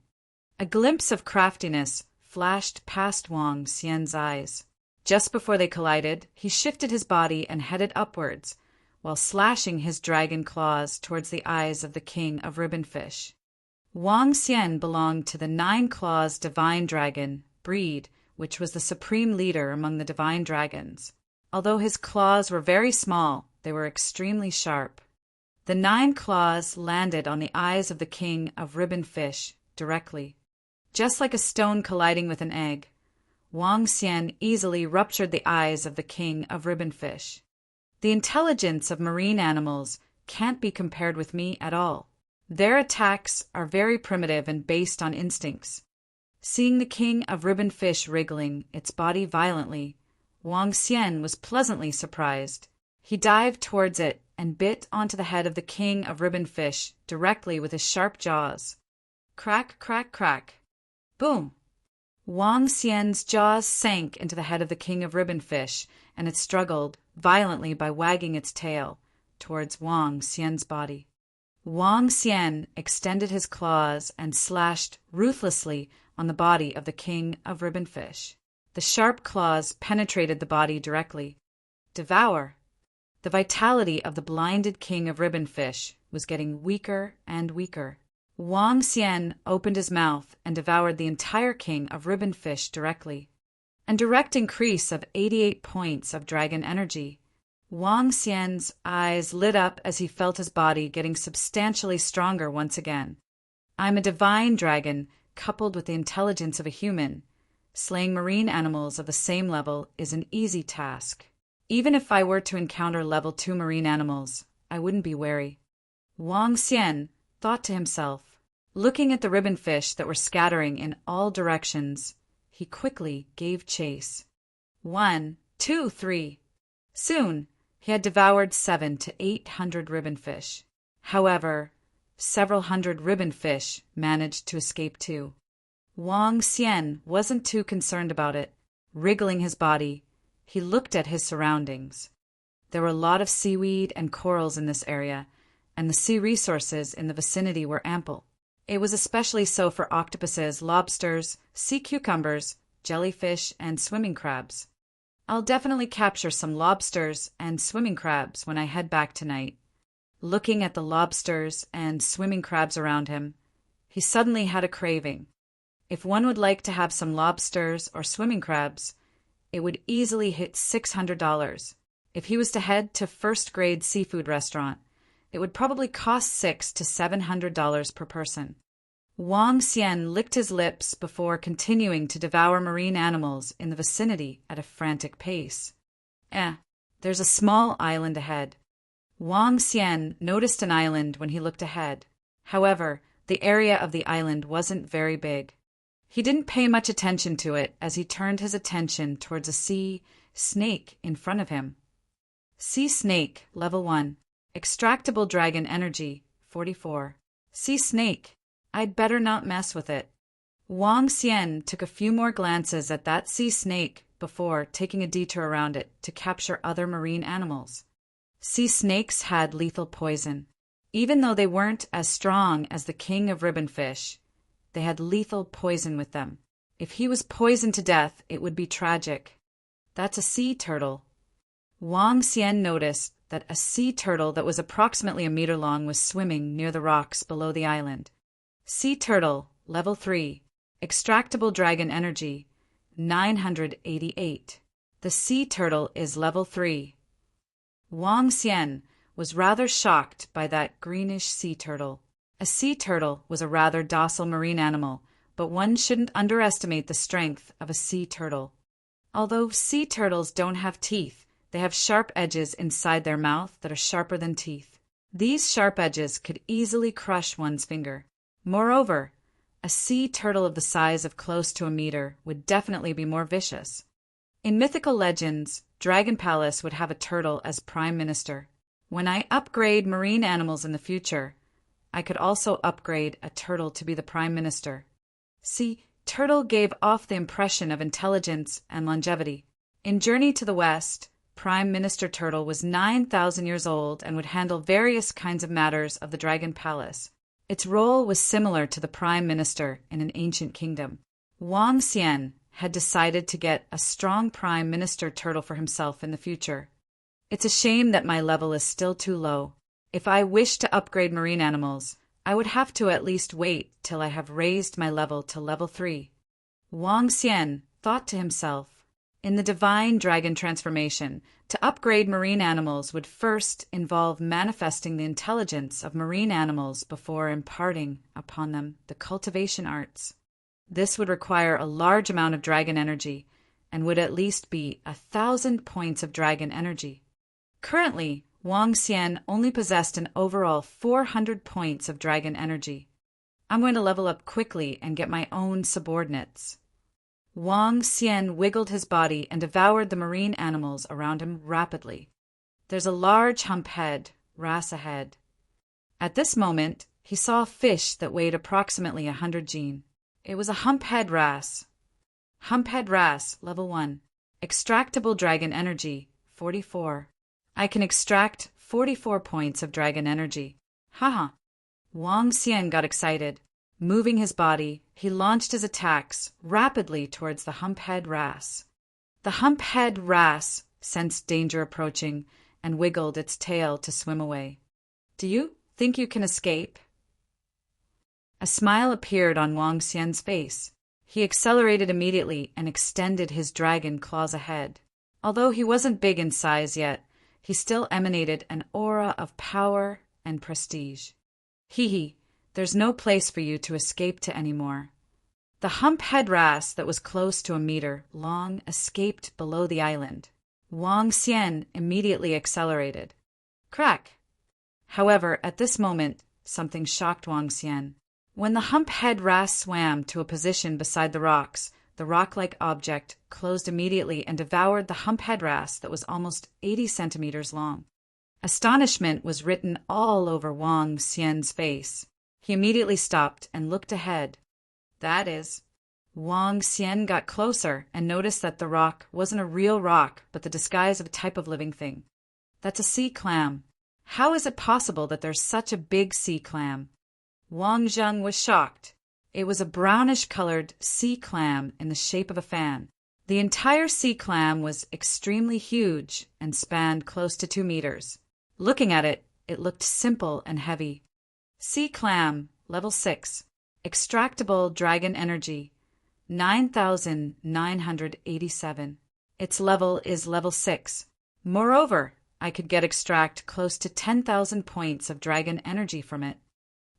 A glimpse of craftiness flashed past Wang Xian's eyes. Just before they collided, he shifted his body and headed upwards, while slashing his dragon claws towards the eyes of the king of ribbon fish. Wang Xian belonged to the nine-claws divine dragon breed, which was the supreme leader among the divine dragons. Although his claws were very small, they were extremely sharp. The 9 claws landed on the eyes of the king of ribbon fish directly. Just like a stone colliding with an egg, Wang Xian easily ruptured the eyes of the king of ribbon fish. The intelligence of marine animals can't be compared with me at all. Their attacks are very primitive and based on instincts. Seeing the king of ribbon fish wriggling its body violently, Wang Xian was pleasantly surprised. He dived towards it and bit onto the head of the king of ribbon fish directly with his sharp jaws. Crack, crack, crack. Boom! Wang Xian's jaws sank into the head of the king of ribbon fish, and it struggled violently by wagging its tail towards Wang Xian's body. Wang Xian extended his claws and slashed ruthlessly on the body of the king of ribbon fish. The sharp claws penetrated the body directly. Devour! The vitality of the blinded king of ribbon fish was getting weaker and weaker. Wang Xian opened his mouth and devoured the entire king of ribbon fish directly. A direct increase of 88 points of dragon energy. Wang Xian's eyes lit up as he felt his body getting substantially stronger once again. I'm a divine dragon coupled with the intelligence of a human. Slaying marine animals of the same level is an easy task. Even if I were to encounter level 2 marine animals, I wouldn't be wary. Wang Xian thought to himself. Looking at the ribbon fish that were scattering in all directions, he quickly gave chase. 1, 2, 3. Soon, he had devoured 700 to 800 ribbon fish. However, several hundred ribbon fish managed to escape too. Wang Xian wasn't too concerned about it. Wriggling his body, he looked at his surroundings. There were a lot of seaweed and corals in this area, and the sea resources in the vicinity were ample. It was especially so for octopuses, lobsters, sea cucumbers, jellyfish, and swimming crabs. I'll definitely capture some lobsters and swimming crabs when I head back tonight. Looking at the lobsters and swimming crabs around him, he suddenly had a craving. If one would like to have some lobsters or swimming crabs, it would easily hit $600. If he was to head to first-grade seafood restaurant, it would probably cost $600 to $700 per person. Wang Xian licked his lips before continuing to devour marine animals in the vicinity at a frantic pace. There's a small island ahead. Wang Xian noticed an island when he looked ahead. However, the area of the island wasn't very big. He didn't pay much attention to it as he turned his attention towards a sea snake in front of him. Sea snake, level 1. Extractable dragon energy, 44. Sea snake. I'd better not mess with it. Wang Xian took a few more glances at that sea snake before taking a detour around it to capture other marine animals. Sea snakes had lethal poison. Even though they weren't as strong as the king of ribbon fish, they had lethal poison with them. If he was poisoned to death, it would be tragic. That's a sea turtle. Wang Xian noticed that a sea turtle that was approximately a meter long was swimming near the rocks below the island. Sea turtle, level 3. Extractable dragon energy, 988. The sea turtle is level 3. Wang Xian was rather shocked by that greenish sea turtle. A sea turtle was a rather docile marine animal, but one shouldn't underestimate the strength of a sea turtle. Although sea turtles don't have teeth, they have sharp edges inside their mouth that are sharper than teeth. These sharp edges could easily crush one's finger. Moreover, a sea turtle of the size of close to a meter would definitely be more vicious. In mythical legends, Dragon Palace would have a turtle as prime minister. When I upgrade marine animals in the future, I could also upgrade a turtle to be the prime minister. See, turtle gave off the impression of intelligence and longevity. In Journey to the West, Prime Minister Turtle was 9,000 years old and would handle various kinds of matters of the Dragon Palace. Its role was similar to the Prime Minister in an ancient kingdom. Wang Xian had decided to get a strong Prime Minister Turtle for himself in the future. It's a shame that my level is still too low. If I wish to upgrade marine animals, I would have to at least wait till I have raised my level to level 3. Wang Xian thought to himself. In the divine dragon transformation, to upgrade marine animals would first involve manifesting the intelligence of marine animals before imparting upon them the cultivation arts. This would require a large amount of dragon energy and would at least be 1,000 points of dragon energy. Currently, Wang Xian only possessed an overall 400 points of dragon energy. I'm going to level up quickly and get my own subordinates. Wang Xian wiggled his body and devoured the marine animals around him rapidly. There's a large humphead wrasse ahead. At this moment, he saw a fish that weighed approximately 100 jin. It was a humphead wrasse. Humphead wrasse, level 1. Extractable dragon energy, 44. I can extract 44 points of dragon energy. Haha. Wang Xian got excited. Moving his body, he launched his attacks rapidly towards the humphead wrasse. The humphead wrasse sensed danger approaching and wiggled its tail to swim away. Do you think you can escape? A smile appeared on Wang Xian's face. He accelerated immediately and extended his dragon claws ahead. Although he wasn't big in size yet, he still emanated an aura of power and prestige. Hee, there's no place for you to escape to anymore. The humphead wrasse that was close to a meter long escaped below the island. Wang Xian immediately accelerated. Crack! However, at this moment, something shocked Wang Xian. When the humphead wrasse swam to a position beside the rocks, the rock-like object closed immediately and devoured the humphead wrasse that was almost 80 centimeters long. Astonishment was written all over Wang Xian's face. He immediately stopped and looked ahead. That is, Wang Xian got closer and noticed that the rock wasn't a real rock, but the disguise of a type of living thing. That's a sea clam. How is it possible that there's such a big sea clam? Wang Zheng was shocked. It was a brownish-colored sea clam in the shape of a fan. The entire sea clam was extremely huge and spanned close to 2 meters. Looking at it, it looked simple and heavy. Sea clam, level 6. Extractable dragon energy, 9,987. Its level is level 6. Moreover, I could extract close to 10,000 points of dragon energy from it.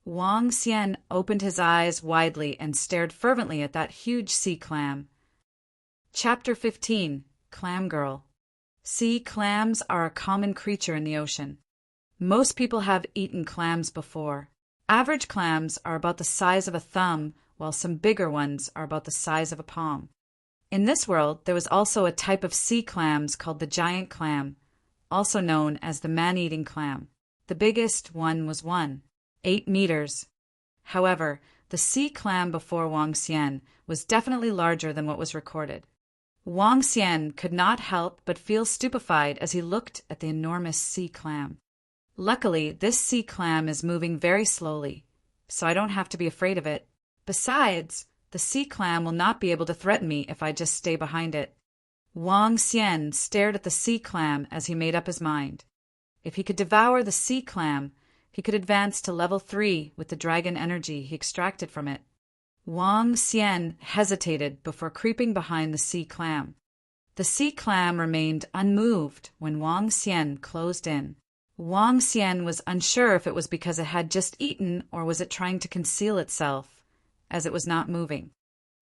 Wang Xian opened his eyes widely and stared fervently at that huge sea clam. Chapter 15. Clam Girl. Sea clams are a common creature in the ocean. Most people have eaten clams before. Average clams are about the size of a thumb, while some bigger ones are about the size of a palm. In this world, there was also a type of sea clams called the giant clam, also known as the man-eating clam. The biggest one was 8 meters. However, the sea clam before Wang Xian was definitely larger than what was recorded. Wang Xian could not help but feel stupefied as he looked at the enormous sea clam. Luckily, this sea clam is moving very slowly, so I don't have to be afraid of it. Besides, the sea clam will not be able to threaten me if I just stay behind it. Wang Xian stared at the sea clam as he made up his mind. If he could devour the sea clam, he could advance to level 3 with the dragon energy he extracted from it. Wang Xian hesitated before creeping behind the sea clam. The sea clam remained unmoved when Wang Xian closed in. Wang Xian was unsure if it was because it had just eaten or was it trying to conceal itself, as it was not moving.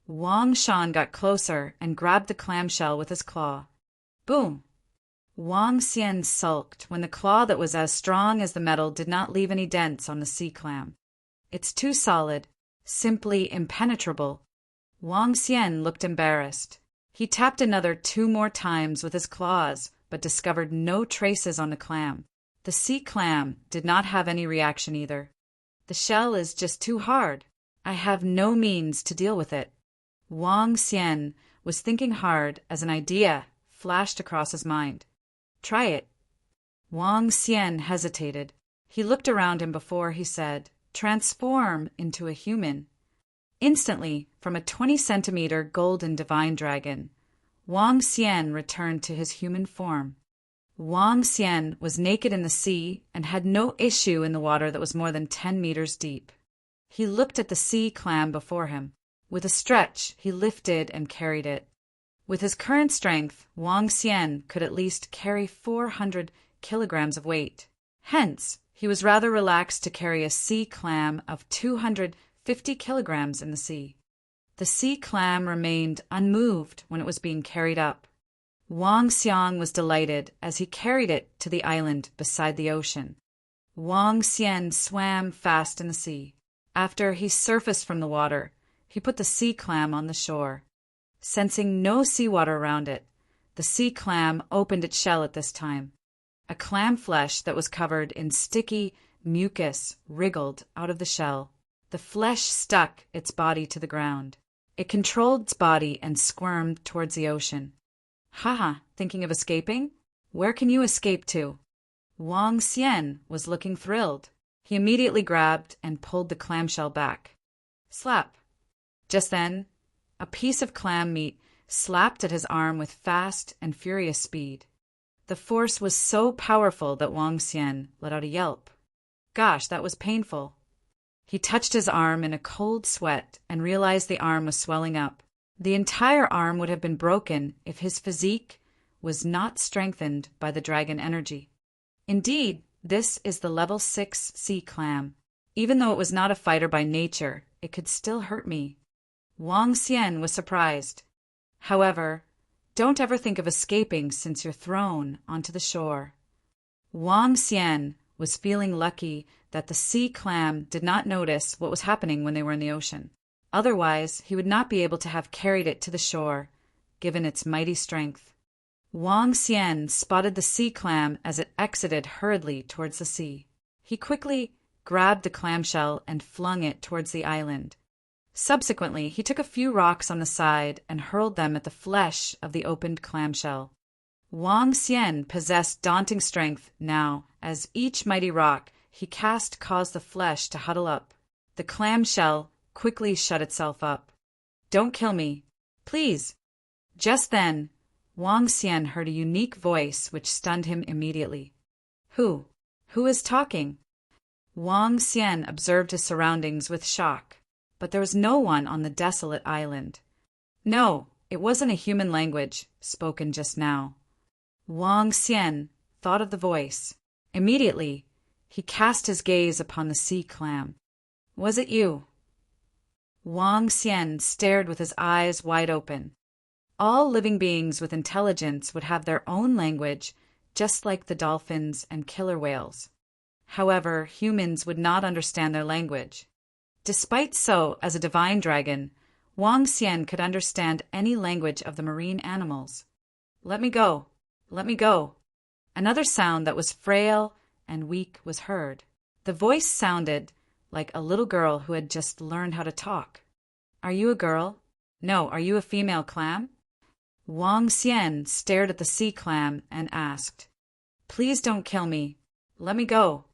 Wang Shan got closer and grabbed the clamshell with his claw. Boom! Wang Xian sulked when the claw that was as strong as the metal did not leave any dents on the sea clam. It's too solid, simply impenetrable. Wang Xian looked embarrassed. He tapped another 2 more times with his claws, but discovered no traces on the clam. The sea clam did not have any reaction either. The shell is just too hard. I have no means to deal with it. Wang Xian was thinking hard as an idea flashed across his mind. Try it. Wang Xian hesitated. He looked around him before he said, transform into a human. Instantly, from a 20-centimeter golden divine dragon, Wang Xian returned to his human form. Wang Xian was naked in the sea and had no issue in the water that was more than 10 meters deep. He looked at the sea clam before him. With a stretch, he lifted and carried it. With his current strength, Wang Xian could at least carry 400 kilograms of weight. Hence, he was rather relaxed to carry a sea clam of 250 kilograms in the sea. The sea clam remained unmoved when it was being carried up. Wang Xiang was delighted as he carried it to the island beside the ocean. Wang Xian swam fast in the sea. After he surfaced from the water, he put the sea clam on the shore. Sensing no seawater around it, the sea clam opened its shell at this time. A clam flesh that was covered in sticky mucus wriggled out of the shell. The flesh stuck its body to the ground. It controlled its body and squirmed towards the ocean. Haha, thinking of escaping? Where can you escape to? Wang Xian was looking thrilled. He immediately grabbed and pulled the clamshell back. Slap. Just then, a piece of clam meat slapped at his arm with fast and furious speed. The force was so powerful that Wang Xian let out a yelp. Gosh, that was painful. He touched his arm in a cold sweat and realized the arm was swelling up. The entire arm would have been broken if his physique was not strengthened by the dragon energy. Indeed, this is the level 6 sea clam. Even though it was not a fighter by nature, it could still hurt me. Wang Xian was surprised. However, don't ever think of escaping since you're thrown onto the shore. Wang Xian was feeling lucky that the sea clam did not notice what was happening when they were in the ocean. Otherwise, he would not be able to have carried it to the shore, given its mighty strength. Wang Xian spotted the sea clam as it exited hurriedly towards the sea. He quickly grabbed the clamshell and flung it towards the island. Subsequently, he took a few rocks on the side and hurled them at the flesh of the opened clamshell. Wang Xian possessed daunting strength now, as each mighty rock he cast caused the flesh to huddle up. The clamshell quickly shut itself up. Don't kill me, please. Just then, Wang Xian heard a unique voice which stunned him immediately. Who? Who is talking? Wang Xian observed his surroundings with shock, but there was no one on the desolate island. No, it wasn't a human language spoken just now. Wang Xian thought of the voice. Immediately, he cast his gaze upon the sea clam. Was it you? Wang Xian stared with his eyes wide open. All living beings with intelligence would have their own language, just like the dolphins and killer whales. However, humans would not understand their language. Despite so, as a divine dragon, Wang Xian could understand any language of the marine animals. Let me go. Let me go. Another sound that was frail and weak was heard. The voice sounded like a little girl who had just learned how to talk. Are you a girl? No, are you a female clam? Wang Xian stared at the sea clam and asked, Please don't kill me. Let me go.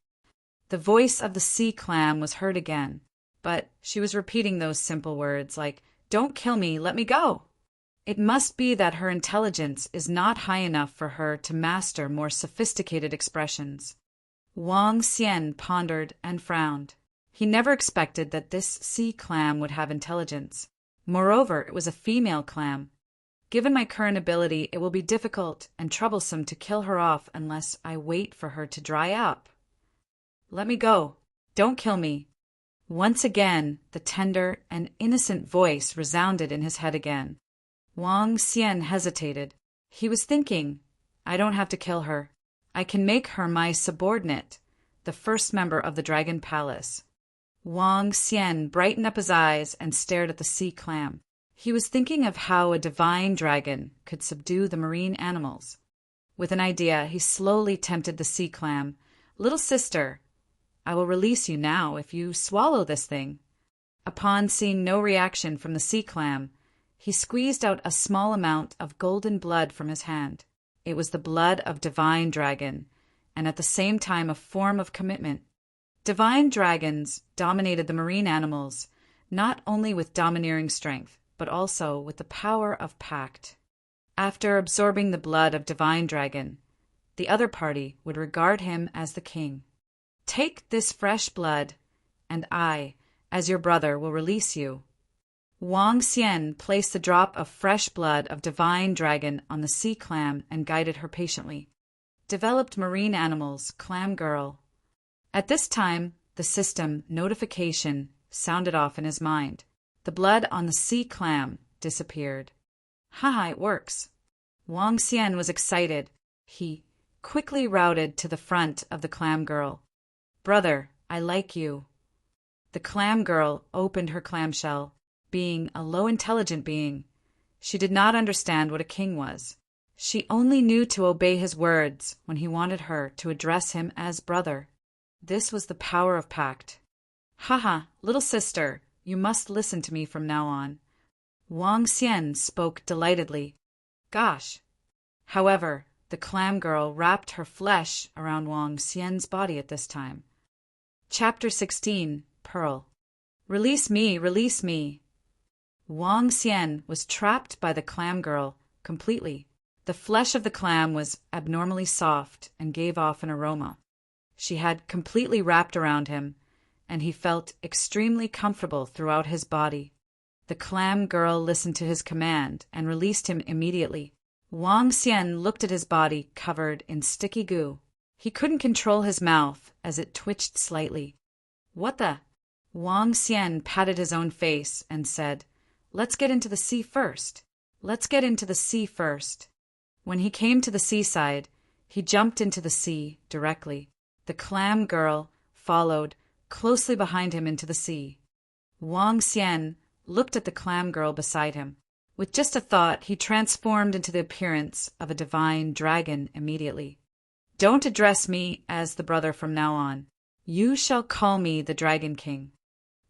The voice of the sea clam was heard again, but she was repeating those simple words like, Don't kill me, let me go. It must be that her intelligence is not high enough for her to master more sophisticated expressions. Wang Xian pondered and frowned. He never expected that this sea clam would have intelligence. Moreover, it was a female clam. Given my current ability, it will be difficult and troublesome to kill her off unless I wait for her to dry up. Let me go. Don't kill me. Once again, the tender and innocent voice resounded in his head again. Wang Xian hesitated. He was thinking, I don't have to kill her. I can make her my subordinate, the first member of the Dragon Palace. Wang Xian brightened up his eyes and stared at the sea clam. He was thinking of how a divine dragon could subdue the marine animals. With an idea, he slowly tempted the sea clam. Little sister, I will release you now if you swallow this thing. Upon seeing no reaction from the sea clam, he squeezed out a small amount of golden blood from his hand. It was the blood of divine dragon, and at the same time a form of commitment. Divine dragons dominated the marine animals, not only with domineering strength, but also with the power of pact. After absorbing the blood of divine dragon, the other party would regard him as the king. Take this fresh blood, and I, as your brother, will release you. Wang Xian placed the drop of fresh blood of divine dragon on the sea clam and guided her patiently. Developed marine animals, clam girl. At this time, the system notification sounded off in his mind. The blood on the sea clam disappeared. Haha, it works. Wang Xian was excited. He quickly routed to the front of the clam girl. Brother, I like you. The clam girl opened her clamshell. Being a low-intelligent being, she did not understand what a king was. She only knew to obey his words when he wanted her to address him as brother. This was the power of pact. Haha, little sister, you must listen to me from now on. Wang Xian spoke delightedly. Gosh. However, the clam girl wrapped her flesh around Wang Xian's body at this time. Chapter 16, Pearl. Release me, release me. Wang Xian was trapped by the clam girl completely. The flesh of the clam was abnormally soft and gave off an aroma. She had completely wrapped around him, and he felt extremely comfortable throughout his body. The clam girl listened to his command and released him immediately. Wang Xian looked at his body covered in sticky goo. He couldn't control his mouth as it twitched slightly. What the? Wang Xian patted his own face and said, Let's get into the sea first. Let's get into the sea first. When he came to the seaside, he jumped into the sea directly. The clam girl followed closely behind him into the sea. Wang Xian looked at the clam girl beside him. With just a thought, he transformed into the appearance of a divine dragon immediately. Don't address me as the brother from now on. You shall call me the Dragon King.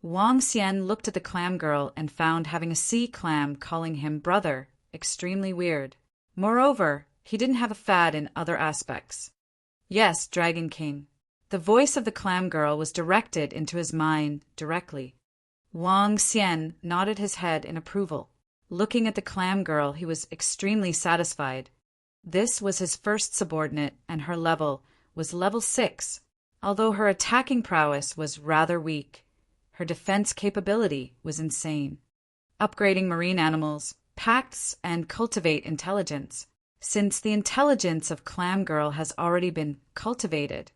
Wang Xian looked at the clam girl and found having a sea clam calling him brother extremely weird. Moreover, he didn't have a fad in other aspects. Yes, Dragon King. The voice of the clam girl was directed into his mind directly. Wang Xian nodded his head in approval. Looking at the clam girl, he was extremely satisfied. This was his first subordinate, and her level was level 6. Although her attacking prowess was rather weak, her defense capability was insane. Upgrading marine animals, pacts, and cultivate intelligence. Since the intelligence of Clam Girl has already been cultivated,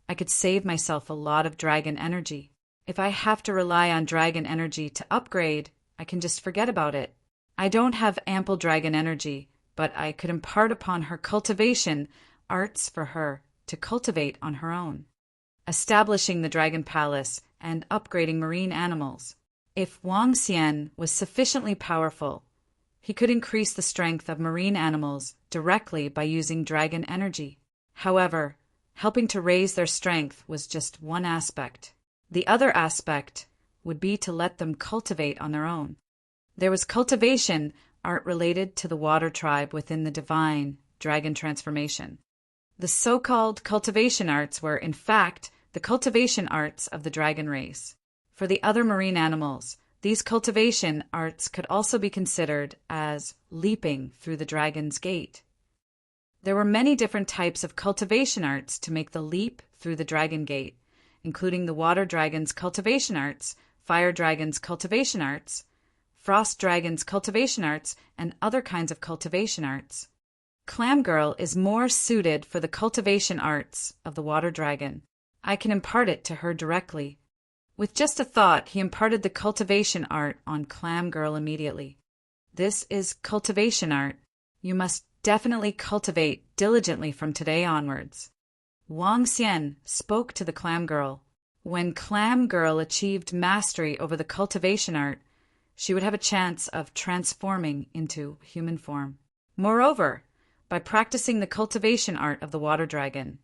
I could save myself a lot of dragon energy. If I have to rely on dragon energy to upgrade, I can just forget about it. I don't have ample dragon energy, but I could impart upon her cultivation arts for her to cultivate on her own. Establishing the Dragon Palace and upgrading marine animals. If Wang Xian was sufficiently powerful, he could increase the strength of marine animals directly by using dragon energy. However, helping to raise their strength was just one aspect. The other aspect would be to let them cultivate on their own. There was cultivation art related to the water tribe within the divine dragon transformation. The so-called cultivation arts were, in fact, the cultivation arts of the dragon race. For the other marine animals, these cultivation arts could also be considered as leaping through the dragon's gate. There were many different types of cultivation arts to make the leap through the dragon gate, including the water dragon's cultivation arts, fire dragon's cultivation arts, frost dragon's cultivation arts, and other kinds of cultivation arts. Clam Girl is more suited for the cultivation arts of the water dragon. I can impart it to her directly. With just a thought, he imparted the cultivation art on Clam Girl immediately. This is cultivation art. You must definitely cultivate diligently from today onwards. Wang Xian spoke to the Clam Girl. When Clam Girl achieved mastery over the cultivation art, she would have a chance of transforming into human form. Moreover, by practicing the cultivation art of the water dragon,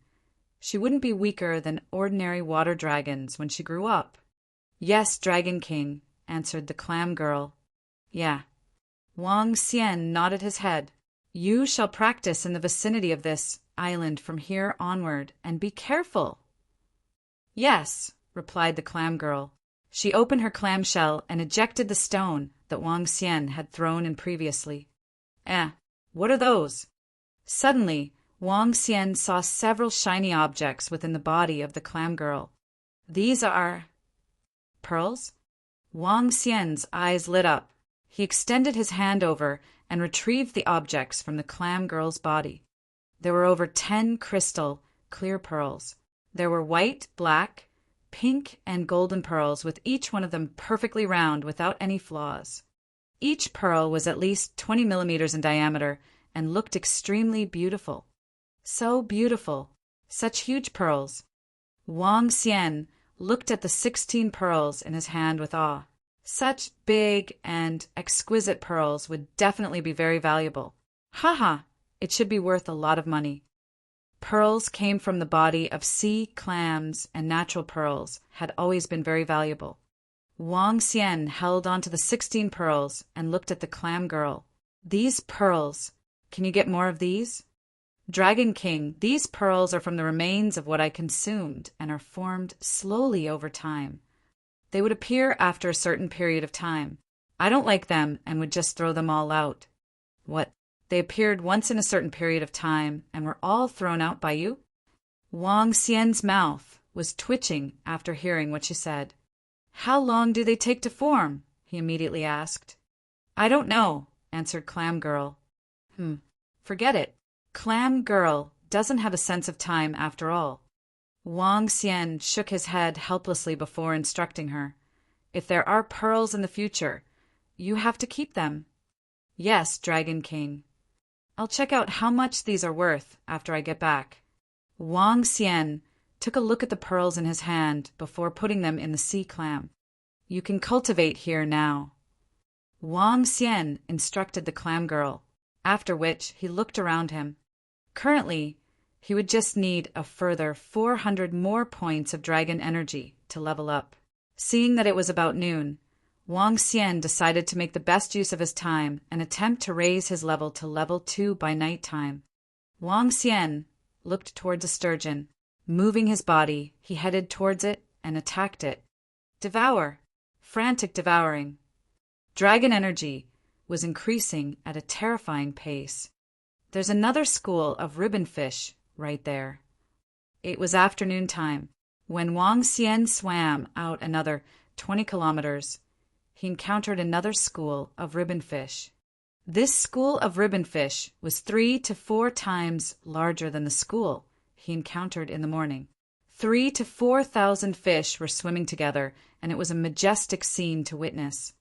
she wouldn't be weaker than ordinary water dragons when she grew up. Yes, Dragon King, answered the Clam Girl. Yeah. Wang Xian nodded his head. You shall practice in the vicinity of this island from here onward, and be careful. Yes, replied the Clam Girl. She opened her clamshell and ejected the stone that Wang Xian had thrown in previously. What are those? Suddenly, Wang Xian saw several shiny objects within the body of the clam girl. These are pearls? Wang Xian's eyes lit up. He extended his hand over and retrieved the objects from the clam girl's body. There were over 10 crystal, clear pearls. There were white, black, pink, and golden pearls, with each one of them perfectly round without any flaws. Each pearl was at least 20 millimeters in diameter and looked extremely beautiful. So beautiful. Such huge pearls. Wang Xian looked at the 16 pearls in his hand with awe. Such big and exquisite pearls would definitely be very valuable. Haha, it should be worth a lot of money. Pearls came from the body of sea clams, and natural pearls had always been very valuable. Wang Xian held onto the 16 pearls and looked at the clam girl. These pearls, can you get more of these? Dragon King, these pearls are from the remains of what I consumed and are formed slowly over time. They would appear after a certain period of time. I don't like them and would just throw them all out. What? They appeared once in a certain period of time and were all thrown out by you? Wang Xian's mouth was twitching after hearing what she said. How long do they take to form? He immediately asked. I don't know, answered Clam Girl. Forget it. Clam Girl doesn't have a sense of time after all. Wang Xian shook his head helplessly before instructing her. If there are pearls in the future, you have to keep them. Yes, Dragon King. I'll check out how much these are worth after I get back. Wang Xian took a look at the pearls in his hand before putting them in the sea clam. You can cultivate here now. Wang Xian instructed the clam girl, after which he looked around him. Currently, he would just need a further 400 more points of dragon energy to level up. Seeing that it was about noon, Wang Xian decided to make the best use of his time and attempt to raise his level to level 2 by nighttime. Wang Xian looked towards a sturgeon. Moving his body, he headed towards it and attacked it. Devour! Frantic devouring. Dragon energy was increasing at a terrifying pace. There's another school of ribbon fish right there. It was afternoon time. When Wang Xian swam out another 20 kilometers, he encountered another school of ribbon fish. This school of ribbon fish was 3 to 4 times larger than the school he encountered in the morning. 3,000 to 4,000 fish were swimming together, and it was a majestic scene to witness.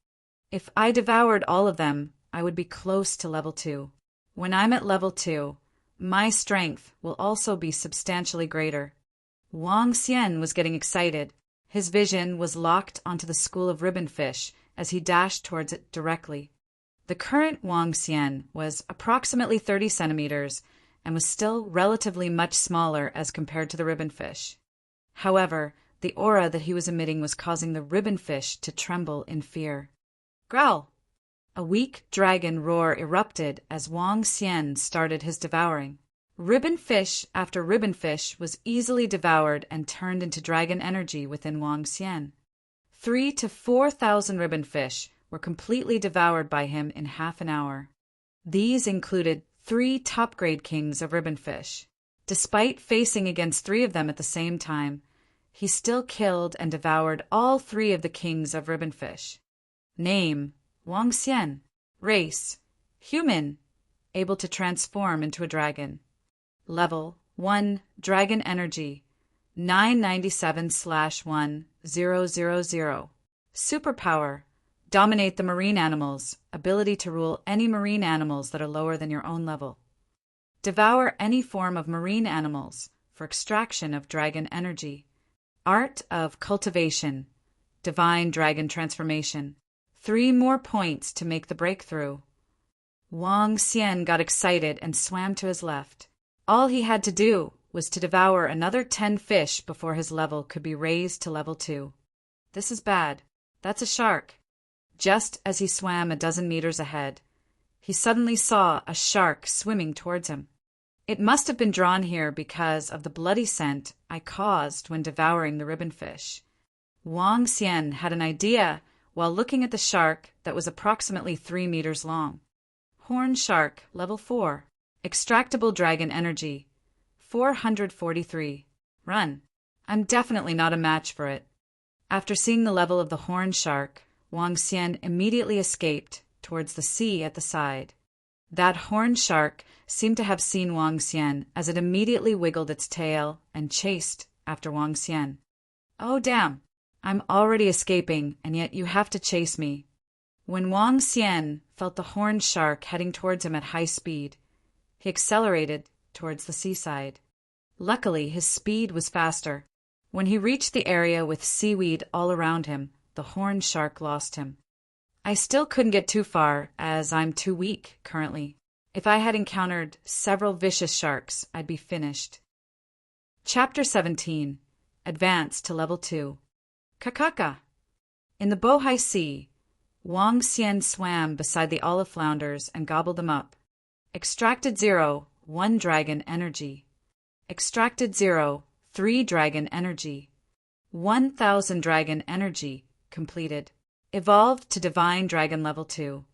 If I devoured all of them, I would be close to level 2. When I'm at level 2, my strength will also be substantially greater. Wang Xian was getting excited. His vision was locked onto the school of ribbon fish as he dashed towards it directly. The current Wang Xian was approximately 30 centimeters and was still relatively much smaller as compared to the ribbon fish. However, the aura that he was emitting was causing the ribbon fish to tremble in fear. Growl! A weak dragon roar erupted as Wang Xian started his devouring. Ribbon fish after ribbon fish was easily devoured and turned into dragon energy within Wang Xian. 3,000 to 4,000 ribbon fish were completely devoured by him in half an hour. These included 3 top-grade kings of ribbon fish. Despite facing against 3 of them at the same time, he still killed and devoured all 3 of the kings of ribbon fish. Name: Wang Xian. Race: human, able to transform into a dragon. Level: 1 Dragon Energy 997/1000. Superpower: dominate the marine animals, ability to rule any marine animals that are lower than your own level. Devour any form of marine animals for extraction of dragon energy. Art of Cultivation, divine dragon transformation. 3 more points to make the breakthrough. Wang Xian got excited and swam to his left. All he had to do was to devour another 10 fish before his level could be raised to level 2. This is bad. That's a shark. Just as he swam a dozen meters ahead, he suddenly saw a shark swimming towards him. It must have been drawn here because of the bloody scent I caused when devouring the ribbon fish. Wang Xian had an idea while looking at the shark that was approximately 3 meters long. Horn shark, level 4. Extractable dragon energy, 443. Run. I'm definitely not a match for it. After seeing the level of the horned shark, Wang Xian immediately escaped towards the sea at the side. That horned shark seemed to have seen Wang Xian as it immediately wiggled its tail and chased after Wang Xian. Oh damn! I'm already escaping, and yet you have to chase me. When Wang Xian felt the horned shark heading towards him at high speed, he accelerated towards the seaside. Luckily, his speed was faster. When he reached the area with seaweed all around him, the horned shark lost him. I still couldn't get too far, as I'm too weak currently. If I had encountered several vicious sharks, I'd be finished. Chapter 17. Advance to Level 2. Kakaka. In the Bohai Sea, Wang Xian swam beside the olive flounders and gobbled them up. Extracted 0, 1 dragon energy. Extracted 0, 3 dragon energy. 1,000 dragon energy completed. Evolved to Divine Dragon Level 2.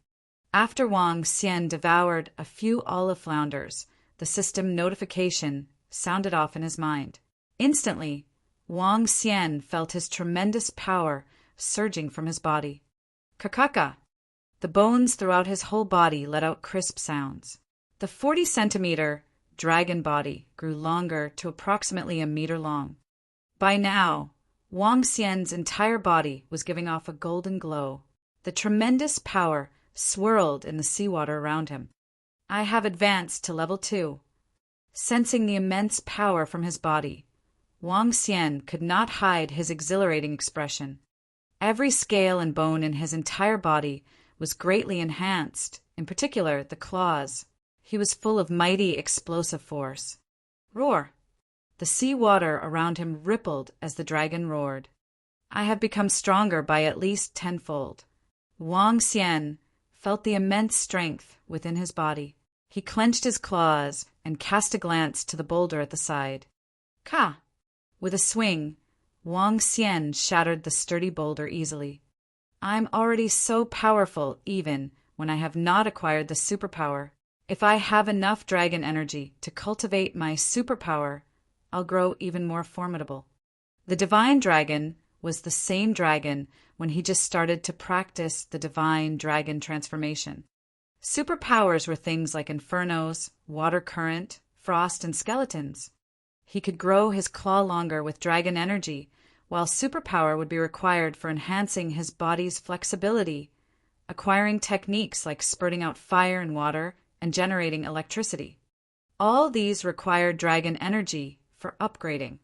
After Wang Xian devoured a few olive flounders, the system notification sounded off in his mind. Instantly, Wang Xian felt his tremendous power surging from his body. Kakaka! The bones throughout his whole body let out crisp sounds. The 40-centimeter dragon body grew longer to approximately a meter long. By now, Wang Xian's entire body was giving off a golden glow. The tremendous power swirled in the seawater around him. I have advanced to Level 2. Sensing the immense power from his body, Wang Xian could not hide his exhilarating expression. Every scale and bone in his entire body was greatly enhanced, in particular the claws. He was full of mighty explosive force. Roar! The sea water around him rippled as the dragon roared. I have become stronger by at least tenfold. Wang Xian felt the immense strength within his body. He clenched his claws and cast a glance to the boulder at the side. Ka! With a swing, Wang Xian shattered the sturdy boulder easily. I'm already so powerful even when I have not acquired the superpower. If I have enough dragon energy to cultivate my superpower, I'll grow even more formidable. The divine dragon was the same dragon when he just started to practice the divine dragon transformation. Superpowers were things like infernos, water current, frost, and skeletons. He could grow his claw longer with dragon energy, while superpower would be required for enhancing his body's flexibility, acquiring techniques like spurting out fire and water and generating electricity. All these required dragon energy for upgrading.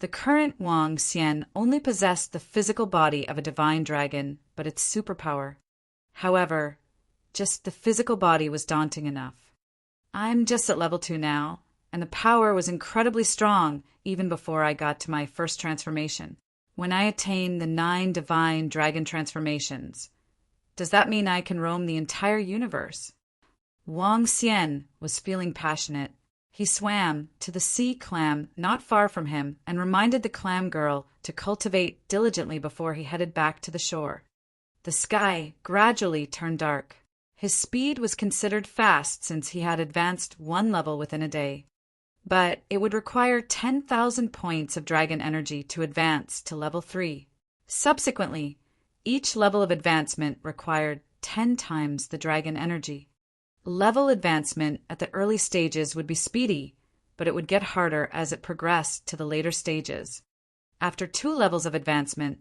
The current Wang Xian only possessed the physical body of a divine dragon, but its superpower. However, just the physical body was daunting enough. I'm just at Level 2 now, and the power was incredibly strong even before I got to my first transformation. When I attain the 9 divine dragon transformations, does that mean I can roam the entire universe? Wang Xian was feeling passionate. He swam to the sea clam not far from him and reminded the clam girl to cultivate diligently before he headed back to the shore. The sky gradually turned dark. His speed was considered fast since he had advanced 1 level within a day. But it would require 10,000 points of dragon energy to advance to Level 3. Subsequently, each level of advancement required 10 times the dragon energy. Level advancement at the early stages would be speedy, but it would get harder as it progressed to the later stages. After 2 levels of advancement,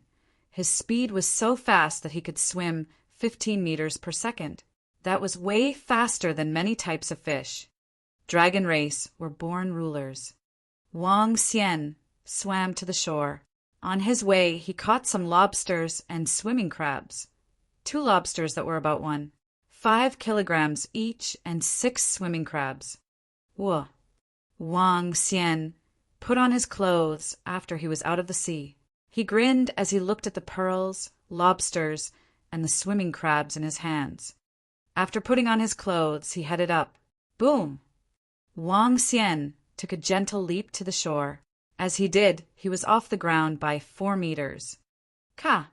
his speed was so fast that he could swim 15 meters per second. That was way faster than many types of fish. Dragon race were born rulers. Wang Xian swam to the shore. On his way, he caught some lobsters and swimming crabs. 2 lobsters that were about 5 kilograms each, and 6 swimming crabs. Whoa! Wang Xian put on his clothes after he was out of the sea. He grinned as he looked at the pearls, lobsters, and the swimming crabs in his hands. After putting on his clothes, he headed up. Boom! Wang Xian took a gentle leap to the shore. As he did, he was off the ground by 4 meters. Ka!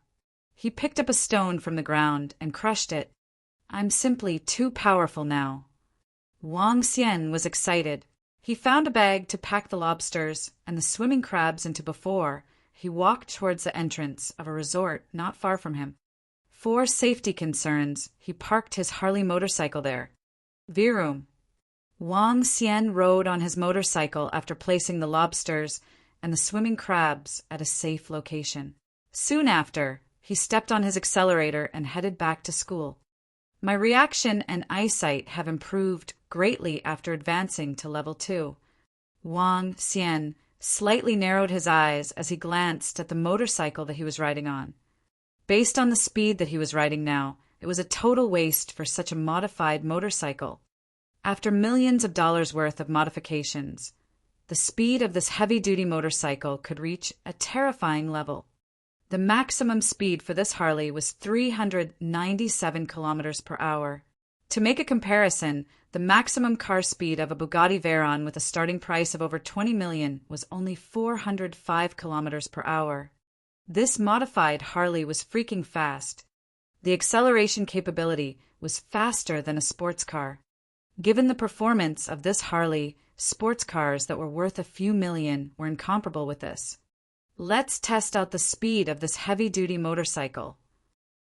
He picked up a stone from the ground and crushed it. I'm simply too powerful now. Wang Xian was excited. He found a bag to pack the lobsters and the swimming crabs into before he walked towards the entrance of a resort not far from him. For safety concerns, he parked his Harley motorcycle there. Virum. Wang Xian rode on his motorcycle after placing the lobsters and the swimming crabs at a safe location. Soon after, he stepped on his accelerator and headed back to school. My reaction and eyesight have improved greatly after advancing to level 2. Wang Xian slightly narrowed his eyes as he glanced at the motorcycle that he was riding on. Based on the speed that he was riding now, it was a total waste for such a modified motorcycle. After millions of dollars worth of modifications, the speed of this heavy-duty motorcycle could reach a terrifying level. The maximum speed for this Harley was 397 kilometers per hour. To make a comparison, the maximum car speed of a Bugatti Veyron with a starting price of over 20 million was only 405 kilometers per hour. This modified Harley was freaking fast. The acceleration capability was faster than a sports car. Given the performance of this Harley, sports cars that were worth a few million were incomparable with this. Let's test out the speed of this heavy-duty motorcycle.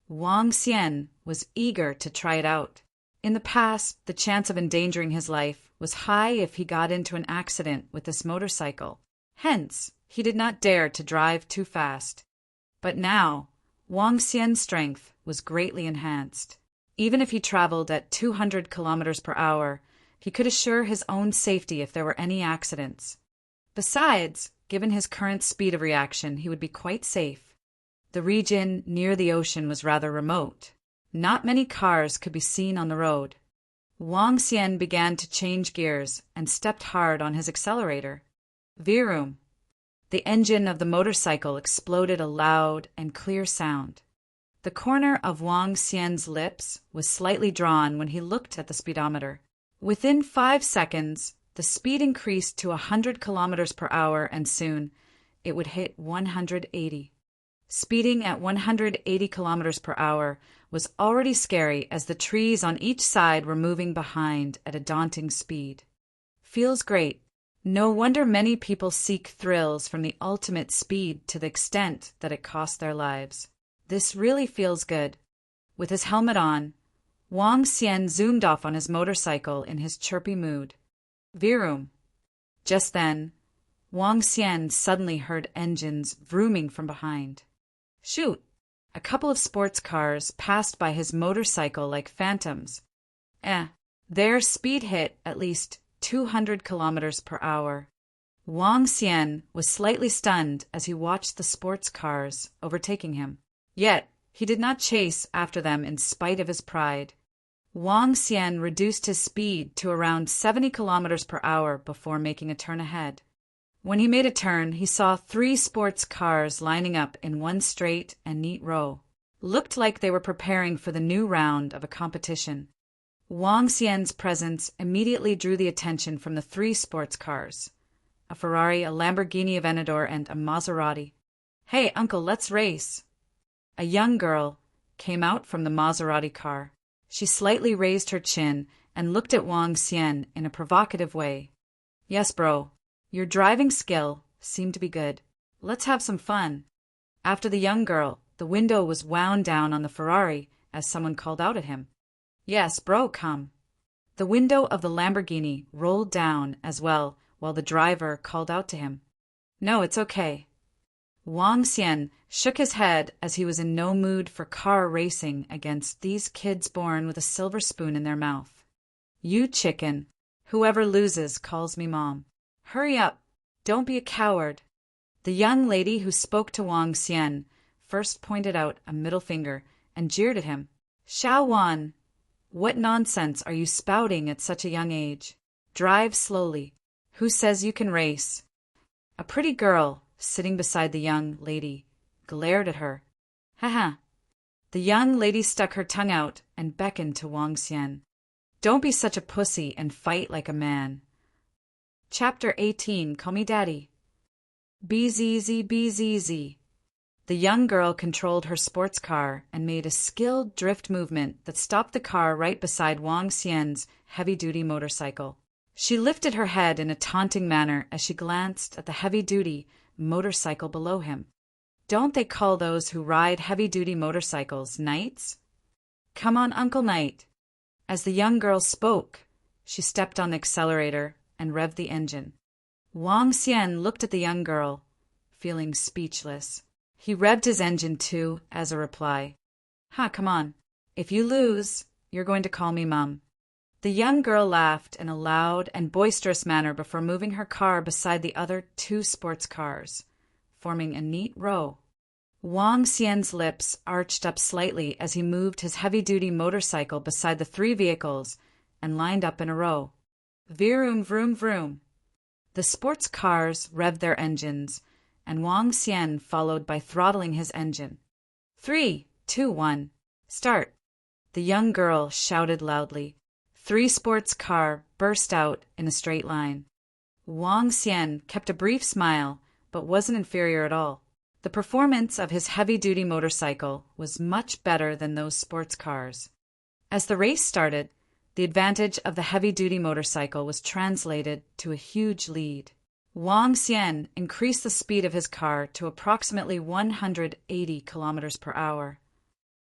Wang Xian was eager to try it out. In the past, the chance of endangering his life was high if he got into an accident with this motorcycle. Hence, he did not dare to drive too fast. But now, Wang Xian's strength was greatly enhanced. Even if he traveled at 200 kilometers per hour, he could assure his own safety if there were any accidents. Besides, given his current speed of reaction, he would be quite safe. The region near the ocean was rather remote. Not many cars could be seen on the road. Wang Xian began to change gears and stepped hard on his accelerator. Virum. The engine of the motorcycle exploded a loud and clear sound. The corner of Wang Xian's lips was slightly drawn when he looked at the speedometer. Within 5 seconds, the speed increased to 100 kilometers per hour and soon it would hit 180. Speeding at 180 kilometers per hour was already scary as the trees on each side were moving behind at a daunting speed. Feels great. No wonder many people seek thrills from the ultimate speed to the extent that it costs their lives. This really feels good. With his helmet on, Wang Xian zoomed off on his motorcycle in his chirpy mood. Virum. Just then, Wang Xian suddenly heard engines vrooming from behind. Shoot! A couple of sports cars passed by his motorcycle like phantoms. Their speed hit at least 200 kilometers per hour. Wang Xian was slightly stunned as he watched the sports cars overtaking him. Yet, he did not chase after them in spite of his pride. Wang Xian reduced his speed to around 70 kilometers per hour before making a turn ahead. When he made a turn, he saw 3 sports cars lining up in one straight and neat row. Looked like they were preparing for the new round of a competition. Wang Xian's presence immediately drew the attention from the 3 sports cars: a Ferrari, a Lamborghini Aventador, and a Maserati. "Hey, uncle, let's race." A young girl came out from the Maserati car. She slightly raised her chin and looked at Wang Xian in a provocative way. "Yes, bro. Your driving skill seemed to be good. Let's have some fun." After the young girl, the window was wound down on the Ferrari as someone called out at him. "Yes, bro, come." The window of the Lamborghini rolled down as well while the driver called out to him. "No, it's okay." Wang Xian shook his head as he was in no mood for car racing against these kids born with a silver spoon in their mouth. "You chicken. Whoever loses calls me mom. Hurry up. Don't be a coward." The young lady who spoke to Wang Xian first pointed out a middle finger and jeered at him. "Xiao Wan, what nonsense are you spouting at such a young age? Drive slowly. Who says you can race?" A pretty girl sitting beside the young lady glared at her. "Haha." The young lady stuck her tongue out and beckoned to Wang Xian. "Don't be such a pussy and fight like a man." Chapter 18. Call Me Daddy. BZZ. The The young girl controlled her sports car and made a skilled drift movement that stopped the car right beside Wang Xian's heavy-duty motorcycle. She lifted her head in a taunting manner as she glanced at the heavy-duty motorcycle below him. Don't they call those who ride heavy-duty motorcycles knights? Come on, Uncle Knight. As the young girl spoke, she stepped on the accelerator and revved the engine. Wang Xian looked at the young girl, feeling speechless. He revved his engine too, as a reply. Come on. If you lose, you're going to call me Mum. The young girl laughed in a loud and boisterous manner before moving her car beside the other two sports cars, forming a neat row. Wang Xian's lips arched up slightly as he moved his heavy-duty motorcycle beside the three vehicles and lined up in a row. Vroom, vroom, vroom. The sports cars revved their engines, and Wang Xian followed by throttling his engine. 3, 2, 1, start! The young girl shouted loudly. 3 sports car burst out in a straight line. Wang Xian kept a brief smile, but wasn't inferior at all. The performance of his heavy-duty motorcycle was much better than those sports cars. As the race started, the advantage of the heavy-duty motorcycle was translated to a huge lead. Wang Xian increased the speed of his car to approximately 180 kilometers per hour.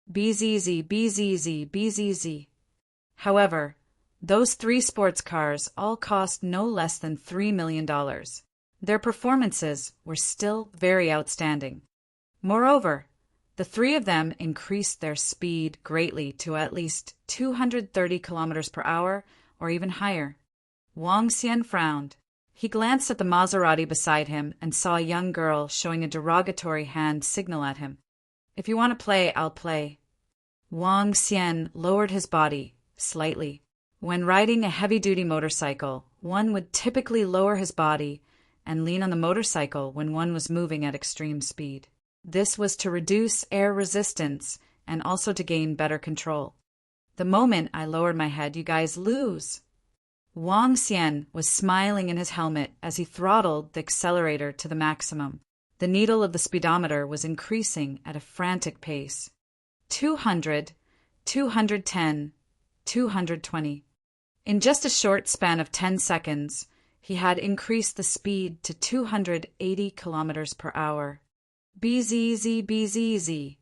Bzz, bzz, bzz. However, those 3 sports cars all cost no less than $3 million. Their performances were still very outstanding. Moreover, the 3 of them increased their speed greatly to at least 230 kilometers per hour or even higher. Wang Xian frowned. He glanced at the Maserati beside him and saw a young girl showing a derogatory hand signal at him. If you want to play, I'll play. Wang Xian lowered his body slightly. When riding a heavy-duty motorcycle, one would typically lower his body and lean on the motorcycle when one was moving at extreme speed. This was to reduce air resistance and also to gain better control. The moment I lowered my head, you guys lose. Wang Xian was smiling in his helmet as he throttled the accelerator to the maximum. The needle of the speedometer was increasing at a frantic pace. 200, 210, 220. In just a short span of 10 seconds, he had increased the speed to 280 kilometers per hour. Bzz, bzz.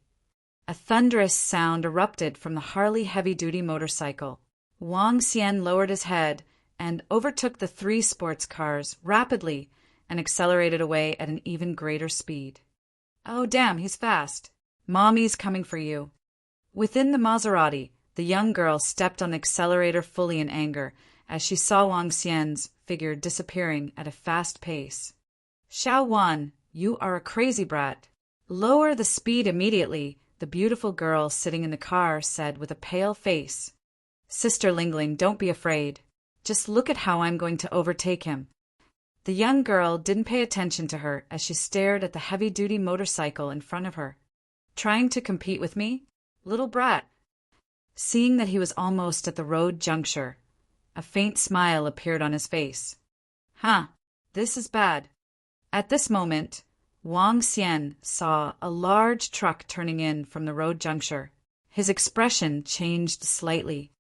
A thunderous sound erupted from the Harley heavy-duty motorcycle. Wang Xian lowered his head and overtook the 3 sports cars rapidly and accelerated away at an even greater speed. Oh, damn, he's fast. Mommy's coming for you. Within the Maserati, the young girl stepped on the accelerator fully in anger as she saw Wang Xian's figure disappearing at a fast pace. Xiao Wan, you are a crazy brat. Lower the speed immediately, the beautiful girl sitting in the car said with a pale face. Sister Lingling, don't be afraid. Just look at how I'm going to overtake him. The young girl didn't pay attention to her as she stared at the heavy-duty motorcycle in front of her. Trying to compete with me? Little brat. Seeing that he was almost at the road juncture, a faint smile appeared on his face. This is bad. At this moment, Wang Xian saw a large truck turning in from the road juncture. His expression changed slightly.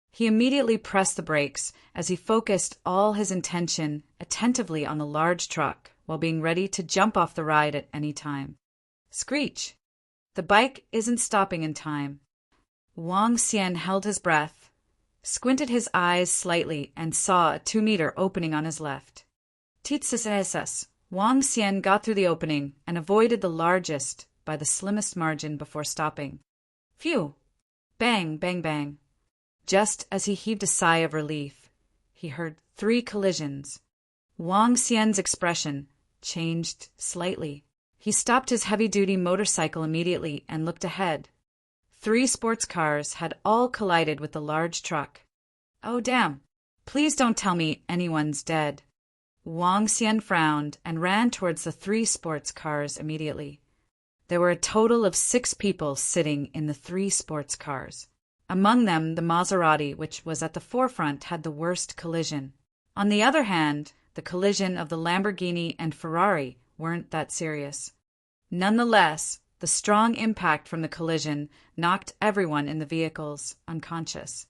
He immediately pressed the brakes as he focused all his attention attentively on the large truck while being ready to jump off the ride at any time. Screech! The bike isn't stopping in time. Wang Xian held his breath, squinted his eyes slightly, and saw a 2-meter opening on his left. Titsss. Wang Xian got through the opening and avoided the largest by the slimmest margin before stopping. Phew! Bang, bang, bang. Just as he heaved a sigh of relief, he heard 3 collisions. Wang Xian's expression changed slightly. He stopped his heavy-duty motorcycle immediately and looked ahead. 3 sports cars had all collided with the large truck. Oh, damn. Please don't tell me anyone's dead. Wang Xian frowned and ran towards the 3 sports cars immediately. There were a total of 6 people sitting in the 3 sports cars. Among them, the Maserati, which was at the forefront, had the worst collision. On the other hand, the collision of the Lamborghini and Ferrari weren't that serious. Nonetheless, The strong impact from the collision knocked everyone in the vehicles unconscious.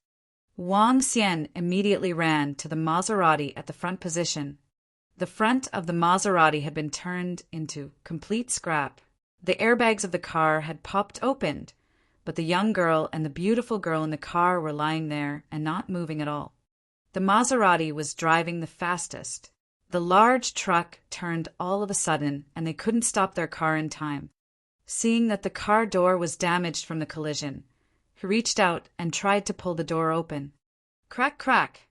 Wang Xian immediately ran to the Maserati at the front position. The front of the Maserati had been turned into complete scrap. The airbags of the car had popped open, but the young girl and the beautiful girl in the car were lying there and not moving at all. The Maserati was driving the fastest. The large truck turned all of a sudden, and they couldn't stop their car in time. Seeing that the car door was damaged from the collision, he reached out and tried to pull the door open. Crack, crack!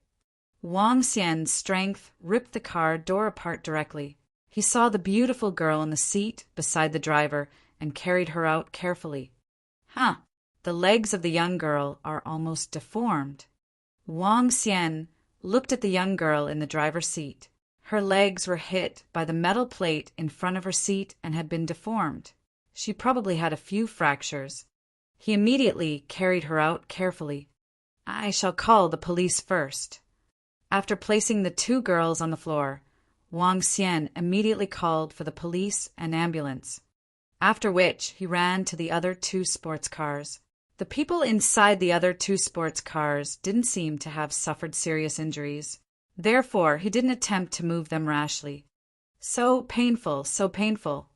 Wang Xian's strength ripped the car door apart directly. He saw the beautiful girl in the seat beside the driver and carried her out carefully. Huh! The legs of the young girl are almost deformed. Wang Xian looked at the young girl in the driver's seat. Her legs were hit by the metal plate in front of her seat and had been deformed. She probably had a few fractures. He immediately carried her out carefully. I shall call the police first. After placing the two girls on the floor, Wang Xian immediately called for the police and ambulance, after which he ran to the other two sports cars. The people inside the other two sports cars didn't seem to have suffered serious injuries. Therefore, he didn't attempt to move them rashly. So painful, so painful.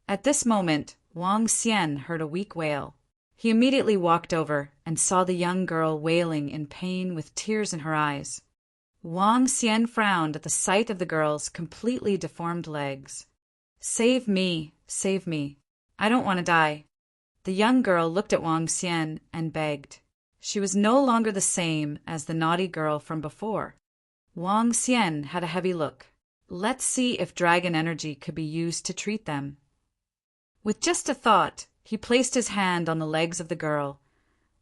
At this moment, Wang Xian heard a weak wail. He immediately walked over and saw the young girl wailing in pain with tears in her eyes. Wang Xian frowned at the sight of the girl's completely deformed legs. Save me, save me. I don't want to die. The young girl looked at Wang Xian and begged. She was no longer the same as the naughty girl from before. Wang Xian had a heavy look. Let's see if dragon energy could be used to treat them. With just a thought, he placed his hand on the legs of the girl,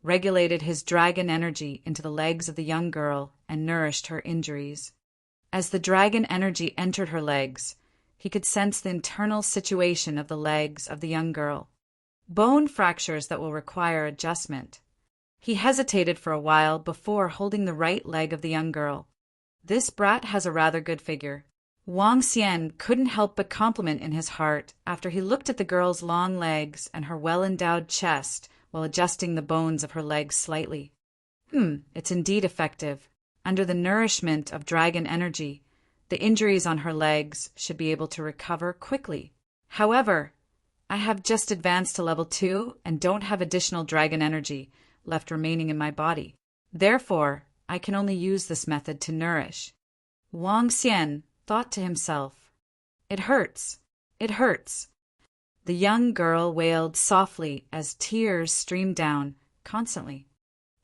regulated his dragon energy into the legs of the young girl, and nourished her injuries. As the dragon energy entered her legs, he could sense the internal situation of the legs of the young girl. Bone fractures that will require adjustment. He hesitated for a while before holding the right leg of the young girl. This brat has a rather good figure. Wang Xian couldn't help but compliment in his heart after he looked at the girl's long legs and her well-endowed chest while adjusting the bones of her legs slightly. It's indeed effective. Under the nourishment of dragon energy, the injuries on her legs should be able to recover quickly. However, I have just advanced to level 2 and don't have additional dragon energy left remaining in my body. Therefore, I can only use this method to nourish. Wang Xian thought to himself, It hurts. It hurts. The young girl wailed softly as tears streamed down constantly.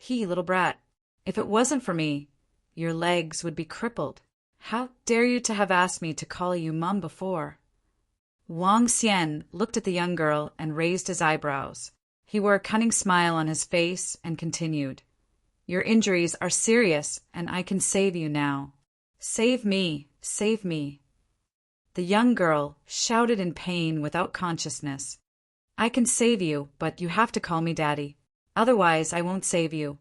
Little brat, if it wasn't for me, your legs would be crippled. How dare you to have asked me to call you Mum before? Wang Xian looked at the young girl and raised his eyebrows. He wore a cunning smile on his face and continued, Your injuries are serious, and I can save you now. Save me, save me. The young girl shouted in pain without consciousness. I can save you, but you have to call me Daddy. Otherwise, I won't save you.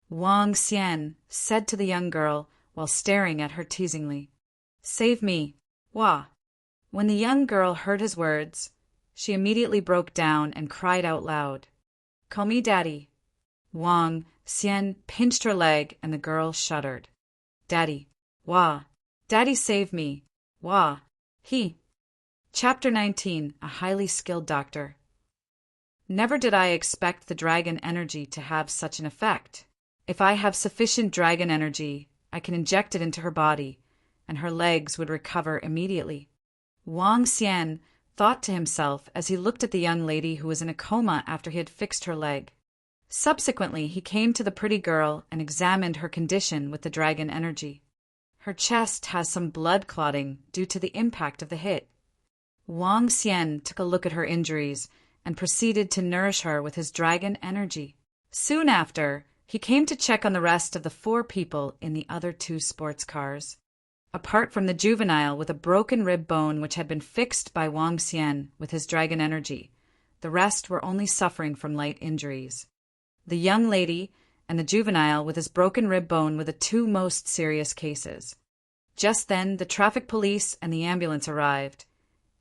Wang Xian said to the young girl while staring at her teasingly. Save me. Wah. When the young girl heard his words, she immediately broke down and cried out loud. Call me Daddy. Wang Xian pinched her leg and the girl shuddered. Daddy. Wah. Daddy save me. Wah. He. Chapter 19. A highly skilled doctor. Never did I expect the dragon energy to have such an effect. If I have sufficient dragon energy, I can inject it into her body, and her legs would recover immediately. Wang Xian thought to himself as he looked at the young lady who was in a coma after he had fixed her leg. Subsequently, he came to the pretty girl and examined her condition with the dragon energy. Her chest has some blood clotting due to the impact of the hit. Wang Xian took a look at her injuries and proceeded to nourish her with his dragon energy. Soon after, he came to check on the rest of the 4 people in the other 2 sports cars. Apart from the juvenile with a broken rib bone which had been fixed by Wang Xian with his dragon energy, the rest were only suffering from light injuries. The young lady and the juvenile with his broken rib bone were the 2 most serious cases. Just then, the traffic police and the ambulance arrived,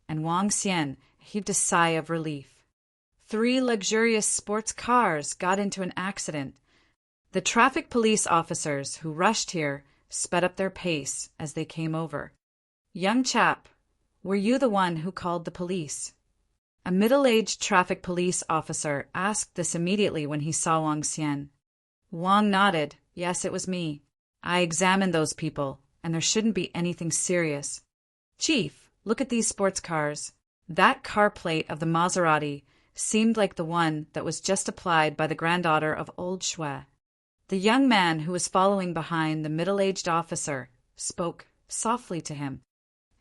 and Wang Xian heaved a sigh of relief. 3 luxurious sports cars got into an accident. The traffic police officers who rushed here sped up their pace as they came over. Young chap, were you the one who called the police? A middle-aged traffic police officer asked this immediately when he saw Wang Xian. Wang nodded. Yes, it was me. I examined those people, and there shouldn't be anything serious. Chief, look at these sports cars. That car plate of the Maserati seemed like the one that was just applied by the granddaughter of old Shui. The young man who was following behind the middle-aged officer spoke softly to him.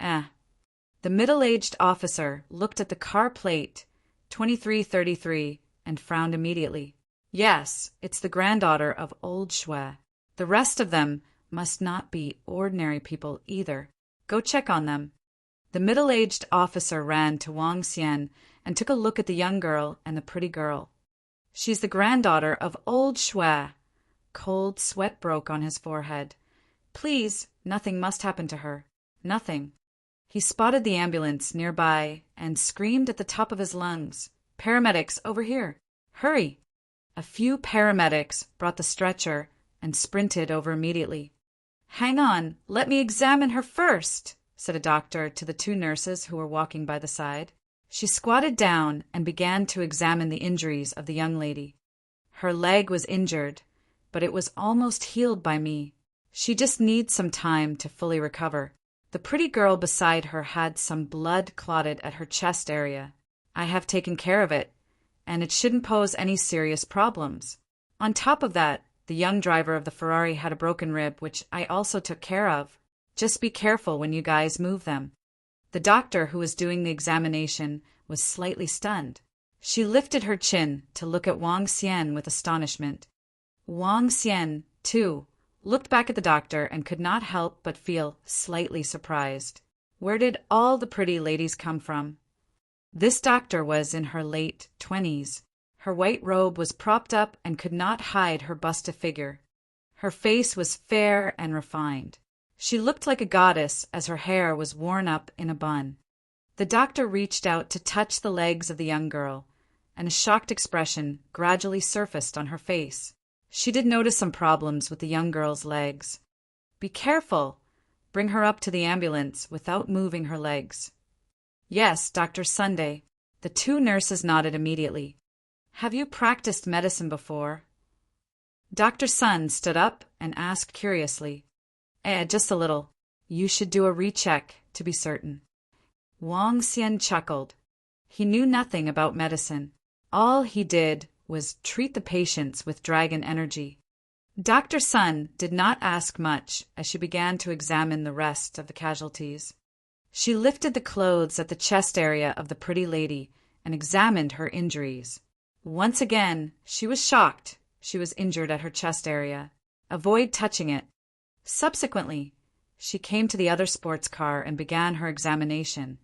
The middle-aged officer looked at the car plate 2333 and frowned immediately. Yes, it's the granddaughter of old Shui. The rest of them must not be ordinary people either. Go check on them. The middle-aged officer ran to Wang Xian and took a look at the young girl and the pretty girl. She's the granddaughter of old Shui. Cold sweat broke on his forehead. Please, nothing must happen to her. Nothing. He spotted the ambulance nearby and screamed at the top of his lungs. Paramedics, over here. Hurry. A few paramedics brought the stretcher and sprinted over immediately. Hang on, let me examine her first, said a doctor to the 2 nurses who were walking by the side. She squatted down and began to examine the injuries of the young lady. Her leg was injured, but it was almost healed by me. She just needs some time to fully recover. The pretty girl beside her had some blood clotted at her chest area. I have taken care of it, and it shouldn't pose any serious problems. On top of that, the young driver of the Ferrari had a broken rib, which I also took care of. Just be careful when you guys move them. The doctor who was doing the examination was slightly stunned. She lifted her chin to look at Wang Xian with astonishment. Wang Xian, too, looked back at the doctor and could not help but feel slightly surprised. Where did all the pretty ladies come from? This doctor was in her late 20s. Her white robe was propped up and could not hide her busty figure. Her face was fair and refined. She looked like a goddess as her hair was worn up in a bun. The doctor reached out to touch the legs of the young girl, and a shocked expression gradually surfaced on her face. She did notice some problems with the young girl's legs. Be careful. Bring her up to the ambulance without moving her legs. Yes, Dr. Sunday. The 2 nurses nodded immediately. Have you practiced medicine before? Dr. Sun stood up and asked curiously. Just a little. You should do a recheck to be certain. Wang Xian chuckled. He knew nothing about medicine. All he did was treat the patients with dragon energy. Dr. Sun did not ask much as she began to examine the rest of the casualties. She lifted the clothes at the chest area of the pretty lady and examined her injuries. Once again, she was shocked. She was injured at her chest area. Avoid touching it. Subsequently, she came to the other sports car and began her examination.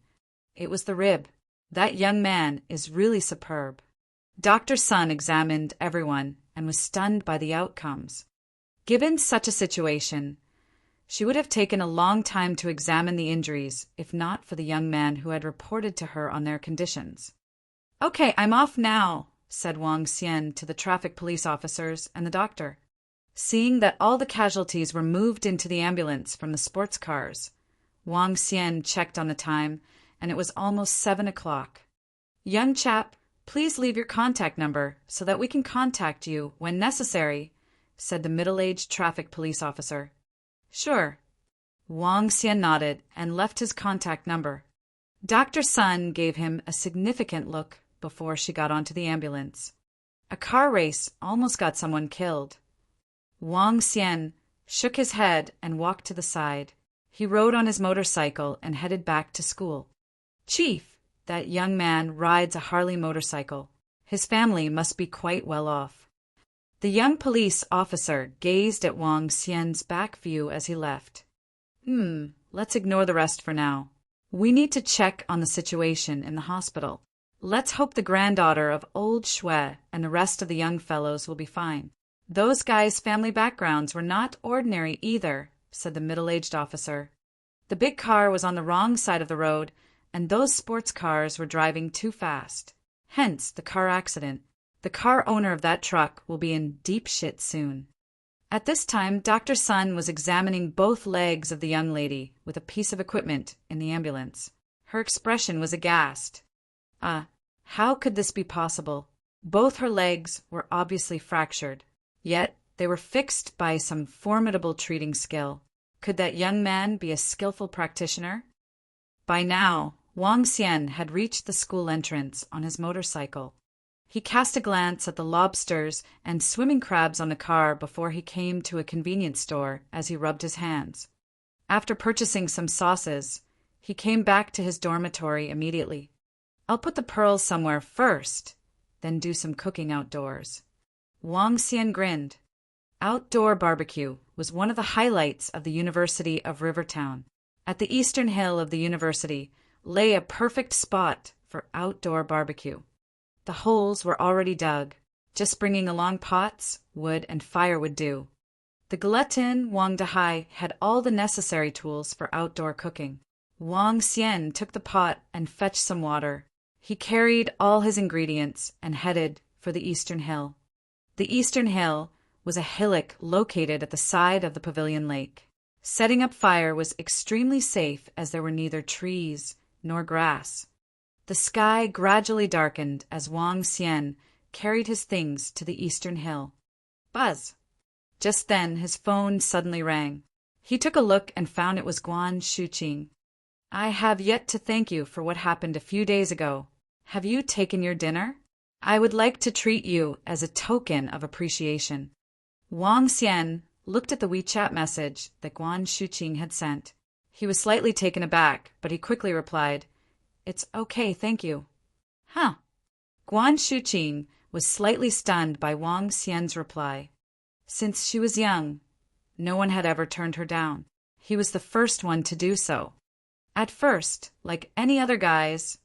It was the rib. That young man is really superb. Dr. Sun examined everyone and was stunned by the outcomes. Given such a situation, she would have taken a long time to examine the injuries if not for the young man who had reported to her on their conditions. Okay, I'm off now, said Wang Xian to the traffic police officers and the doctor. Seeing that all the casualties were moved into the ambulance from the sports cars, Wang Xian checked on the time, and it was almost 7 o'clock. Young chap, please leave your contact number so that we can contact you when necessary, said the middle-aged traffic police officer. Sure. Wang Xian nodded and left his contact number. Dr. Sun gave him a significant look before she got onto the ambulance. A car race almost got someone killed. Wang Xian shook his head and walked to the side. He rode on his motorcycle and headed back to school. Chief, that young man rides a Harley motorcycle. His family must be quite well off. The young police officer gazed at Wang Xian's back view as he left. Let's ignore the rest for now. We need to check on the situation in the hospital. Let's hope the granddaughter of old Shui and the rest of the young fellows will be fine. Those guys' family backgrounds were not ordinary either, said the middle-aged officer. The big car was on the wrong side of the road, and those sports cars were driving too fast. Hence the car accident. The car owner of that truck will be in deep shit soon. At this time, Dr. Sun was examining both legs of the young lady with a piece of equipment in the ambulance. Her expression was aghast. How could this be possible? Both her legs were obviously fractured, yet they were fixed by some formidable treating skill. Could that young man be a skillful practitioner? By now, Wang Xian had reached the school entrance on his motorcycle. He cast a glance at the lobsters and swimming crabs on the car before he came to a convenience store as he rubbed his hands. After purchasing some sauces, he came back to his dormitory immediately. I'll put the pearls somewhere first, then do some cooking outdoors. Wang Xian grinned. Outdoor barbecue was one of the highlights of the University of Rivertown. At the eastern hill of the university lay a perfect spot for outdoor barbecue. The holes were already dug. Just bringing along pots, wood, and fire would do. The Gallatin Wang Dahai had all the necessary tools for outdoor cooking. Wang Xian took the pot and fetched some water. He carried all his ingredients and headed for the eastern hill. The eastern hill was a hillock located at the side of the pavilion lake. Setting up fire was extremely safe as there were neither trees nor grass. The sky gradually darkened as Wang Xian carried his things to the eastern hill. Buzz! Just then his phone suddenly rang. He took a look and found it was Guan Shuqing. I have yet to thank you for what happened a few days ago. Have you taken your dinner? I would like to treat you as a token of appreciation. Wang Xian looked at the WeChat message that Guan Shuqing had sent. He was slightly taken aback, but he quickly replied, It's okay, thank you. Huh. Guan Shuqing was slightly stunned by Wang Xian's reply. Since she was young, no one had ever turned her down. He was the first one to do so. At first, like any other guys,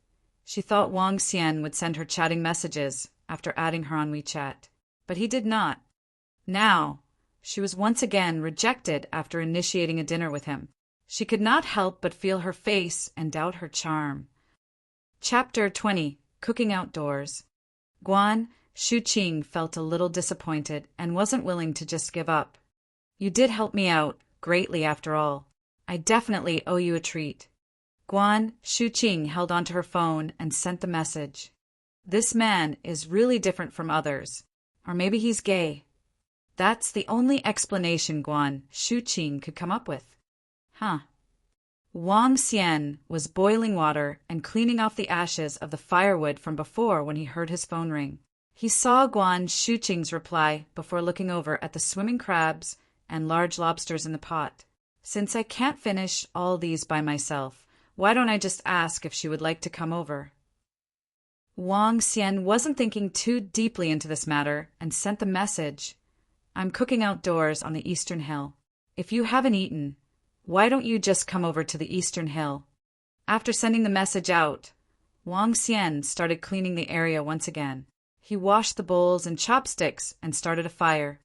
she thought Wang Xian would send her chatting messages after adding her on WeChat, but he did not. Now, she was once again rejected after initiating a dinner with him. She could not help but feel her face and doubt her charm. Chapter 20. Cooking Outdoors. Guan Shuqing felt a little disappointed and wasn't willing to just give up. You did help me out greatly after all. I definitely owe you a treat. Guan Shuqing held onto her phone and sent the message. This man is really different from others. Or maybe he's gay. That's the only explanation Guan Shuqing could come up with. Wang Xian was boiling water and cleaning off the ashes of the firewood from before when he heard his phone ring. He saw Guan Shuqing's reply before looking over at the swimming crabs and large lobsters in the pot. Since I can't finish all these by myself, why don't I just ask if she would like to come over? Wang Xian wasn't thinking too deeply into this matter and sent the message. I'm cooking outdoors on the eastern hill. If you haven't eaten, why don't you just come over to the eastern hill? After sending the message out, Wang Xian started cleaning the area once again. He washed the bowls and chopsticks and started a fire.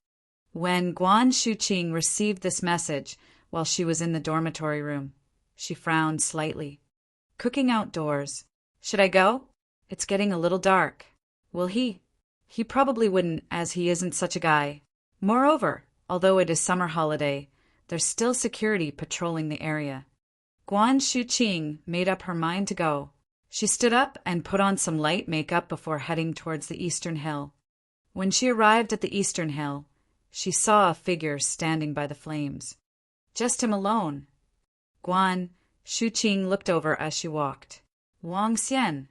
When Guan Shuqing received this message while she was in the dormitory room, she frowned slightly. Cooking outdoors. Should I go? It's getting a little dark. Will he? He probably wouldn't, as he isn't such a guy. Moreover, although it is summer holiday, there's still security patrolling the area. Guan Shuqing made up her mind to go. She stood up and put on some light makeup before heading towards the eastern hill. When she arrived at the eastern hill, she saw a figure standing by the flames. Just him alone. Guan Shuqing looked over as she walked. Wang Xian.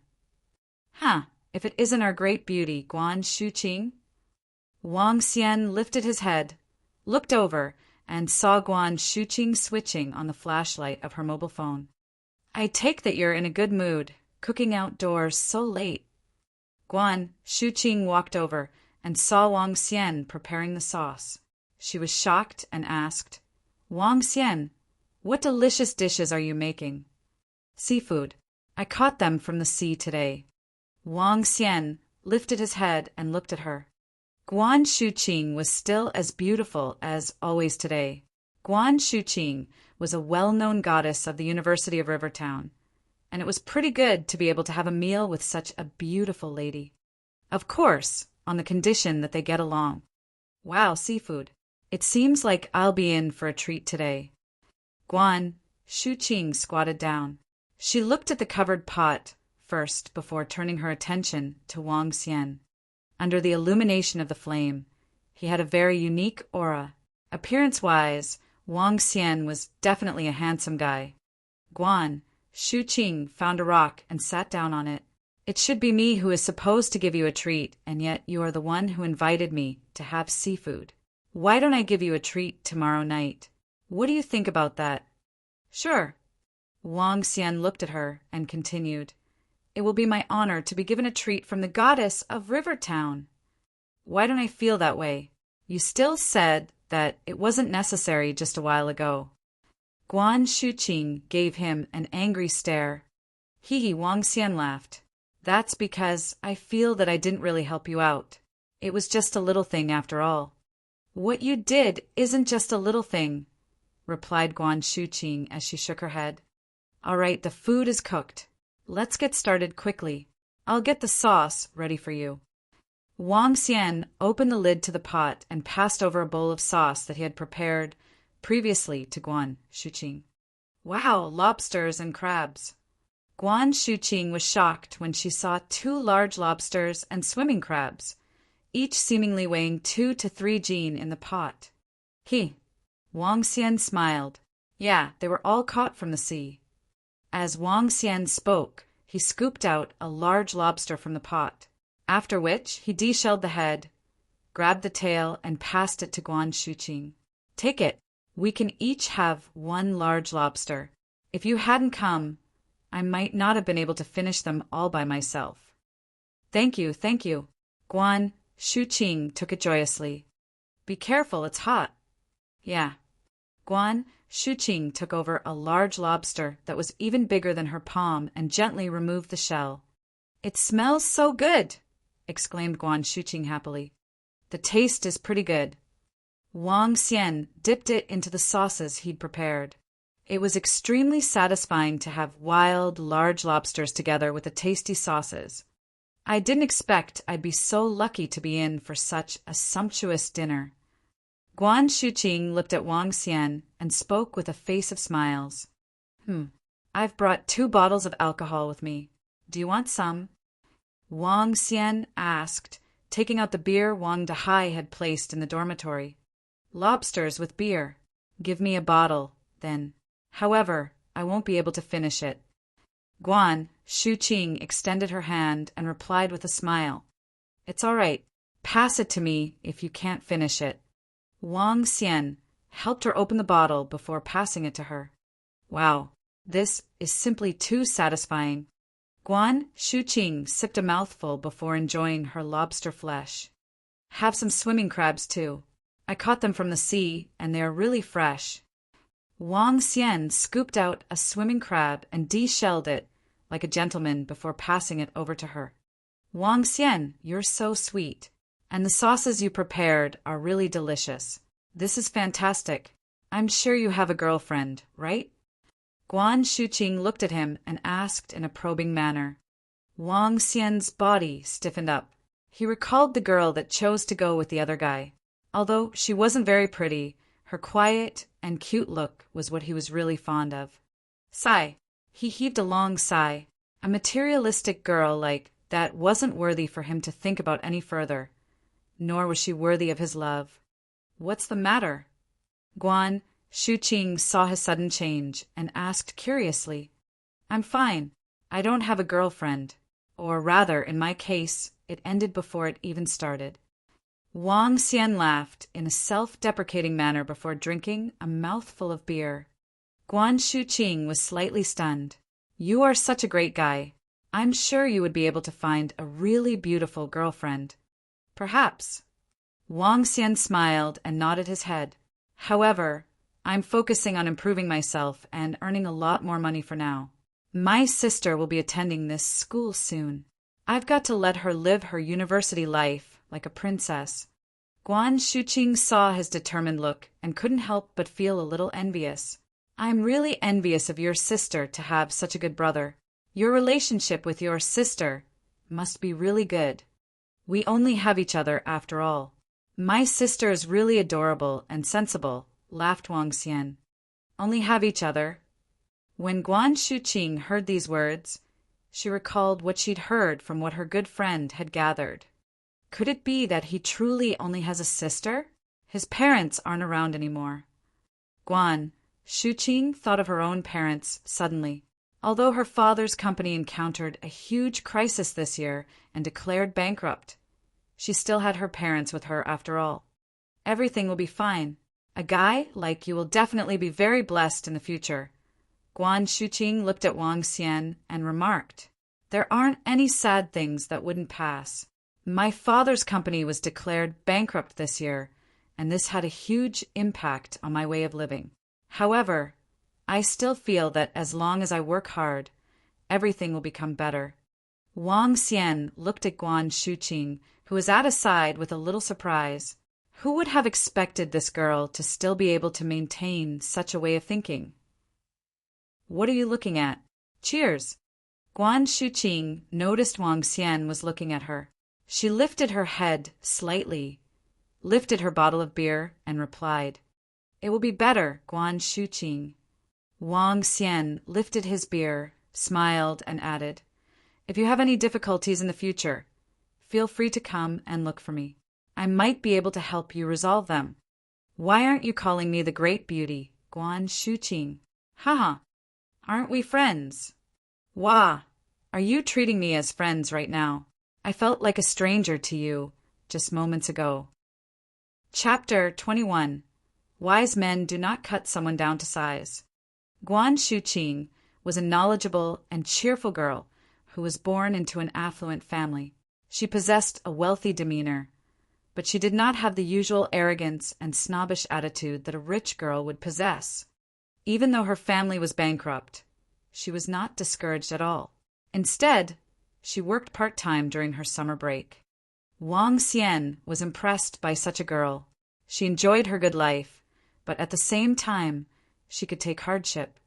If it isn't our great beauty, Guan Shuqing. Wang Xian lifted his head, looked over, and saw Guan Shuqing switching on the flashlight of her mobile phone. I take that you're in a good mood, cooking outdoors so late. Guan Shuqing walked over and saw Wang Xian preparing the sauce. She was shocked and asked, Wang Xian, what delicious dishes are you making? Seafood. I caught them from the sea today. Wang Xian lifted his head and looked at her. Guan Shuqing was still as beautiful as always today. Guan Shuqing was a well-known goddess of the University of Rivertown, and it was pretty good to be able to have a meal with such a beautiful lady. Of course, on the condition that they get along. Wow, seafood. It seems like I'll be in for a treat today. Guan Shuqing squatted down. She looked at the covered pot first before turning her attention to Wang Xian. Under the illumination of the flame, he had a very unique aura. Appearance-wise, Wang Xian was definitely a handsome guy. Guan Shuqing found a rock and sat down on it. It should be me who is supposed to give you a treat, and yet you are the one who invited me to have seafood. Why don't I give you a treat tomorrow night? What do you think about that? Sure. Wang Xian looked at her and continued, It will be my honor to be given a treat from the goddess of River Town. Why don't I feel that way? You still said that it wasn't necessary just a while ago. Guan Shuqing gave him an angry stare. Hee, Wang Xian laughed. That's because I feel that I didn't really help you out. It was just a little thing after all. What you did isn't just a little thing, replied Guan Shuqing as she shook her head. All right, the food is cooked. Let's get started quickly. I'll get the sauce ready for you. Wang Xian opened the lid to the pot and passed over a bowl of sauce that he had prepared previously to Guan Shuqing. Wow, lobsters and crabs. Guan Shuqing was shocked when she saw 2 large lobsters and swimming crabs, each seemingly weighing 2 to 3 jin in the pot. Wang Xian smiled. Yeah, they were all caught from the sea. As Wang Xian spoke, he scooped out a large lobster from the pot, after which he deshelled the head, grabbed the tail, and passed it to Guan Shuqing. Take it. We can each have 1 large lobster. If you hadn't come, I might not have been able to finish them all by myself. Thank you, thank you. Guan Shuqing took it joyously. Be careful, it's hot. Yeah. Guan Shuqing took over a large lobster that was even bigger than her palm and gently removed the shell. It smells so good, exclaimed Guan Shuqing happily. The taste is pretty good. Wang Xian dipped it into the sauces he'd prepared. It was extremely satisfying to have wild, large lobsters together with the tasty sauces. I didn't expect I'd be so lucky to be in for such a sumptuous dinner. Guan Shuqing looked at Wang Xian and spoke with a face of smiles. I've brought 2 bottles of alcohol with me. Do you want some? Wang Xian asked, taking out the beer Wang Dahai had placed in the dormitory. Lobsters with beer. Give me a bottle, then. However, I won't be able to finish it. Guan Shuqing extended her hand and replied with a smile. It's all right. Pass it to me if you can't finish it. Wang Xian helped her open the bottle before passing it to her. Wow, this is simply too satisfying. Guan Shuqing sipped a mouthful before enjoying her lobster flesh. Have some swimming crabs too. I caught them from the sea, and they are really fresh. Wang Xian scooped out a swimming crab and deshelled it like a gentleman before passing it over to her. Wang Xian, you're so sweet. And the sauces you prepared are really delicious. This is fantastic. I'm sure you have a girlfriend, right? Guan Shuqing looked at him and asked in a probing manner. Wang Xian's body stiffened up. He recalled the girl that chose to go with the other guy. Although she wasn't very pretty, her quiet and cute look was what he was really fond of. Sigh. He heaved a long sigh. A materialistic girl like that wasn't worthy for him to think about any further. Nor was she worthy of his love. What's the matter? Guan Shuqing saw his sudden change and asked curiously. I'm fine. I don't have a girlfriend. Or rather, in my case, it ended before it even started. Wang Xian laughed in a self-deprecating manner before drinking a mouthful of beer. Guan Shuqing was slightly stunned. You are such a great guy. I'm sure you would be able to find a really beautiful girlfriend. Perhaps. Wang Xian smiled and nodded his head. However, I'm focusing on improving myself and earning a lot more money for now. My sister will be attending this school soon. I've got to let her live her university life like a princess. Guan Shuqing saw his determined look and couldn't help but feel a little envious. I'm really envious of your sister to have such a good brother. Your relationship with your sister must be really good. We only have each other after all. My sister is really adorable and sensible, laughed Wang Xian. Only have each other? When Guan Shuqing heard these words, she recalled what she'd heard from what her good friend had gathered. Could it be that he truly only has a sister? His parents aren't around anymore. Guan Shuqing thought of her own parents suddenly. Although her father's company encountered a huge crisis this year and declared bankrupt, she still had her parents with her after all. Everything will be fine. A guy like you will definitely be very blessed in the future. Guan Shuqing looked at Wang Xian and remarked, There aren't any sad things that wouldn't pass. My father's company was declared bankrupt this year, and this had a huge impact on my way of living. However, I still feel that as long as I work hard, everything will become better. Wang Xian looked at Guan Shuqing, who was at his side with a little surprise. Who would have expected this girl to still be able to maintain such a way of thinking? What are you looking at? Cheers! Guan Shuqing noticed Wang Xian was looking at her. She lifted her head slightly, lifted her bottle of beer, and replied, It will be better, Guan Shuqing. Wang Xian lifted his beer, smiled, and added, If you have any difficulties in the future, feel free to come and look for me. I might be able to help you resolve them. Why aren't you calling me the Great Beauty, Guan Shuqing? Haha, aren't we friends? Wah, are you treating me as friends right now? I felt like a stranger to you just moments ago. Chapter 21. Wise men do not cut someone down to size. Guan Shuqing was a knowledgeable and cheerful girl who was born into an affluent family. She possessed a wealthy demeanor, but she did not have the usual arrogance and snobbish attitude that a rich girl would possess. Even though her family was bankrupt, she was not discouraged at all. Instead, she worked part-time during her summer break. Wang Xian was impressed by such a girl. She enjoyed her good life, but at the same time, she could take hardship.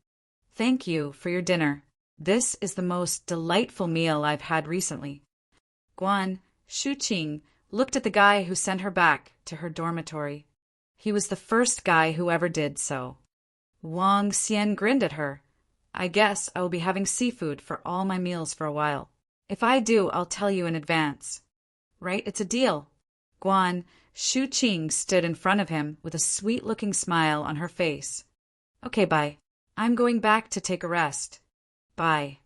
Thank you for your dinner. This is the most delightful meal I've had recently. Guan Shuqing looked at the guy who sent her back to her dormitory. He was the first guy who ever did so. Wang Xian grinned at her. I guess I will be having seafood for all my meals for a while. If I do, I'll tell you in advance. Right, it's a deal. Guan Shuqing stood in front of him with a sweet-looking smile on her face. Okay, bye. I'm going back to take a rest. Bye.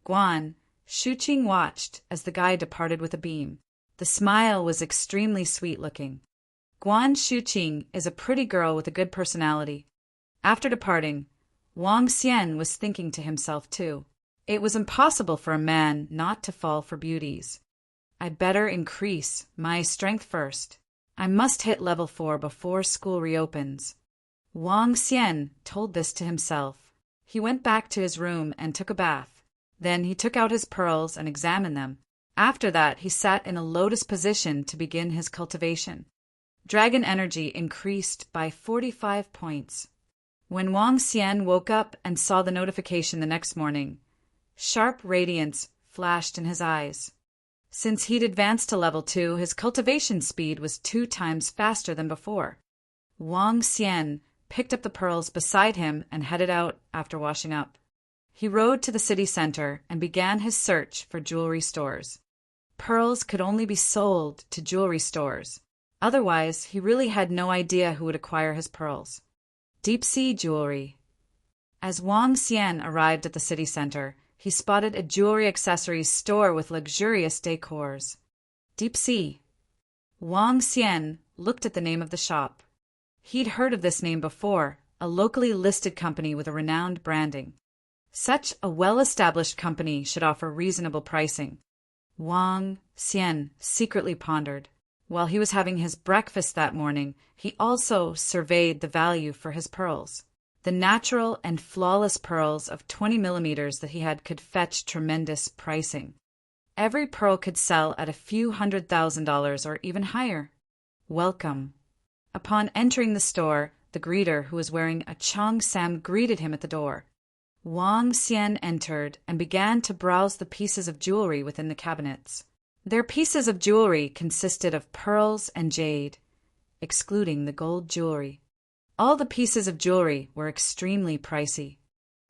Guan Shuqing watched as the guy departed with a beam. The smile was extremely sweet-looking. Guan Shuqing is a pretty girl with a good personality. After departing, Wang Xian was thinking to himself too. It was impossible for a man not to fall for beauties. I'd better increase my strength first. I must hit level 4 before school reopens. Wang Xian told this to himself. He went back to his room and took a bath. Then he took out his pearls and examined them. After that, he sat in a lotus position to begin his cultivation. Dragon energy increased by 45 points. When Wang Xian woke up and saw the notification the next morning, sharp radiance flashed in his eyes. Since he'd advanced to level 2, his cultivation speed was 2 times faster than before. Wang Xian picked up the pearls beside him and headed out after washing up. He rode to the city center and began his search for jewelry stores. Pearls could only be sold to jewelry stores. Otherwise, he really had no idea who would acquire his pearls. Deep-sea jewelry. As Wang Xian arrived at the city center, he spotted a jewelry accessories store with luxurious decors. Deep Sea. Wang Xian looked at the name of the shop. He'd heard of this name before, a locally listed company with a renowned branding. Such a well-established company should offer reasonable pricing. Wang Xian secretly pondered. While he was having his breakfast that morning, he also surveyed the value for his pearls. The natural and flawless pearls of 20 millimeters that he had could fetch tremendous pricing. Every pearl could sell at a few $100,000 or even higher. Welcome. Upon entering the store, the greeter, who was wearing a cheongsam, greeted him at the door. Wang Xian entered and began to browse the pieces of jewelry within the cabinets. Their pieces of jewelry consisted of pearls and jade, excluding the gold jewelry. All the pieces of jewelry were extremely pricey.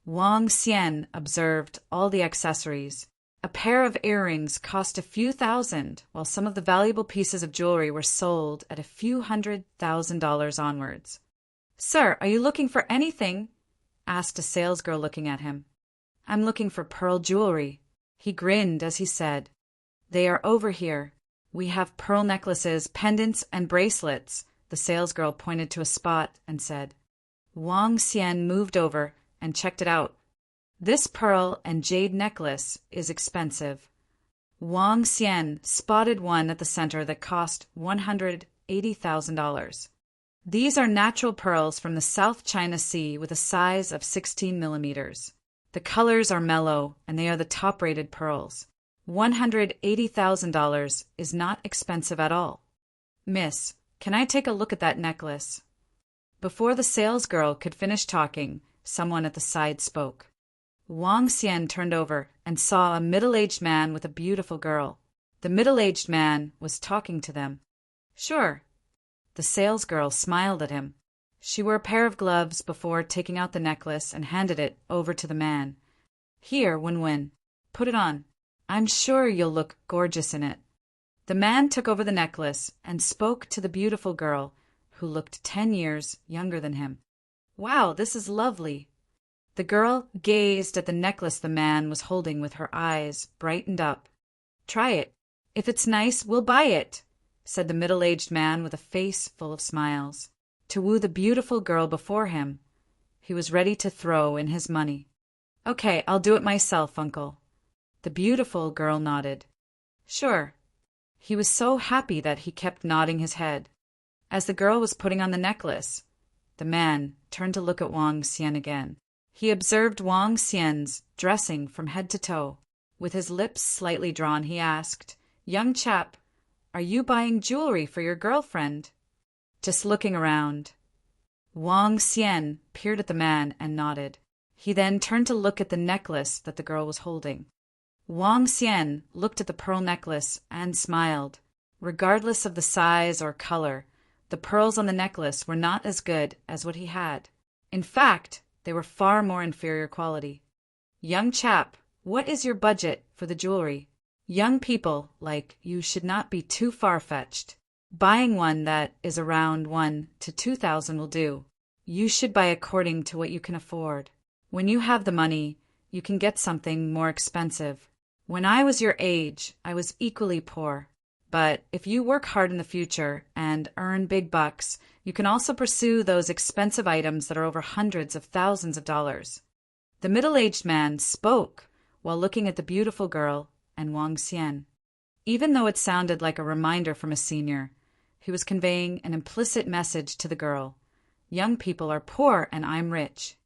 Wang Xian observed all the accessories. A pair of earrings cost a few thousand, while some of the valuable pieces of jewelry were sold at a few $100,000 onwards. "Sir, are you looking for anything?" asked a salesgirl looking at him. "I'm looking for pearl jewelry." He grinned as he said, "They are over here. We have pearl necklaces, pendants, and bracelets." The salesgirl pointed to a spot and said. Wang Xian moved over and checked it out. "This pearl and jade necklace is expensive." Wang Xian spotted one at the center that cost $180,000. "These are natural pearls from the South China Sea with a size of 16 millimeters. The colors are mellow and they are the top-rated pearls. $180,000 is not expensive at all. Miss, can I take a look at that necklace?" Before the salesgirl could finish talking, someone at the side spoke. Wang Xian turned over and saw a middle-aged man with a beautiful girl. The middle-aged man was talking to them. "Sure." The salesgirl smiled at him. She wore a pair of gloves before taking out the necklace and handed it over to the man. "Here, Wen-Wen, put it on. I'm sure you'll look gorgeous in it." The man took over the necklace and spoke to the beautiful girl, who looked 10 years younger than him. "Wow, this is lovely." The girl gazed at the necklace the man was holding with her eyes brightened up. "Try it. If it's nice, we'll buy it," said the middle-aged man with a face full of smiles. To woo the beautiful girl before him, he was ready to throw in his money. "Okay, I'll do it myself, uncle." The beautiful girl nodded. "Sure." He was so happy that he kept nodding his head. As the girl was putting on the necklace, the man turned to look at Wang Xian again. He observed Wang Xian's dressing from head to toe. With his lips slightly drawn, he asked, "Young chap, are you buying jewelry for your girlfriend?" "Just looking around." Wang Xian peered at the man and nodded. He then turned to look at the necklace that the girl was holding. Wang Xian looked at the pearl necklace and smiled. Regardless of the size or color, the pearls on the necklace were not as good as what he had. In fact, they were far more inferior quality. "Young chap, what is your budget for the jewelry? Young people like you should not be too far-fetched. Buying one that is around 1,000 to 2,000 will do. You should buy according to what you can afford. When you have the money, you can get something more expensive. When I was your age, I was equally poor. But if you work hard in the future and earn big bucks, you can also pursue those expensive items that are over hundreds of thousands of dollars." The middle-aged man spoke while looking at the beautiful girl and Wang Xian. Even though it sounded like a reminder from a senior, he was conveying an implicit message to the girl. Young people are poor and I'm rich.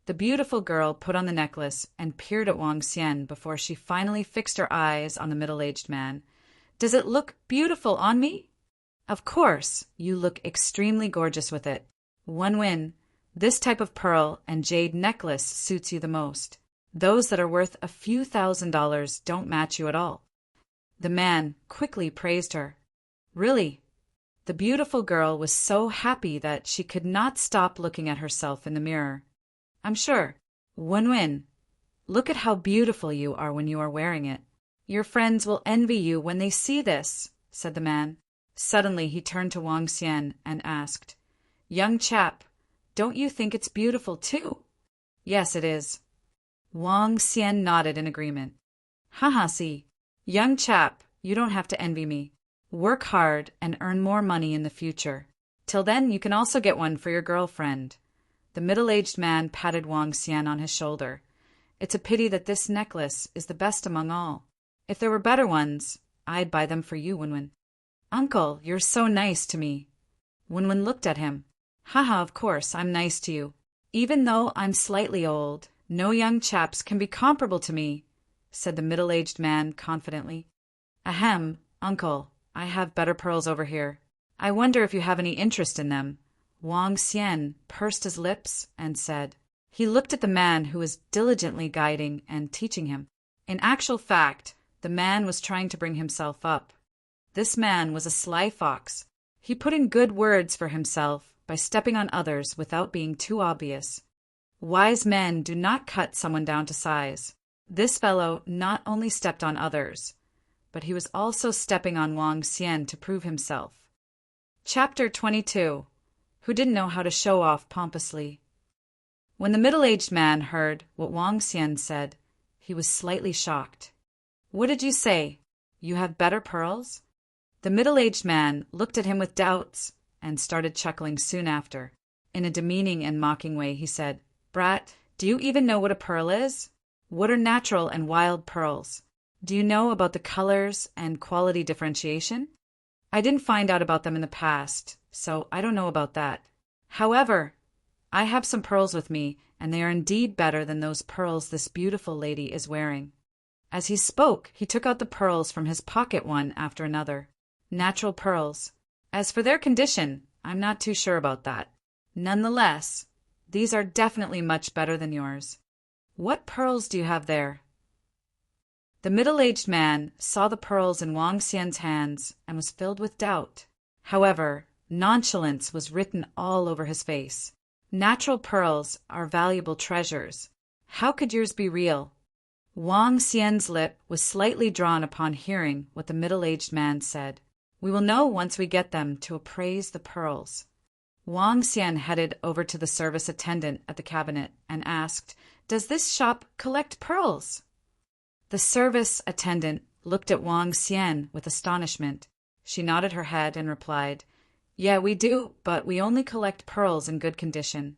The beautiful girl put on the necklace and peered at Wang Xian before she finally fixed her eyes on the middle-aged man. "Does it look beautiful on me?" "Of course, you look extremely gorgeous with it. Wen-Wen, this type of pearl and jade necklace suits you the most. Those that are worth a few $1,000s don't match you at all." The man quickly praised her. "Really?" The beautiful girl was so happy that she could not stop looking at herself in the mirror. "I'm sure. Wen-Wen, look at how beautiful you are when you are wearing it. Your friends will envy you when they see this," said the man. Suddenly he turned to Wang Xian and asked, "Young chap, don't you think it's beautiful too?" "Yes, it is." Wang Xian nodded in agreement. "Haha, see. Young chap, you don't have to envy me. Work hard and earn more money in the future. Till then you can also get one for your girlfriend." The middle-aged man patted Wang Xian on his shoulder. "It's a pity that this necklace is the best among all. If there were better ones, I'd buy them for you, Wen-Wen." "Uncle, you're so nice to me." Wen-Wen looked at him. "Haha, of course, I'm nice to you. Even though I'm slightly old, no young chaps can be comparable to me," said the middle-aged man confidently. "Ahem, uncle, I have better pearls over here. I wonder if you have any interest in them." Wang Xian pursed his lips and said, He looked at the man who was diligently guiding and teaching him. In actual fact, the man was trying to bring himself up. This man was a sly fox. He put in good words for himself by stepping on others without being too obvious. Wise men do not cut someone down to size. This fellow not only stepped on others, but he was also stepping on Wang Xian to prove himself. Chapter 22. Who didn't know how to show off pompously. When the middle-aged man heard what Wang Xian said, he was slightly shocked. What did you say? You have better pearls? The middle-aged man looked at him with doubts and started chuckling soon after. In a demeaning and mocking way, he said, Brat, do you even know what a pearl is? What are natural and wild pearls? Do you know about the colors and quality differentiation? I didn't find out about them in the past, so I don't know about that. However, I have some pearls with me, and they are indeed better than those pearls this beautiful lady is wearing. As he spoke, he took out the pearls from his pocket one after another. Natural pearls. As for their condition, I'm not too sure about that. Nonetheless, these are definitely much better than yours. What pearls do you have there? The middle-aged man saw the pearls in Wang Xian's hands and was filled with doubt. However, nonchalance was written all over his face. Natural pearls are valuable treasures. How could yours be real? Wang Xian's lip was slightly drawn upon hearing what the middle-aged man said. We will know once we get them to appraise the pearls. Wang Xian headed over to the service attendant at the cabinet and asked, Does this shop collect pearls? The service attendant looked at Wang Xian with astonishment. She nodded her head and replied, Yeah, we do, but we only collect pearls in good condition.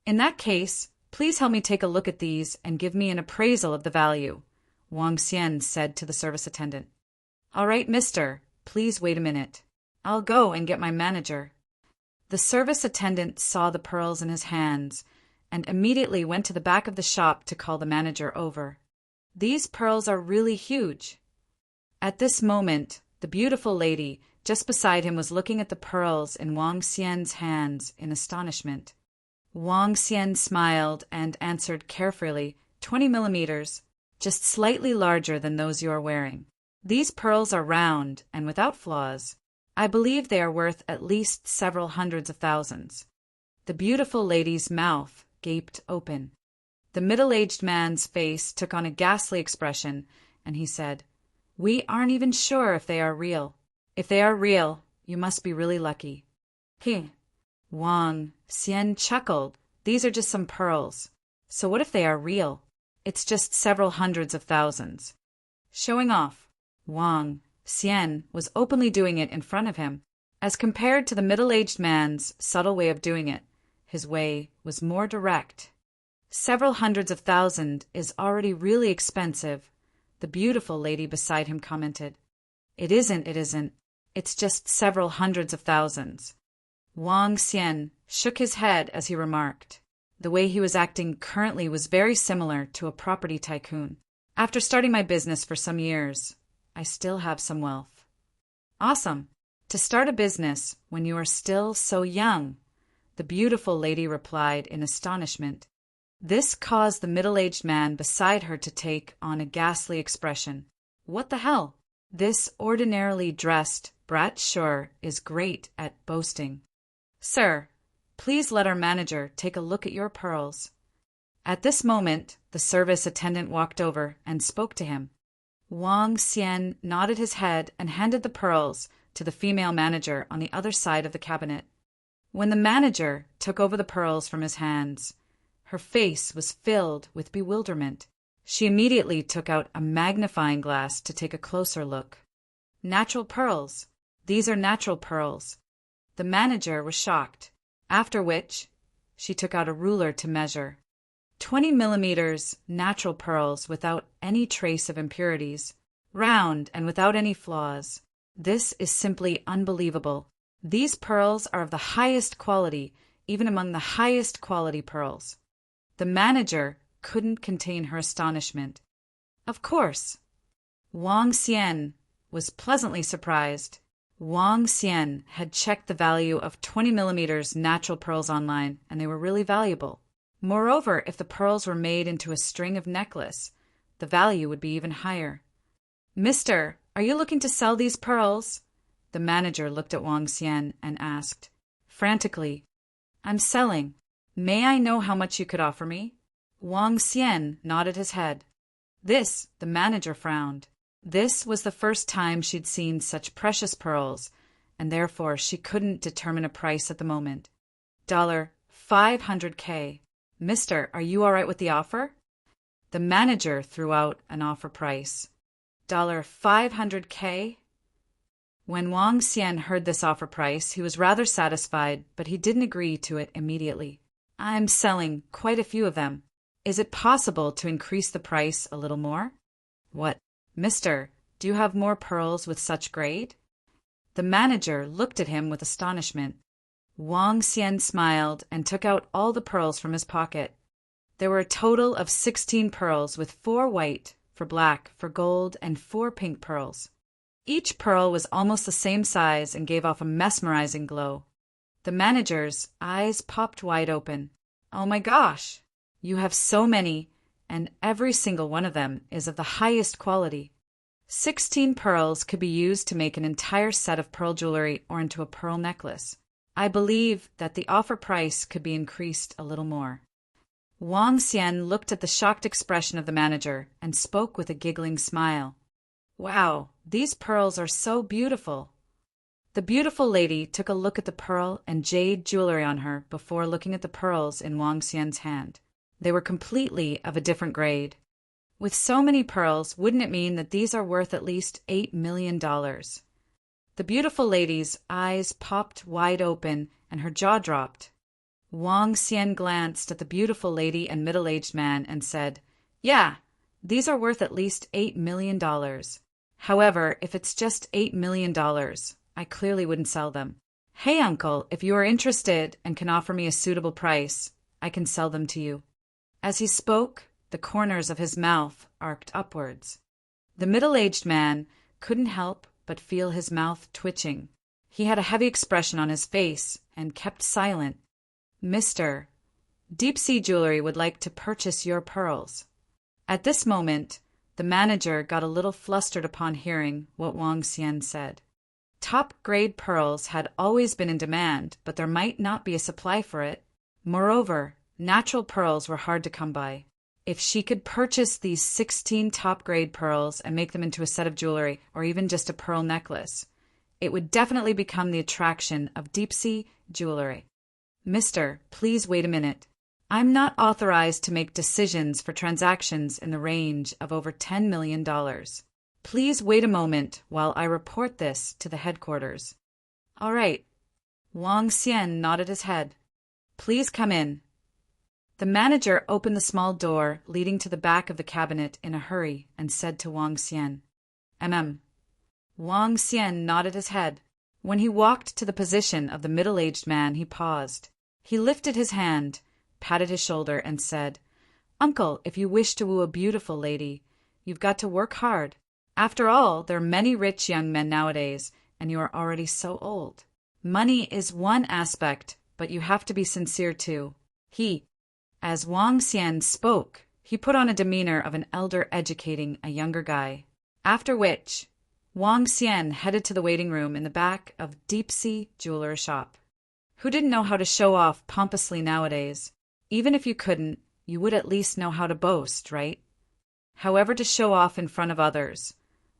In that case, please help me take a look at these and give me an appraisal of the value, Wang Xian said to the service attendant. All right, mister, please wait a minute. I'll go and get my manager. The service attendant saw the pearls in his hands and immediately went to the back of the shop to call the manager over. These pearls are really huge. At this moment, the beautiful lady just beside him was looking at the pearls in Wang Xian's hands in astonishment. Wang Xian smiled and answered carefully, 20 millimeters, just slightly larger than those you are wearing. These pearls are round and without flaws. I believe they are worth at least several hundreds of thousands. The beautiful lady's mouth gaped open. The middle-aged man's face took on a ghastly expression, and he said, We aren't even sure if they are real. If they are real, you must be really lucky. Wang Xian chuckled. These are just some pearls. So what if they are real? It's just several hundreds of thousands. Showing off. Wang Xian was openly doing it in front of him. As compared to the middle-aged man's subtle way of doing it, his way was more direct. Several hundreds of thousand is already really expensive, the beautiful lady beside him commented. It isn't. It's just several hundreds of thousands. Wang Xian shook his head as he remarked. The way he was acting currently was very similar to a property tycoon. After starting my business for some years, I still have some wealth. Awesome. To start a business when you are still so young, the beautiful lady replied in astonishment. This caused the middle-aged man beside her to take on a ghastly expression. What the hell? This ordinarily dressed brat sure is great at boasting. Sir, please let our manager take a look at your pearls. At this moment, the service attendant walked over and spoke to him. Wang Xian nodded his head and handed the pearls to the female manager on the other side of the cabinet. When the manager took over the pearls from his hands, her face was filled with bewilderment. She immediately took out a magnifying glass to take a closer look. Natural pearls. These are natural pearls. The manager was shocked, after which she took out a ruler to measure. 20 millimeters natural pearls without any trace of impurities, round and without any flaws. This is simply unbelievable. These pearls are of the highest quality, even among the highest quality pearls. The manager couldn't contain her astonishment. Of course. Wang Xian was pleasantly surprised. Wang Xian had checked the value of 20 millimeters natural pearls online, and they were really valuable. Moreover, if the pearls were made into a string of necklace, the value would be even higher. "Mister, are you looking to sell these pearls?" The manager looked at Wang Xian and asked, frantically, "I'm selling. May I know how much you could offer me?" Wang Xian nodded his head. The manager frowned. This was the first time she'd seen such precious pearls, and therefore she couldn't determine a price at the moment. $500K. "Mister, are you all right with the offer?" The manager threw out an offer price. $500K? When Wang Xian heard this offer price, he was rather satisfied, but he didn't agree to it immediately. "I'm selling quite a few of them. Is it possible to increase the price a little more?" "What, mister, do you have more pearls with such grade?" The manager looked at him with astonishment. Wang Xian smiled and took out all the pearls from his pocket. There were a total of 16 pearls, with 4 white, 4 black, 4 gold, and 4 pink pearls. Each pearl was almost the same size and gave off a mesmerizing glow. The manager's eyes popped wide open. "Oh my gosh! You have so many, and every single one of them is of the highest quality. 16 pearls could be used to make an entire set of pearl jewelry or into a pearl necklace. I believe that the offer price could be increased a little more." Wang Xian looked at the shocked expression of the manager and spoke with a giggling smile. "Wow, these pearls are so beautiful." The beautiful lady took a look at the pearl and jade jewelry on her before looking at the pearls in Wang Xian's hand. They were completely of a different grade. "With so many pearls, wouldn't it mean that these are worth at least $8 million? The beautiful lady's eyes popped wide open and her jaw dropped. Wang Xian glanced at the beautiful lady and middle-aged man and said, "Yeah, these are worth at least $8 million. However, if it's just $8 million, I clearly wouldn't sell them. Hey, uncle, if you are interested and can offer me a suitable price, I can sell them to you." As he spoke, the corners of his mouth arched upwards. The middle-aged man couldn't help but feel his mouth twitching. He had a heavy expression on his face and kept silent. "Mister, Deep Sea Jewelry would like to purchase your pearls." At this moment, the manager got a little flustered upon hearing what Wang Xian said. Top-grade pearls had always been in demand, but there might not be a supply for it. Moreover, natural pearls were hard to come by. If she could purchase these 16 top-grade pearls and make them into a set of jewelry, or even just a pearl necklace, it would definitely become the attraction of Deep Sea Jewelry. "Mister, please wait a minute. I'm not authorized to make decisions for transactions in the range of over $10 million. Please wait a moment while I report this to the headquarters." "All right." Wang Xian nodded his head. "Please come in." The manager opened the small door leading to the back of the cabinet in a hurry and said to Wang Xian, Wang Xian nodded his head. When he walked to the position of the middle-aged man, he paused. He lifted his hand, patted his shoulder, and said, "Uncle, if you wish to woo a beautiful lady, you've got to work hard. After all, there are many rich young men nowadays, and you are already so old. Money is one aspect, but you have to be sincere too." As Wang Xian spoke, he put on a demeanor of an elder educating a younger guy. After which, Wang Xian headed to the waiting room in the back of Deep Sea Jeweler's shop. Who didn't know how to show off pompously nowadays? Even if you couldn't, you would at least know how to boast, right? However, to show off in front of others,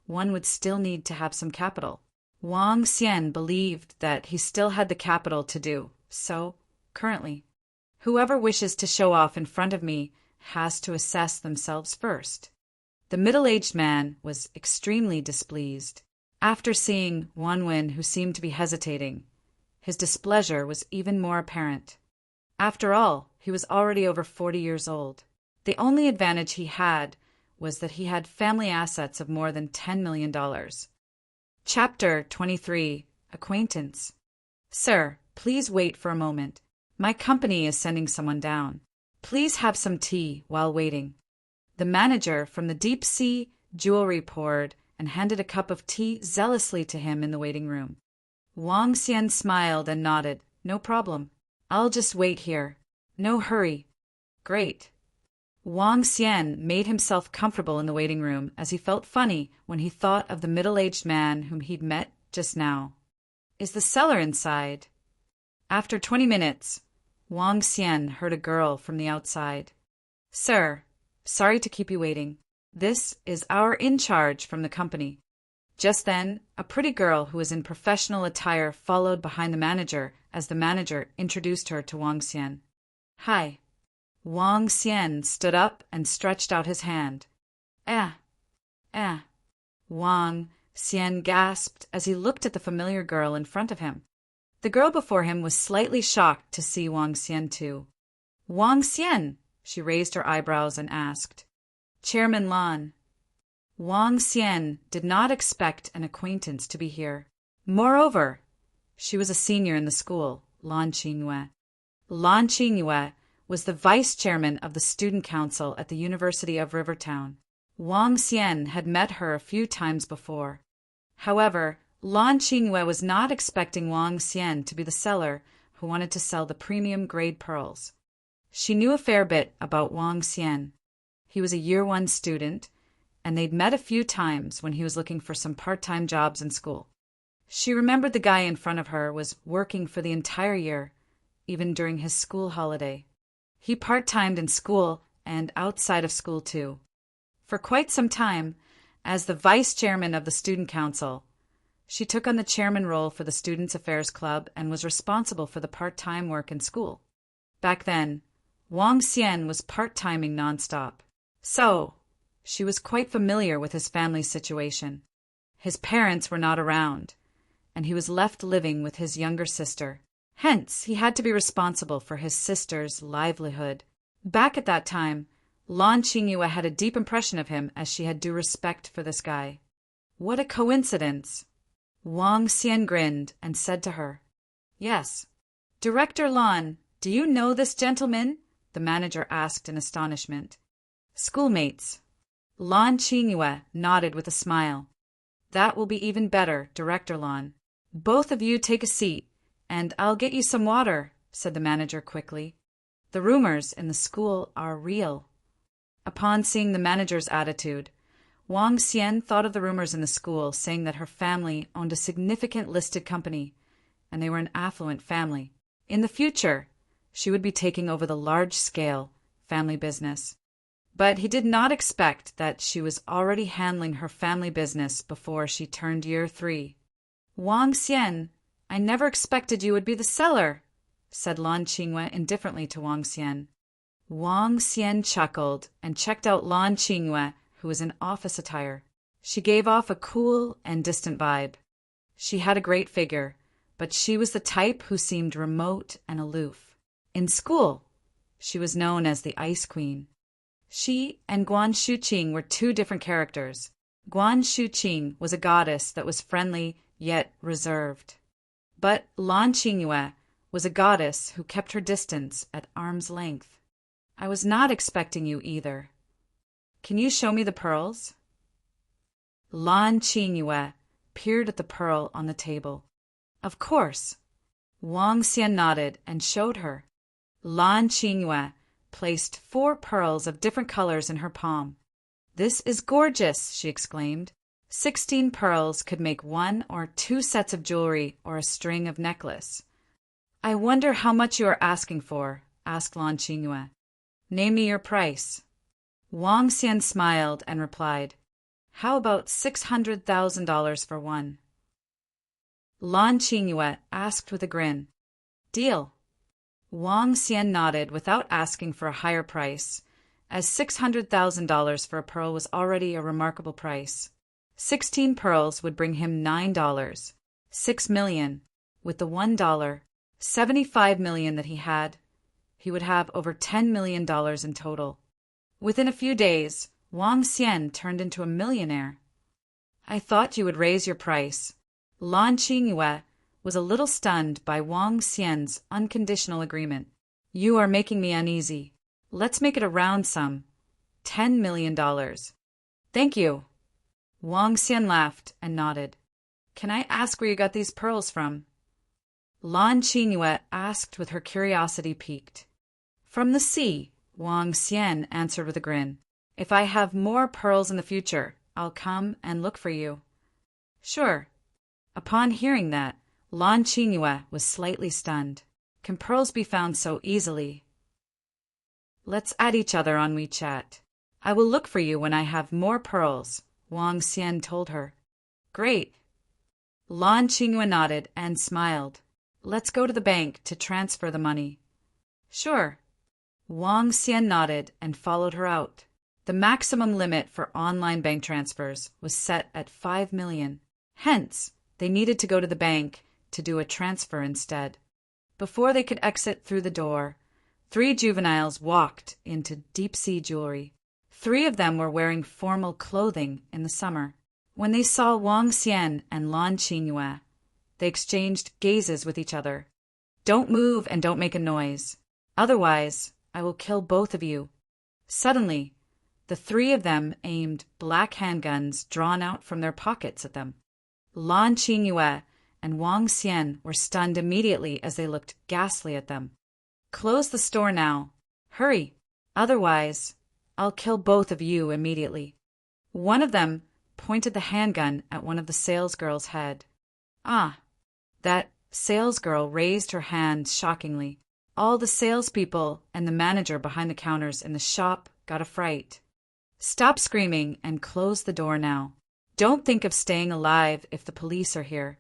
one would still need to have some capital. Wang Xian believed that he still had the capital to do so. Currently, whoever wishes to show off in front of me has to assess themselves first. The middle-aged man was extremely displeased. After seeing Wanwen, who seemed to be hesitating, his displeasure was even more apparent. After all, he was already over 40 years old. The only advantage he had was that he had family assets of more than $10 million. Chapter 23. Acquaintance. "Sir, please wait for a moment. My company is sending someone down. Please have some tea while waiting." The manager from the Deep Sea Jewelry poured and handed a cup of tea zealously to him in the waiting room. Wang Xian smiled and nodded. "No problem. I'll just wait here. No hurry." Great. Wang Xian made himself comfortable in the waiting room as he felt funny when he thought of the middle-aged man whom he'd met just now. Is the seller inside? After 20 minutes, Wang Xian heard a girl from the outside. Sir, sorry to keep you waiting. This is our in-charge from the company. Just then, a pretty girl who was in professional attire followed behind the manager as the manager introduced her to Wang Xian. Hi. Wang Xian stood up and stretched out his hand. Wang Xian gasped as he looked at the familiar girl in front of him. The girl before him was slightly shocked to see Wang Xian too. Wang Xian, she raised her eyebrows and asked. Chairman Lan. Wang Xian did not expect an acquaintance to be here. Moreover, she was a senior in the school, Lan Qingyue. Lan Qingyue was the vice chairman of the student council at the University of Rivertown. Wang Xian had met her a few times before. However, Lan Qingyue was not expecting Wang Xian to be the seller who wanted to sell the premium-grade pearls. She knew a fair bit about Wang Xian. He was a Year 1 student, and they'd met a few times when he was looking for some part-time jobs in school. She remembered the guy in front of her was working for the entire year, even during his school holiday. He part-timed in school and outside of school too. For quite some time, as the vice chairman of the student council, she took on the chairman role for the Students' Affairs Club and was responsible for the part-time work in school. Back then, Wang Xian was part-timing nonstop. So, she was quite familiar with his family's situation. His parents were not around, and he was left living with his younger sister. Hence, he had to be responsible for his sister's livelihood. Back at that time, Lan Qingyue had a deep impression of him as she had due respect for this guy. What a coincidence! Wang Xian grinned and said to her, Yes. Director Lan, do you know this gentleman? The manager asked in astonishment. Schoolmates. Lan Qingyue nodded with a smile. That will be even better, Director Lan. Both of you take a seat, and I'll get you some water, said the manager quickly. The rumors in the school are real. Upon seeing the manager's attitude, Wang Xian thought of the rumors in the school saying that her family owned a significant listed company, and they were an affluent family. In the future, she would be taking over the large-scale family business. But he did not expect that she was already handling her family business before she turned Year 3. Wang Xian, I never expected you would be the seller, said Lan Qingyue indifferently to Wang Xian. Wang Xian chuckled and checked out Lan Qingyue, who was in office attire. She gave off a cool and distant vibe. She had a great figure, but she was the type who seemed remote and aloof. In school, she was known as the Ice Queen. She and Guan Shuqing were two different characters. Guan Shuqing was a goddess that was friendly yet reserved. But Lan Qingyue was a goddess who kept her distance at arm's length. I was not expecting you either. Can you show me the pearls? Lan Qingyue peered at the pearl on the table. Of course. Wang Xian nodded and showed her. Lan Qingyue placed 4 pearls of different colors in her palm. This is gorgeous, she exclaimed. 16 pearls could make 1 or 2 sets of jewelry or a string of necklace. I wonder how much you are asking for, asked Lan Qingyue. Name me your price. Wang Xian smiled and replied, How about $600,000 for one? Lan Qingyue asked with a grin. Deal. Wang Xian nodded without asking for a higher price, as $600,000 for a pearl was already a remarkable price. 16 pearls would bring him $9, $6 million. With the $1, $75 million that he had, he would have over $10 million in total. Within a few days, Wang Xian turned into a millionaire. I thought you would raise your price. Lan Qingyue was a little stunned by Wang Xian's unconditional agreement. You are making me uneasy. Let's make it a round sum. $10 million. Thank you. Wang Xian laughed and nodded. Can I ask where you got these pearls from? Lan Qingyue asked with her curiosity piqued. From the sea, Wang Xian answered with a grin. If I have more pearls in the future, I'll come and look for you. Sure. Upon hearing that, Lan Qingyue was slightly stunned. Can pearls be found so easily? Let's add each other on WeChat. I will look for you when I have more pearls, Wang Xian told her. Great. Lan Qingyue nodded and smiled. Let's go to the bank to transfer the money. Sure. Wang Xian nodded and followed her out. The maximum limit for online bank transfers was set at 5 million. Hence, they needed to go to the bank to do a transfer instead. Before they could exit through the door, 3 juveniles walked into deep-sea jewelry. 3 of them were wearing formal clothing in the summer. When they saw Wang Xian and Lan Qingyue, they exchanged gazes with each other. Don't move and don't make a noise. Otherwise, I will kill both of you. Suddenly, the 3 of them aimed black handguns drawn out from their pockets at them. Lan Qingyue and Wang Xian were stunned immediately as they looked ghastly at them. Close the store now. Hurry. Otherwise, I'll kill both of you immediately. One of them pointed the handgun at one of the salesgirls' head. Ah, that salesgirl raised her hand shockingly. All the salespeople and the manager behind the counters in the shop got a fright. Stop screaming and close the door now. Don't think of staying alive if the police are here.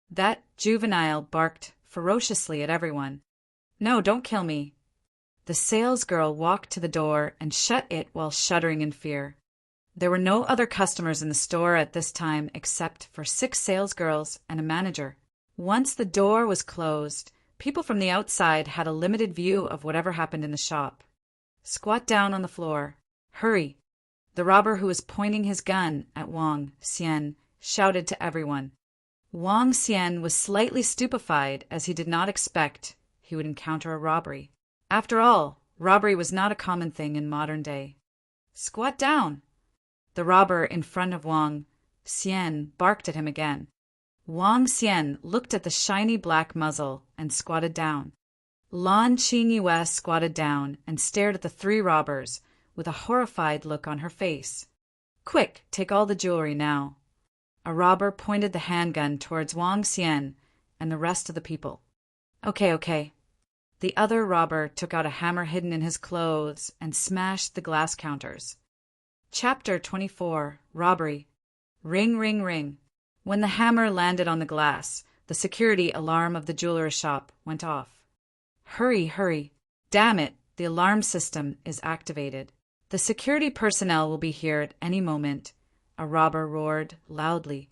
That juvenile barked ferociously at everyone. No, don't kill me. The salesgirl walked to the door and shut it while shuddering in fear. There were no other customers in the store at this time except for 6 salesgirls and a manager. Once the door was closed, people from the outside had a limited view of whatever happened in the shop. Squat down on the floor. Hurry. The robber who was pointing his gun at Wang Xian shouted to everyone. Wang Xian was slightly stupefied as he did not expect he would encounter a robbery. After all, robbery was not a common thing in modern day. Squat down. The robber in front of Wang Xian barked at him again. Wang Xian looked at the shiny black muzzle and squatted down. Lan Qingyue squatted down and stared at the 3 robbers with a horrified look on her face. Quick, take all the jewelry now. A robber pointed the handgun towards Wang Xian and the rest of the people. Okay. The other robber took out a hammer hidden in his clothes and smashed the glass counters. Chapter 24. Robbery. Ring, ring, ring. When the hammer landed on the glass, the security alarm of the jeweler's shop went off. Hurry. Damn it, the alarm system is activated. The security personnel will be here at any moment, a robber roared loudly.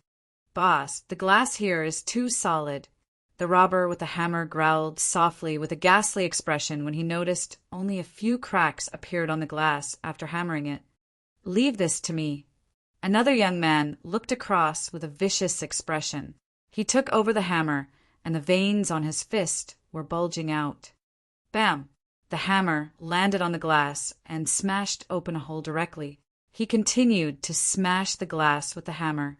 Boss, the glass here is too solid. The robber with the hammer growled softly with a ghastly expression when he noticed only a few cracks appeared on the glass after hammering it. Leave this to me. Another young man looked across with a vicious expression. He took over the hammer, and the veins on his fist were bulging out. Bam! The hammer landed on the glass and smashed open a hole directly. He continued to smash the glass with the hammer.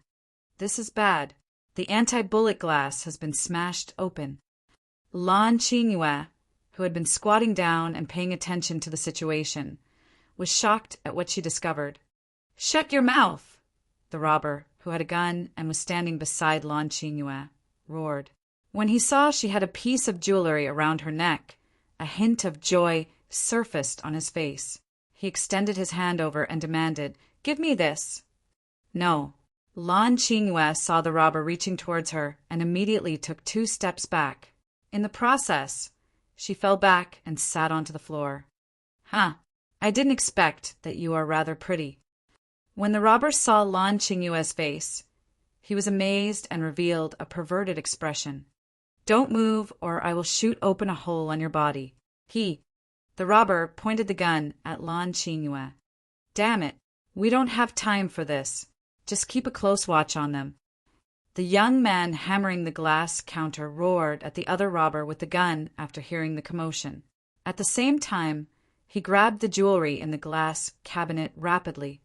This is bad. The anti-bullet glass has been smashed open. Lan Qingyue, who had been squatting down and paying attention to the situation, was shocked at what she discovered. Shut your mouth! The robber, who had a gun and was standing beside Lan Qingyue, roared. When he saw she had a piece of jewelry around her neck, a hint of joy surfaced on his face. He extended his hand over and demanded, Give me this. No. Lan Qingyue saw the robber reaching towards her and immediately took 2 steps back. In the process, she fell back and sat onto the floor. I didn't expect that you are rather pretty. When the robber saw Lan Qingyue's face, he was amazed and revealed a perverted expression. Don't move or I will shoot open a hole on your body. The robber pointed the gun at Lan Qingyue. Damn it, we don't have time for this. Just keep a close watch on them. The young man hammering the glass counter roared at the other robber with the gun after hearing the commotion. At the same time, he grabbed the jewelry in the glass cabinet rapidly.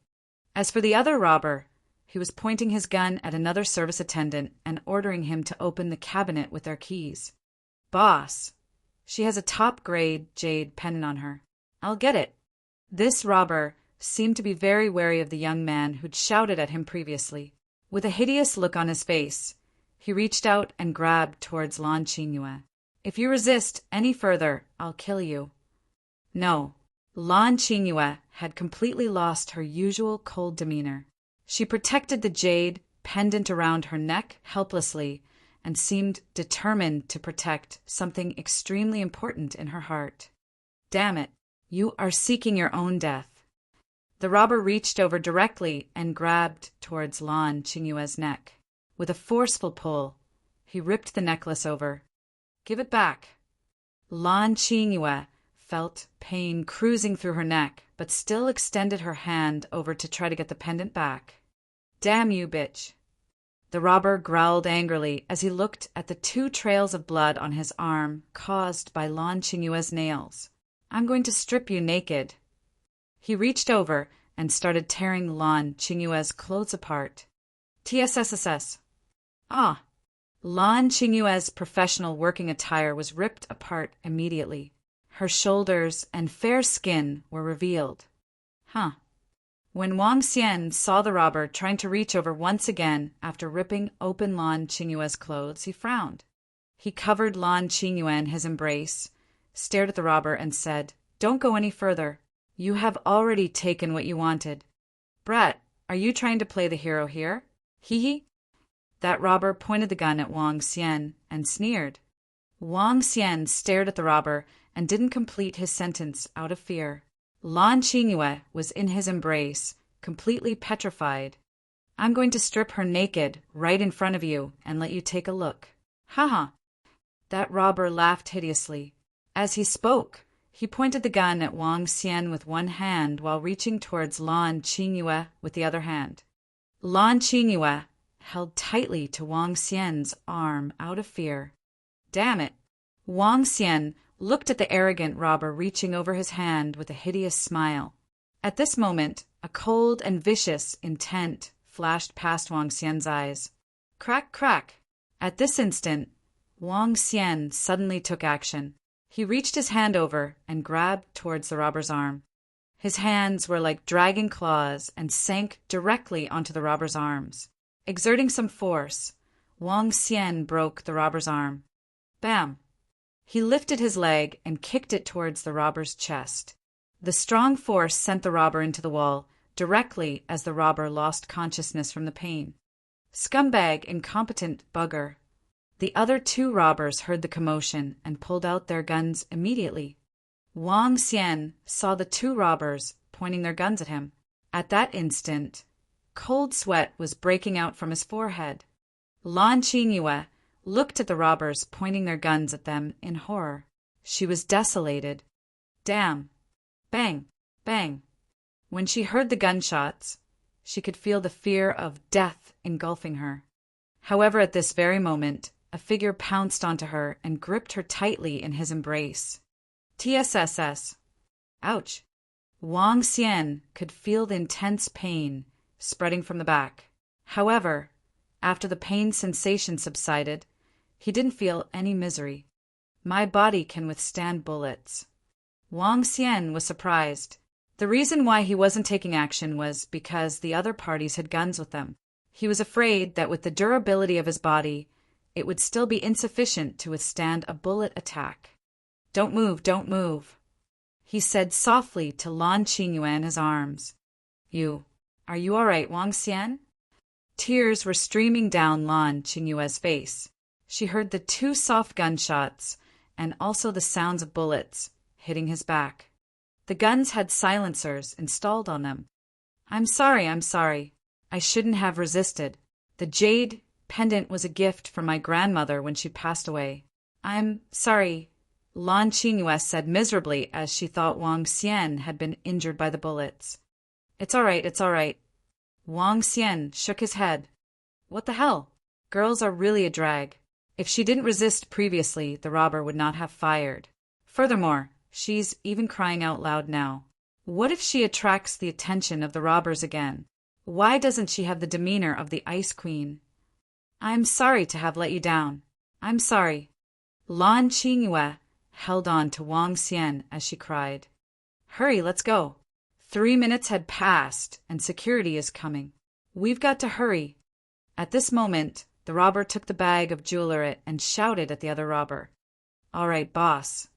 As for the other robber, he was pointing his gun at another service attendant and ordering him to open the cabinet with their keys. Boss, she has a top-grade jade pendant on her. I'll get it. This robber seemed to be very wary of the young man who'd shouted at him previously. With a hideous look on his face, he reached out and grabbed towards Lan Qingyue. If you resist any further, I'll kill you. No. Lan Qingyue had completely lost her usual cold demeanor. She protected the jade pendant around her neck helplessly and seemed determined to protect something extremely important in her heart. Damn it, you are seeking your own death. The robber reached over directly and grabbed towards Lan Qingyue's neck. With a forceful pull, he ripped the necklace over. Give it back. Lan Qingyue felt pain cruising through her neck, but still extended her hand over to try to get the pendant back. Damn you, bitch. The robber growled angrily as he looked at the 2 trails of blood on his arm caused by Lan Qingyue's nails. I'm going to strip you naked. He reached over and started tearing Lan Qingyue's clothes apart. TSSSS. Ah! Lan Qingyue's professional working attire was ripped apart immediately. Her shoulders and fair skin were revealed. Huh. When Wang Xian saw the robber trying to reach over once again after ripping open Lan Qingyue's clothes, he frowned. He covered Lan Qingyue in his embrace, stared at the robber, and said, Don't go any further. You have already taken what you wanted. Brat, are you trying to play the hero here? Hee hee. That robber pointed the gun at Wang Xian and sneered. Wang Xian stared at the robber and didn't complete his sentence out of fear. Lan Qingyue was in his embrace, completely petrified. I'm going to strip her naked right in front of you and let you take a look. Ha. That robber laughed hideously. As he spoke, he pointed the gun at Wang Xian with one hand while reaching towards Lan Qingyue with the other hand. Lan Qingyue held tightly to Wang Xian's arm out of fear. Damn it! Wang Xian looked at the arrogant robber reaching over his hand with a hideous smile. At this moment, a cold and vicious intent flashed past Wang Xian's eyes. Crack, crack! At this instant, Wang Xian suddenly took action. He reached his hand over and grabbed towards the robber's arm. His hands were like dragon claws and sank directly onto the robber's arms. Exerting some force, Wang Xian broke the robber's arm. Bam! He lifted his leg and kicked it towards the robber's chest. The strong force sent the robber into the wall, directly as the robber lost consciousness from the pain. Scumbag, incompetent bugger. The other 2 robbers heard the commotion and pulled out their guns immediately. Wang Xian saw the 2 robbers pointing their guns at him. At that instant, cold sweat was breaking out from his forehead. Lan Qingyue looked at the robbers pointing their guns at them in horror. She was desolated. Damn! Bang! Bang! When she heard the gunshots, she could feel the fear of death engulfing her. However, at this very moment, a figure pounced onto her and gripped her tightly in his embrace. TSSS. Ouch. Wang Xian could feel the intense pain spreading from the back. However, after the pain sensation subsided, he didn't feel any misery. My body can withstand bullets. Wang Xian was surprised. The reason why he wasn't taking action was because the other parties had guns with them. He was afraid that with the durability of his body, it would still be insufficient to withstand a bullet attack. Don't move, he said softly to Lan Qingyue in his arms. Are you all right, Wang Xian? Tears were streaming down Lan Qingyue's face. She heard the 2 soft gunshots and also the sounds of bullets hitting his back. The guns had silencers installed on them. I'm sorry. I shouldn't have resisted. The jade pendant was a gift from my grandmother when she passed away. I'm sorry, Lan Qingyue said miserably as she thought Wang Xian had been injured by the bullets. It's all right. Wang Xian shook his head. What the hell? Girls are really a drag. If she didn't resist previously, the robber would not have fired. Furthermore, she's even crying out loud now. What if she attracts the attention of the robbers again? Why doesn't she have the demeanor of the Ice Queen? I'm sorry to have let you down. I'm sorry. Lan Qingyue held on to Wang Xian as she cried. Hurry, let's go. 3 minutes had passed, and security is coming. We've got to hurry. At this moment, the robber took the bag of jewelry and shouted at the other robber. All right, boss.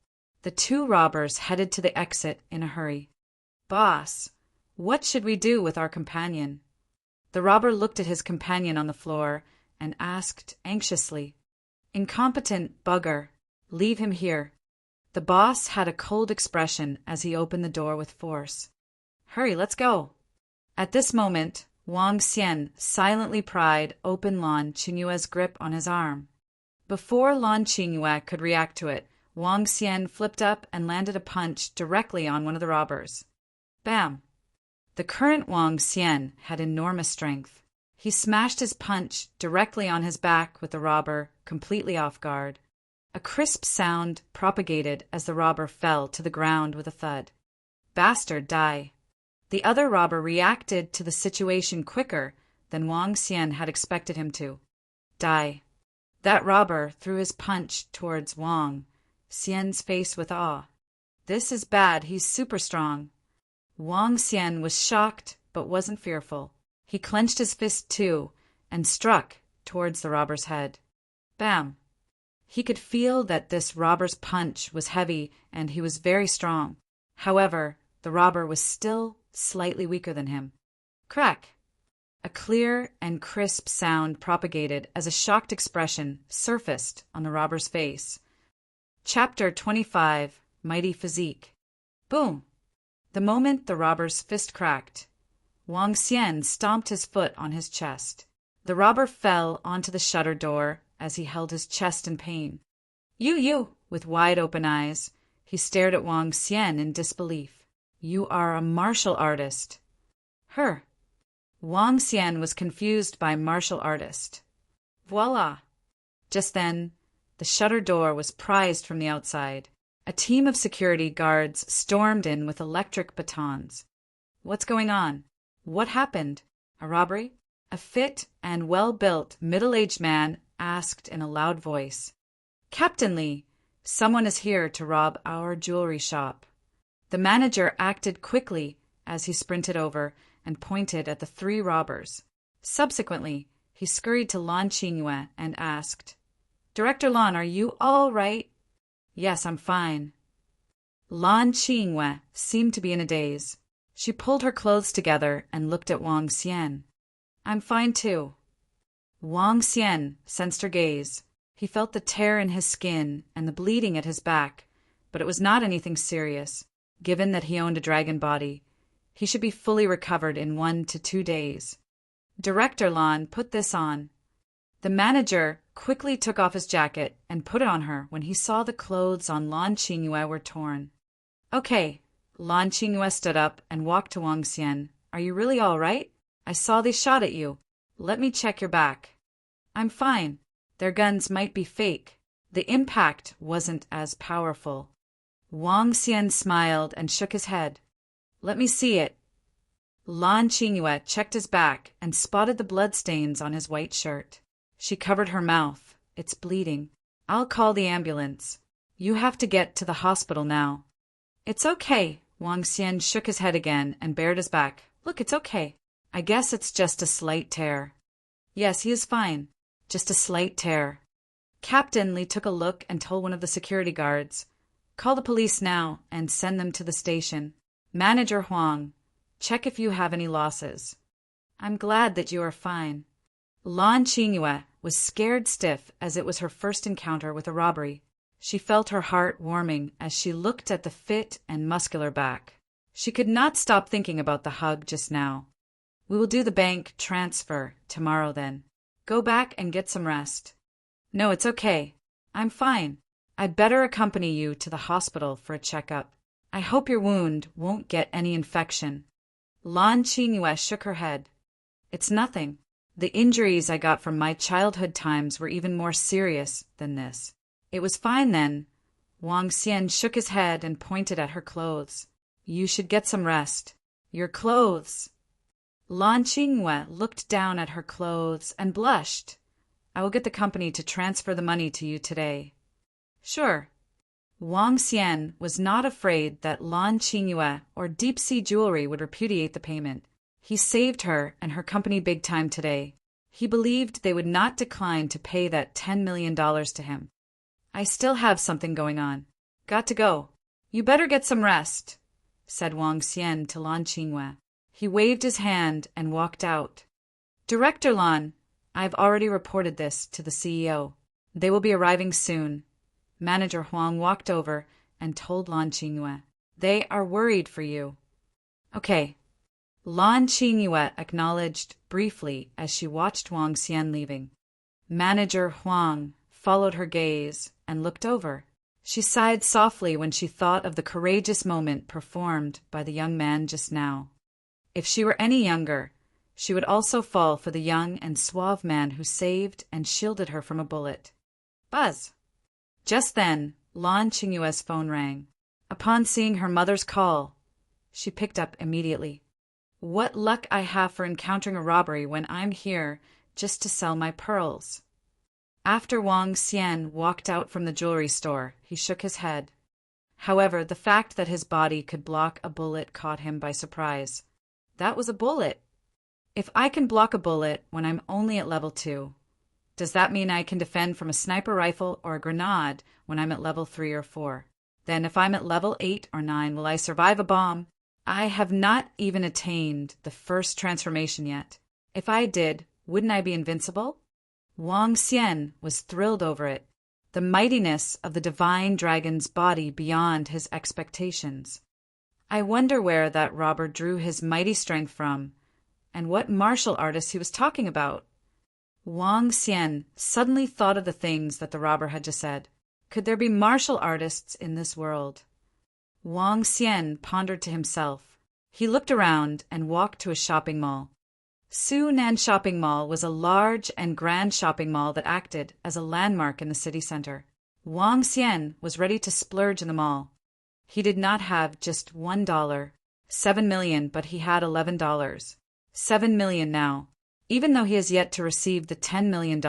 The two robbers headed to the exit in a hurry. Boss, what should we do with our companion? The robber looked at his companion on the floor and asked anxiously. Incompetent bugger. Leave him here. The boss had a cold expression as he opened the door with force. Hurry, let's go. At this moment, Wang Xian silently pried open Lan Qingyue's grip on his arm. Before Lan Qingyue could react to it, Wang Xian flipped up and landed a punch directly on one of the robbers. Bam! The current Wang Xian had enormous strength. He smashed his punch directly on his back with the robber, completely off guard. A crisp sound propagated as the robber fell to the ground with a thud. Bastard, die! The other robber reacted to the situation quicker than Wang Xian had expected him to. Die! That robber threw his punch towards Wang Xian's face with awe. This is bad, he's super strong. Wang Xian was shocked but wasn't fearful. He clenched his fist too and struck towards the robber's head. Bam! He could feel that this robber's punch was heavy and he was very strong. However, the robber was still slightly weaker than him. Crack! A clear and crisp sound propagated as a shocked expression surfaced on the robber's face. Chapter 25, Mighty Physique. Boom! The moment the robber's fist cracked, Wang Xian stomped his foot on his chest. The robber fell onto the shutter door as he held his chest in pain. You! With wide open eyes, he stared at Wang Xian in disbelief. You are a martial artist. Her. Wang Xian was confused by martial artist. Voila! Just then, the shutter door was prized from the outside. A team of security guards stormed in with electric batons. What's going on? What happened? A robbery? A fit and well-built middle-aged man asked in a loud voice. Captain Li, someone is here to rob our jewelry shop. The manager acted quickly as he sprinted over and pointed at the three robbers. Subsequently, he scurried to Lan Qingyue and asked, Director Lan, are you all right? Yes, I'm fine. Lan Qingyue seemed to be in a daze. She pulled her clothes together and looked at Wang Xian. I'm fine too. Wang Xian sensed her gaze. He felt the tear in his skin and the bleeding at his back, but it was not anything serious. Given that he owned a dragon body, he should be fully recovered in 1 to 2 days. Director Lan, put this on. The manager quickly took off his jacket and put it on her when he saw the clothes on Lan Qingyue were torn. Okay. Lan Qingyue stood up and walked to Wang Xian. Are you really all right? I saw they shot at you. Let me check your back. I'm fine. Their guns might be fake. The impact wasn't as powerful. Wang Xian smiled and shook his head. Let me see it. Lan Qingyue checked his back and spotted the bloodstains on his white shirt. She covered her mouth. It's bleeding. I'll call the ambulance. You have to get to the hospital now. It's okay. Wang Xian shook his head again and bared his back. Look, it's okay. I guess it's just a slight tear. Yes, he is fine. Just a slight tear. Captain Li took a look and told one of the security guards, Call the police now and send them to the station. Manager Huang, check if you have any losses. I'm glad that you are fine. Lan Qingyue was scared stiff as it was her first encounter with a robbery. She felt her heart warming as she looked at the fit and muscular back. She could not stop thinking about the hug just now. We will do the bank transfer tomorrow then. Go back and get some rest. No, it's okay. I'm fine. I'd better accompany you to the hospital for a checkup. I hope your wound won't get any infection. Lan Qingyue shook her head. It's nothing. The injuries I got from my childhood times were even more serious than this. It was fine then. Wang Xian shook his head and pointed at her clothes. You should get some rest. Your clothes. Lan Qingyue looked down at her clothes and blushed. I will get the company to transfer the money to you today. Sure. Wang Xian was not afraid that Lan Qingyue or Deep Sea Jewelry would repudiate the payment. He saved her and her company big time today. He believed they would not decline to pay that $10 million to him. I still have something going on. Got to go. You better get some rest, said Wang Xian to Lan Qingyue. He waved his hand and walked out. Director Lan, I've already reported this to the CEO. They will be arriving soon. Manager Huang walked over and told Lan Qingyue. They are worried for you. Okay. Lan Qingyue acknowledged briefly as she watched Wang Xian leaving. Manager Huang followed her gaze and looked over. She sighed softly when she thought of the courageous moment performed by the young man just now. If she were any younger, she would also fall for the young and suave man who saved and shielded her from a bullet. Buzz! Just then, Lan Qingyue's phone rang. Upon seeing her mother's call, she picked up immediately. What luck I have for encountering a robbery when I'm here just to sell my pearls. After Wang Xian walked out from the jewelry store, he shook his head. However, the fact that his body could block a bullet caught him by surprise. That was a bullet. If I can block a bullet when I'm only at level 2, does that mean I can defend from a sniper rifle or a grenade when I'm at level 3 or 4? Then if I'm at level 8 or 9, will I survive a bomb? I have not even attained the first transformation yet. If I did, wouldn't I be invincible? Wang Xian was thrilled over it. The mightiness of the divine dragon's body beyond his expectations. I wonder where that robber drew his mighty strength from, and what martial artist he was talking about. Wang Xian suddenly thought of the things that the robber had just said. Could there be martial artists in this world? Wang Xian pondered to himself. He looked around and walked to a shopping mall. Sunan Shopping Mall was a large and grand shopping mall that acted as a landmark in the city center. Wang Xian was ready to splurge in the mall. He did not have just $1, 7 million, but he had $11. 7 million now. Even though he has yet to receive the $10 million,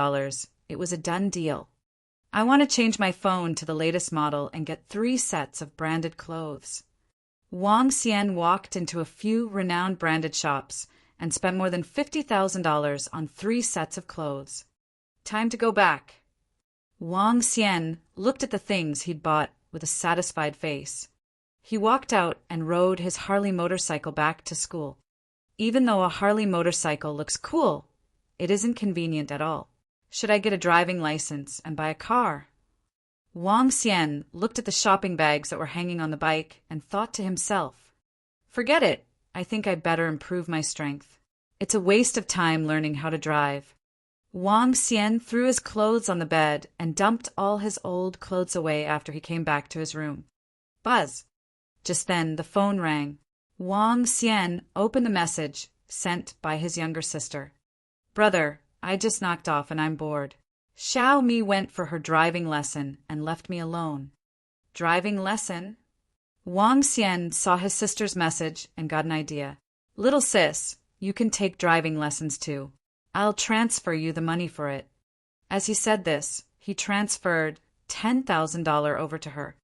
it was a done deal. I want to change my phone to the latest model and get 3 sets of branded clothes. Wang Xian walked into a few renowned branded shops and spent more than $50,000 on 3 sets of clothes. Time to go back. Wang Xian looked at the things he'd bought with a satisfied face. He walked out and rode his Harley motorcycle back to school. Even though a Harley motorcycle looks cool, it isn't convenient at all. Should I get a driving license and buy a car? Wang Xian looked at the shopping bags that were hanging on the bike and thought to himself, forget it, I think I'd better improve my strength. It's a waste of time learning how to drive. Wang Xian threw his clothes on the bed and dumped all his old clothes away after he came back to his room. Buzz! Just then the phone rang. Wang Xian opened the message sent by his younger sister. Brother, I just knocked off and I'm bored. Xiao Mi went for her driving lesson and left me alone. Driving lesson? Wang Xian saw his sister's message and got an idea. Little sis, you can take driving lessons too. I'll transfer you the money for it. As he said this, he transferred $10,000 over to her.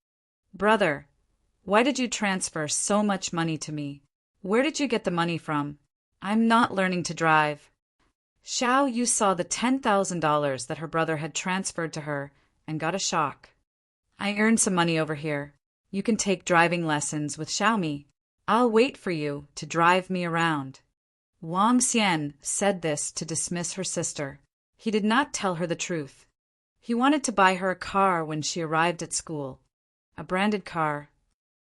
Brother, why did you transfer so much money to me? Where did you get the money from? I'm not learning to drive. Xiao Yu saw the $10,000 that her brother had transferred to her and got a shock. I earned some money over here. You can take driving lessons with Xiaomi. I'll wait for you to drive me around. Wang Xian said this to dismiss her sister. He did not tell her the truth. He wanted to buy her a car when she arrived at school. A branded car